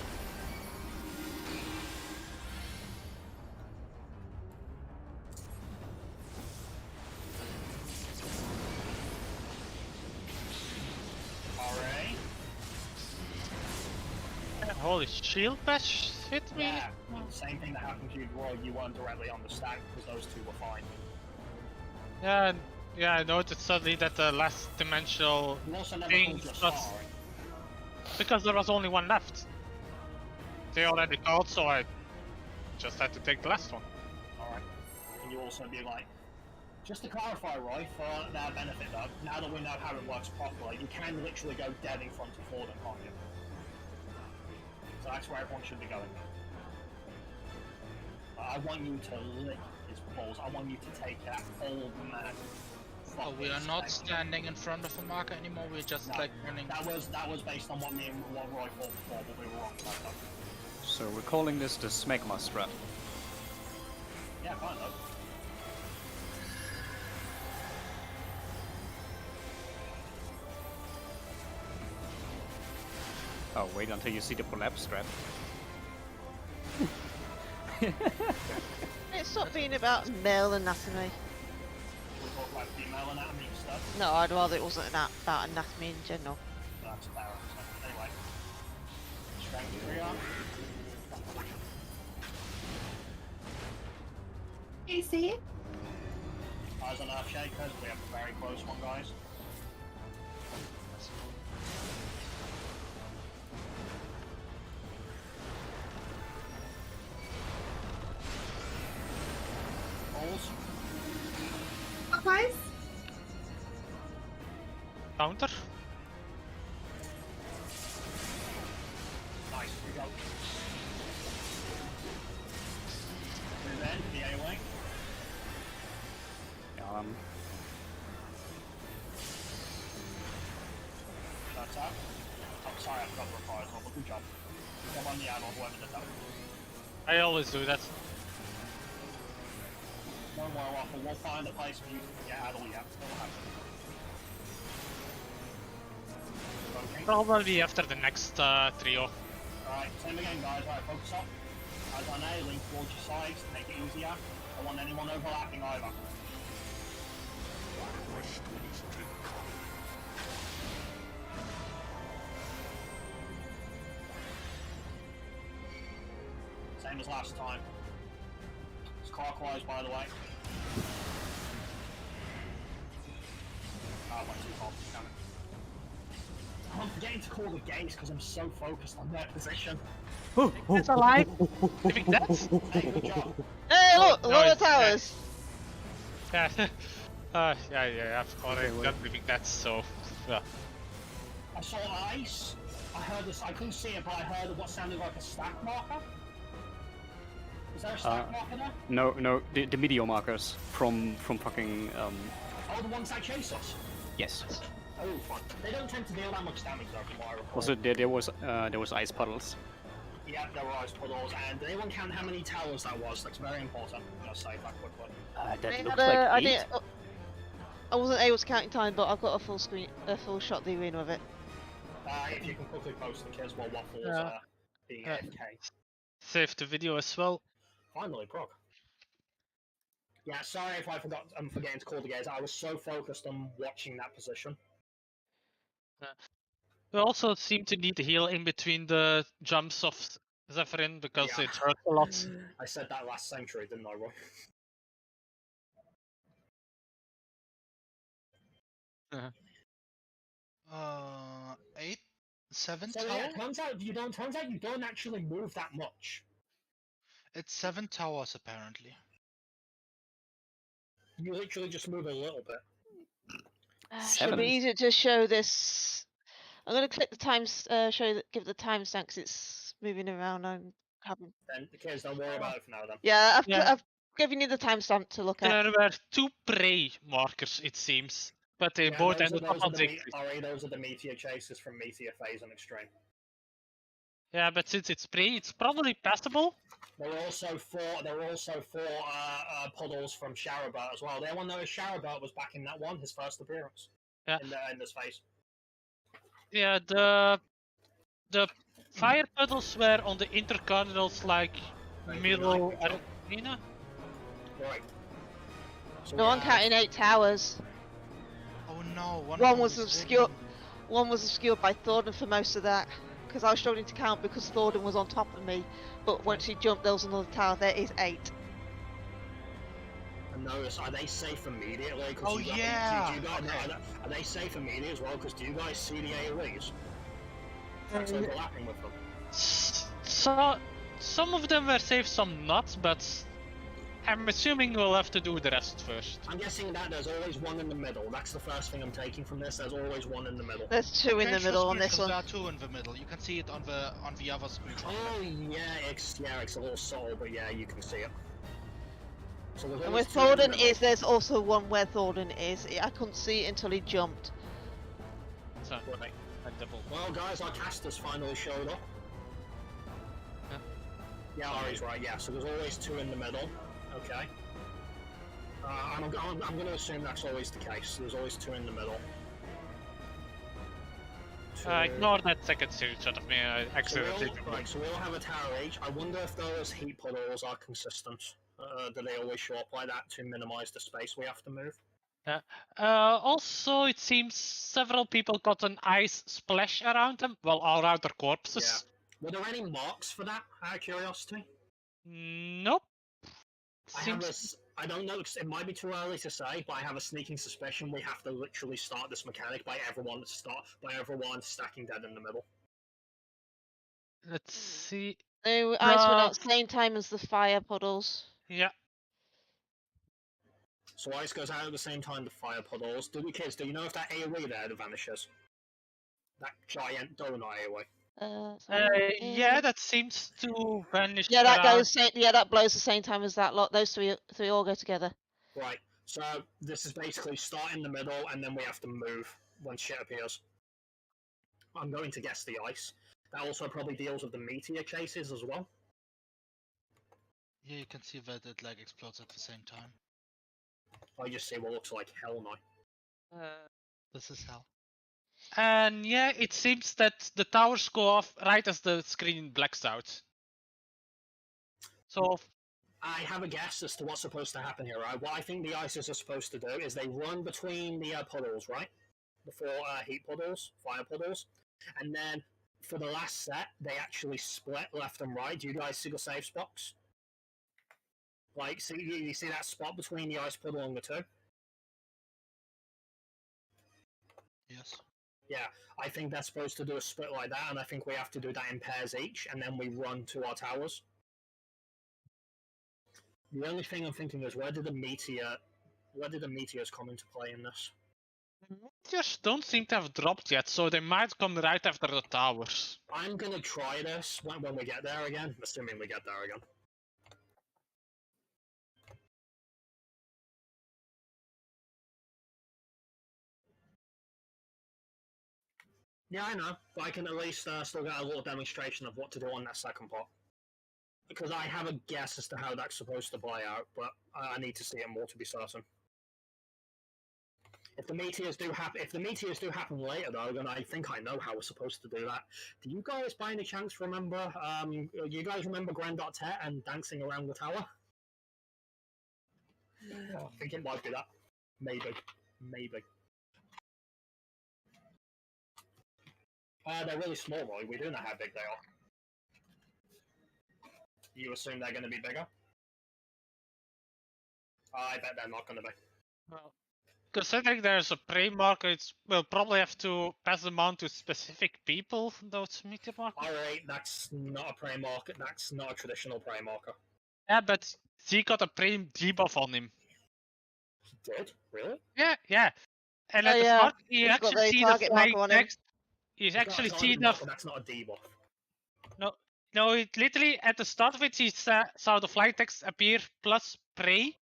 Alright. Holy shield bash hit me? Yeah, same thing that happened to you, Roy. You weren't directly on the stack because those 2 were fine. Yeah, I noticed suddenly that the last dimensional You also never thing called your was star, right? because there was only one left. They already called, so I just had to take the last one. Alright. Can you also be like, just to clarify, Roy, for their benefit though, now that we know how it works properly, you can literally go dead in front of Ford, can't you? So that's where everyone should be going. I want you to lick his balls. I want you to take that old man. Oh, we are not standing in front of a marker anymore, we're just No, like running. that was based on what me and what Roy thought before, but we were wrong about that. So we're calling this the Smegma strat. Yeah, kind of. Oh, wait until you see the collapse strat. It's not being about male anatomy. We talk about female anatomy and stuff. No, I'd rather it wasn't about anatomy in general. That's fair. So, anyway. Strength trio. Hey, see it? Eyes on Earth Shakers. We have a very close one, guys. Balls. Clockwise? Counter? Nice. We go. Move in. The A-wing. That's up. Oh, sorry, I forgot the reply as well, but good job. Good job on the ad or whoever did that. I always do that. Don't worry, Waffle. We'll find a place for you to get out of the app. It'll happen. Okay. Probably after the next trio. Alright, same again, guys. Alright, focus up. Eyes on A, link towards your sides. Make it easier. I don't want anyone overlapping either. Same as last time. It's clockwise, by the way. Oh, I went too far. Damn it. I'm forgetting to call the gates because I'm so focused on their position. It's alive. I think that's. Hey, good job. Hey, look, No, lower it's- towers. Yeah, yeah. I've already got living nets, so. Yeah. I saw ice. I heard this. I couldn't see it, but I heard what sounded like a stack marker. Is there a stack marker there? No, the meteor markers from fucking Oh, the ones that chase us. yes. Oh, fun. They don't tend to deal that much damage though, from what I recall. Also, there was ice puddles. Yeah, there were ice puddles, and did anyone count how many towers that was? That's very important. I'm gonna say that quickly. That I looked had a- I like 8. didn't- I wasn't able to count in time, but I've got a full shot of the arena of it. If you can quickly post the kids while Waffles being Yeah. AFK. Save the video as well. Finally, Brock. Yeah, sorry if I forgot. I'm forgetting to call the guys. I was so focused on watching that position. We also seem to need to heal in between the jumps of Zephyrin because Yeah. it hurts a lot. I said that last century, didn't I, Roy? 8, 7 So tower? yeah, turns out you don't actually move that much. It's 7 towers apparently. You literally just move a little bit. Should 7. be easier to show this. I'm gonna click the times. Give the timestamp because it's moving around. I'm having. Then the kids don't worry about it for now. Then. Yeah, Yeah. I've given you the timestamp to look at. There were 2 prey markers, it seems, but they both those ended are, up on the victory. those are the meteor chases from Meteor Phase and Extreme. Yeah, but since it's prey, it's probably passable. There were also four puddles from Sharabert as well. The one that was Sharabert was back in that one, his first appearance. Yeah. In this phase. Yeah, the fire puddles were on the intercardinals, like Thank you, middle good job. arena. Right. So No, I'm counting 8 towers. Oh no, One of them was is obscure. hidden. One was obscured by Thornton for most of that, because I was struggling to count because Thornton was on top of me. But once he jumped, there was another tower. There is 8. And notice, are they safe immediately? 'Cause Oh, you guys, yeah! do you guys, Okay. are they safe immediately as well? Because do you guys see the AoEs? That's overlapping with them. So some of them were safe, some not, but I'm assuming we'll have to do the rest first. I'm guessing that there's always one in the middle. That's the first thing I'm taking from this. There's always one in the middle. There's 2 in Okay, the show middle on screen, this 'cause one. There are 2 in the middle. You can see it on the other screen. Oh yeah, it's a little subtle, but yeah, you can see it. So there's And always where 2 in the Thornton middle. is, there's also one where Thornton is. I couldn't see it until he jumped. So, Right. a double. Well, guys, our casters finally showed up. Huh? Yeah, Ari's right. Yeah, so there's always 2 in the middle. Okay. I'm going to assume that's always the case. There's always 2 in the middle. Ignore that second screenshot of me. I accidentally. So we'll have a tower each. I wonder if those heat puddles are consistent. Do they always show up like that to minimize the space we have to move? Also, it seems several people got an ice splash around them, well, all around their corpses. Were there any marks for that, out of curiosity? Nope. I don't know, it might be too early to say, but I have a sneaking suspicion we have to literally start this mechanic by everyone stacking dead in the middle. Let's see. The ice went out same time as the fire puddles. Yeah. So ice goes out at the same time the fire puddles. Do you know if that AoE there vanishes? That giant donut AoE. Yeah, that seems to vanish. Yeah, that around. goes. Yeah, that blows the same time as that lot. Those three all go together. Right, so this is basically start in the middle and then we have to move when shit appears. I'm going to guess the ice. That also probably deals with the meteor chases as well. Yeah, you can see that it like explodes at the same time. I just see what looks like hell now. This is hell. And yeah, it seems that the towers go off right as the screen blacks out. So I have a guess as to what's supposed to happen here, right? What I think the ices are supposed to do is they run between the puddles, right? The 4 heat puddles, fire puddles, and then for the last set, they actually split left and right. Do you guys see the safe spots? Like, see, you see that spot between the ice puddle and the two? Yes. Yeah, I think they're supposed to do a split like that, and I think we have to do that in pairs each, and then we run to our towers. The only thing I'm thinking is, where did the meteors come into play in this? Meteors don't seem to have dropped yet, so they might come right after the towers. I'm gonna try this when we get there again, assuming we get there again. Yeah, I know, but I can at least still get a little demonstration of what to do on that second pot. Because I have a guess as to how that's supposed to play out, but I need to see it more to be certain. If the meteors do happen later, though, then I think I know how we're supposed to do that. Do you guys, by any chance, remember? You guys remember Grand.Tet and dancing around the tower? I think it might be that. Maybe. They're really small, Roy. We do know how big they are. You assume they're going to be bigger? I bet they're not going to be. Well, considering there's a prey marker, we'll probably have to pass them on to specific people, those meteor markers. Alright, that's not a prey marker. That's not a traditional prey marker. Yeah, but he got a prey debuff on him. He did? Really? Yeah. And at Oh, the yeah. start, you He's got actually the see the target marker flying on him. text. You actually That's see not a the... marker, that's not a debuff. No, it literally, at the start of it, he saw the flying text appear plus prey.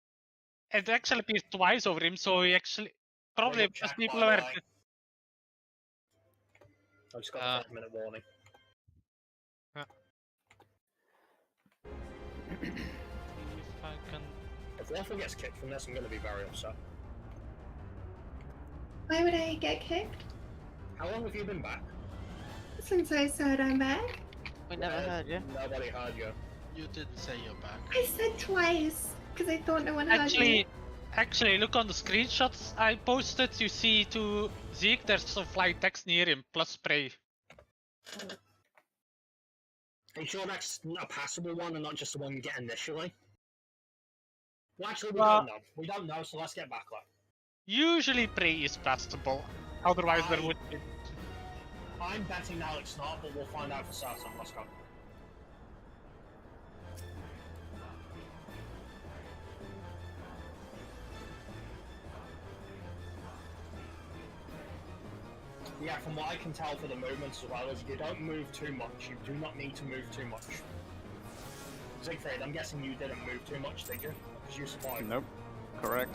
It actually appeared twice over him, so he actually... Probably Double because check, people by the were... way. I just got a 5-minute warning. If I can... If Waffle gets kicked from this, I'm going to be very upset. Why would I get kicked? How long have you been back? Since I said I'm back. We never heard you. Nobody heard you. You didn't say you're back. I said twice because I thought no one heard me. Actually, look on the screenshots I posted. You see to Zeke, there's some flying text near him, plus spray. Are you sure that's a passable one and not just the one you get initially? Well, actually, we Well- don't know. We don't know, so let's get back there. Usually prey is passable. Otherwise, there would be... I'm betting now it's not, but we'll find out for certain. Let's go. Yeah, from what I can tell for the movements as well, is you don't move too much. You do not need to move too much. Siegfried, I'm guessing you didn't move too much, did you? Because you survived. Nope. Correct.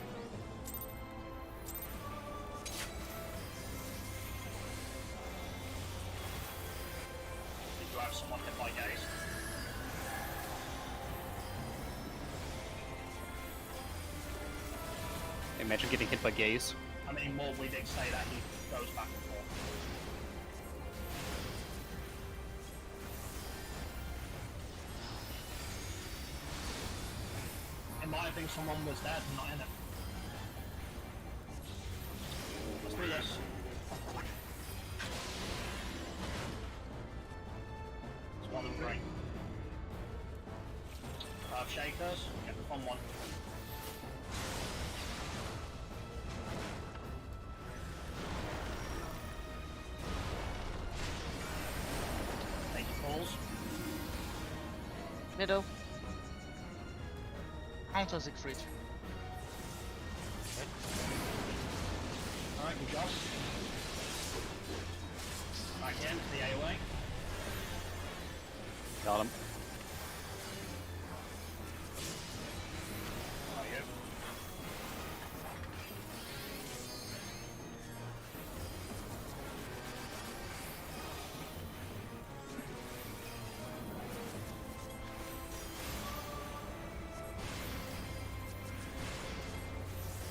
Did you have someone hit by gaze? Imagine getting hit by gaze. I mean, well, we did say that he goes back and forth. It might have been someone was dead and not in it. Let's do this. It's 1 and 3. Shakers, get the fun one. Take your calls. Middle. Counter Siegfried. Alright, good job. Back in to the AOA. Got him. How are you?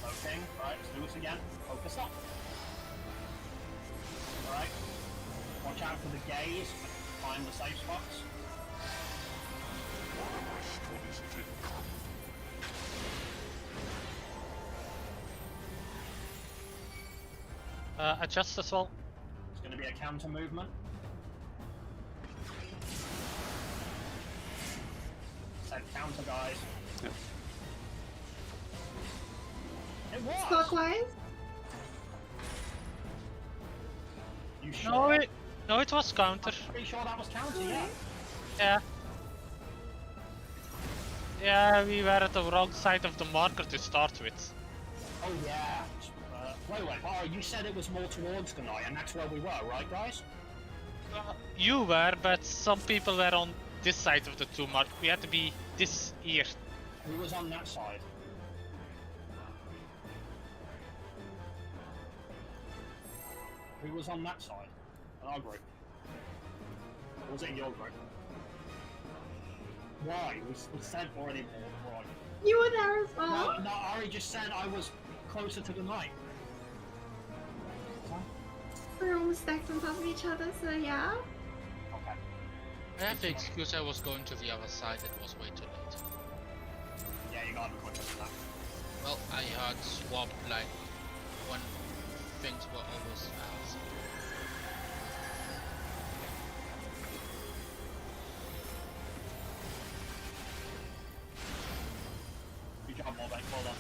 Okay, alright, let's do this again. Focus up. Alright. Watch out for the gaze. Find the safe spots. Adjust as well. It's going to be a counter movement. Counter, guys. Yep. It was! Clockwise? You sure? No, it was counter. I'm pretty sure that was counter, yeah. Yeah. Yeah, we were at the wrong side of the marker to start with. Oh, yeah. Wait, oh, you said it was more towards the night, and that's where we were, right, guys? You were, but some people were on this side of the two mark. We had to be this here. Who was on that side? Who was on that side? In our group? Or was it in your group? Why? We said already more, right? You were there as well? No, Ari just said I was closer to the night. We're almost stacked on top of each other, so yeah. Okay. I have the excuse I was going to the other side, it was way too late. Yeah, you gotta be quicker than that. Well, I heard swap like when things were almost fast. Good job, Morbeck, well done.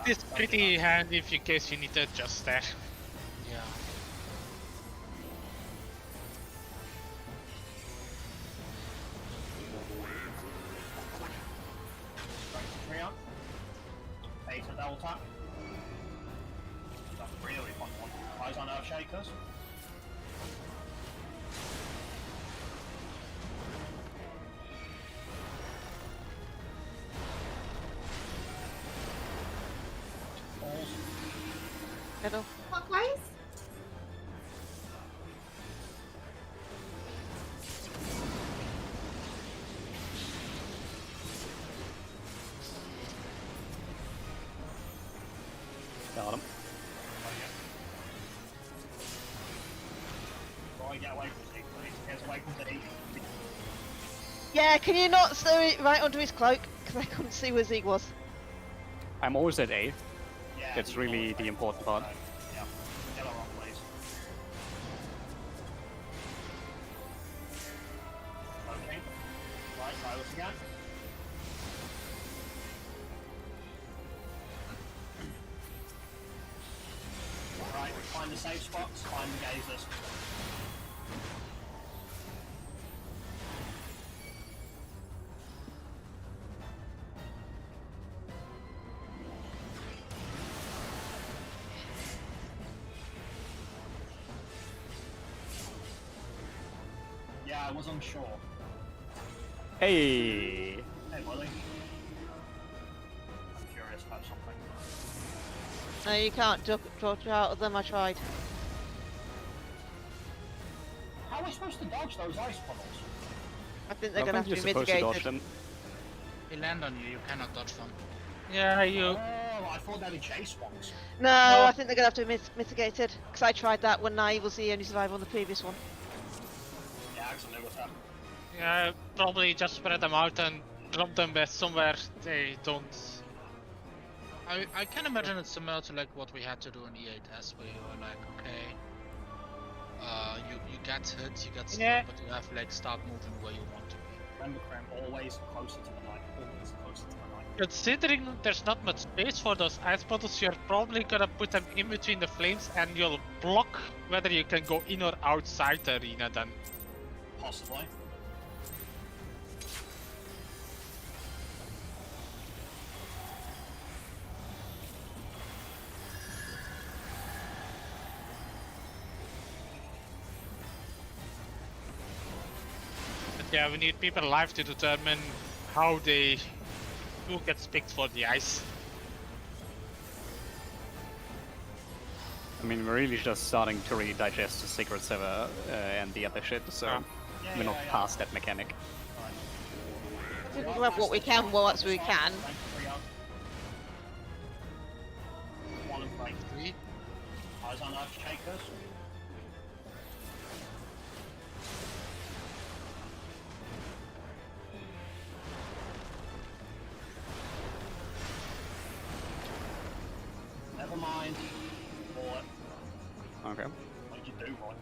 It's pretty handy if in case you need to adjust there. Yeah. Straight to three up. Beta double tap. That's really fun one. Eyes on Earth Shakers. Balls. Middle. Clockwise? Got him. Try get away from Zeke, please. Get away from Zeke. Yeah, can you not throw it right under his cloak? Because I couldn't see where Zeke was. I'm always at A. Yeah, That's you really always the make important balls, part. okay. Yeah. Get her on, please. Okay. Right, Silas again. Right, find the safe spots, find the gazers. Yeah, I was unsure. Hey! Hey, Willie. I'm curious about something. No, you can't dodge out of them. I tried. How are we supposed to dodge those ice puddles? I think they're I gonna think have you're to be supposed to dodge mitigated. them. They land on you, you cannot dodge them. Yeah, you. Oh, I thought they were chase ones. No, No. I think they're gonna have to be mitigated. Because I tried that when I was the only survivor on the previous one. Yeah, Axel knew what's happening. Yeah, probably just spread them out and drop them best somewhere they don't. I can imagine it's similar to like what we had to do in E8S, where you were like, okay, you get hit, you get stunned, Yeah. but you have like start moving where you want to be. Remember, Cram, always closer to the night. Always closer to the night. Considering there's not much space for those ice bottles, you're probably gonna put them in between the flames and you'll block whether you can go in or outside the arena then. Possibly. But yeah, we need people alive to determine how they who gets picked for the ice. I mean, we're really just starting to really digest the Sacred Sever and the other shit, so Ah. Yeah, we're not yeah. past that mechanic. We can grab what we can whilst we can. One and break. 3. Eyes on Earth Shakers. Never mind. Roll it. Okay. What did you do, Roy?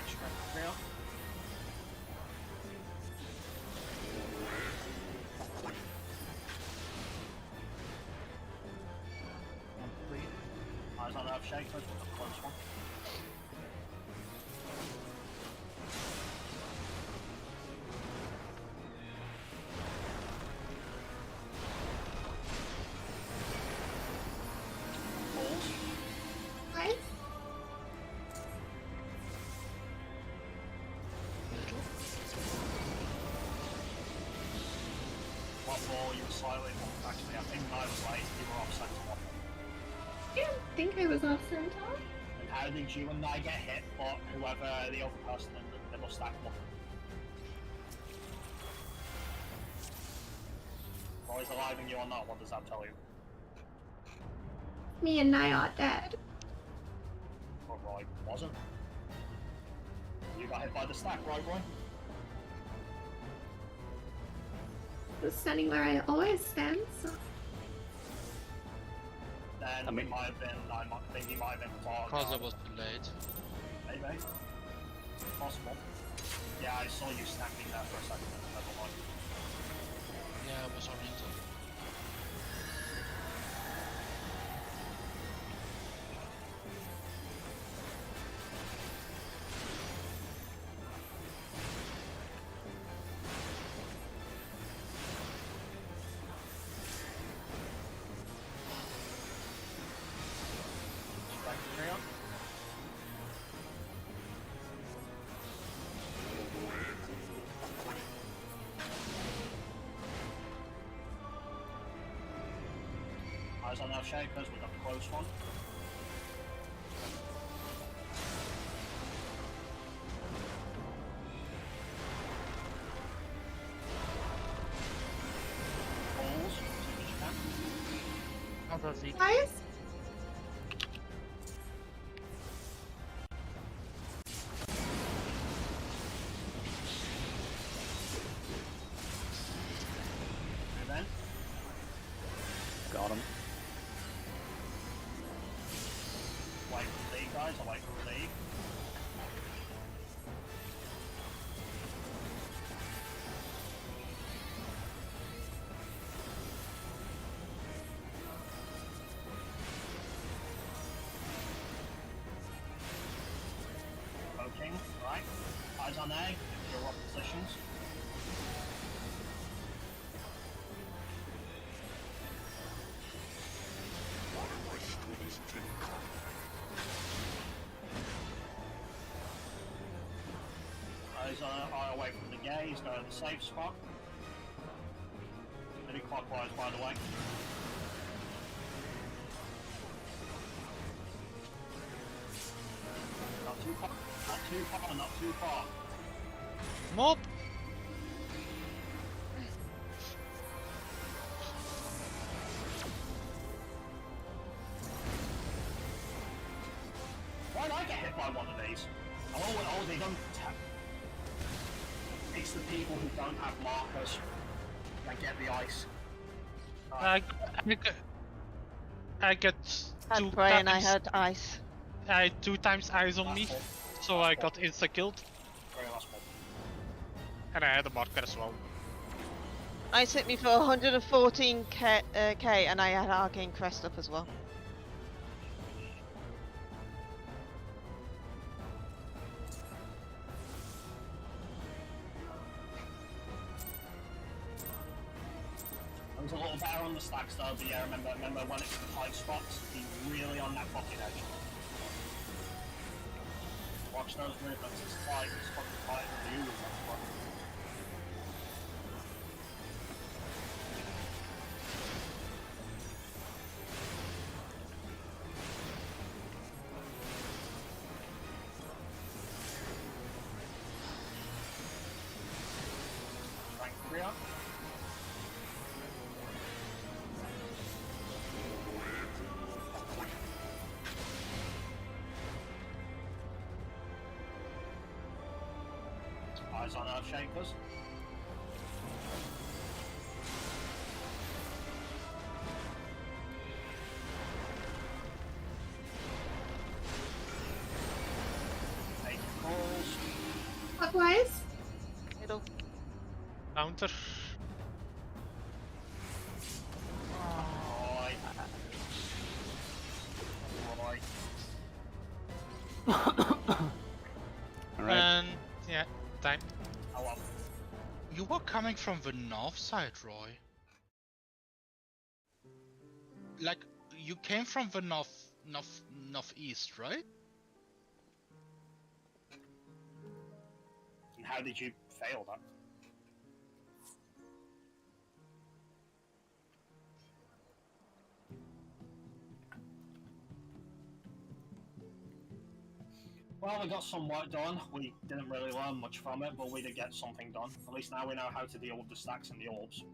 strength 3 up. Eyes on Earth Shakers with a close one. Balls. Right? What ball you were slightly actually I think I was late, you were offset to one. I don't think I was off center. And how did you and I get hit, but whoever the other person in the middle stack won? Or is alive and you or not? What does that tell you? Me and Nye are dead. Or Roy wasn't? You got hit by the stack, right, Roy? I was standing where I always stand, so. Then I mean- it might have been, I think he might have been far. Because it was too late. Maybe. Possible. Yeah, I saw you standing there for a second. Never mind. Yeah, it was oriented. Strength 3 up. Eyes on Earth Shakers with a close one. Balls, as soon as you can. How does he? Guys? Move in. Got him. Wait for the league, guys. I wait for the league. Poking, right. Eyes on egg, your up positions. Eyes on eye away from the gaze, go to the safe spot. Maybe clockwise, by the way. Not too far, not too far, not too far. Mob! Why did I get hit by one of these? Oh, they don't tap. It's the people who don't have markers that get the ice. I get I two had prey and I times. had ice. I had 2 times eyes on me, Last ball. so I got insta killed, Very last ball. and I had a marker as well. Ice hit me for 114 K and I had Arcane Crest up as well. It was a little better on the stacks though, but yeah, remember when it's the tight spots, be really on that fucking edge. Watch those movements, it's tight, it's fucking tight with you, that's what. Strength 3 up. Eyes on Earth Shakers. Take calls. clockwise. Middle. Counter. Right. Alright. And yeah, time. Oh well. You were coming from the north side, Roy. Like, you came from the northeast, right? And how did you fail that? Well, we got some work done. We didn't really learn much from it, but we did get something done. At least now we know how to deal with the stacks and the orbs.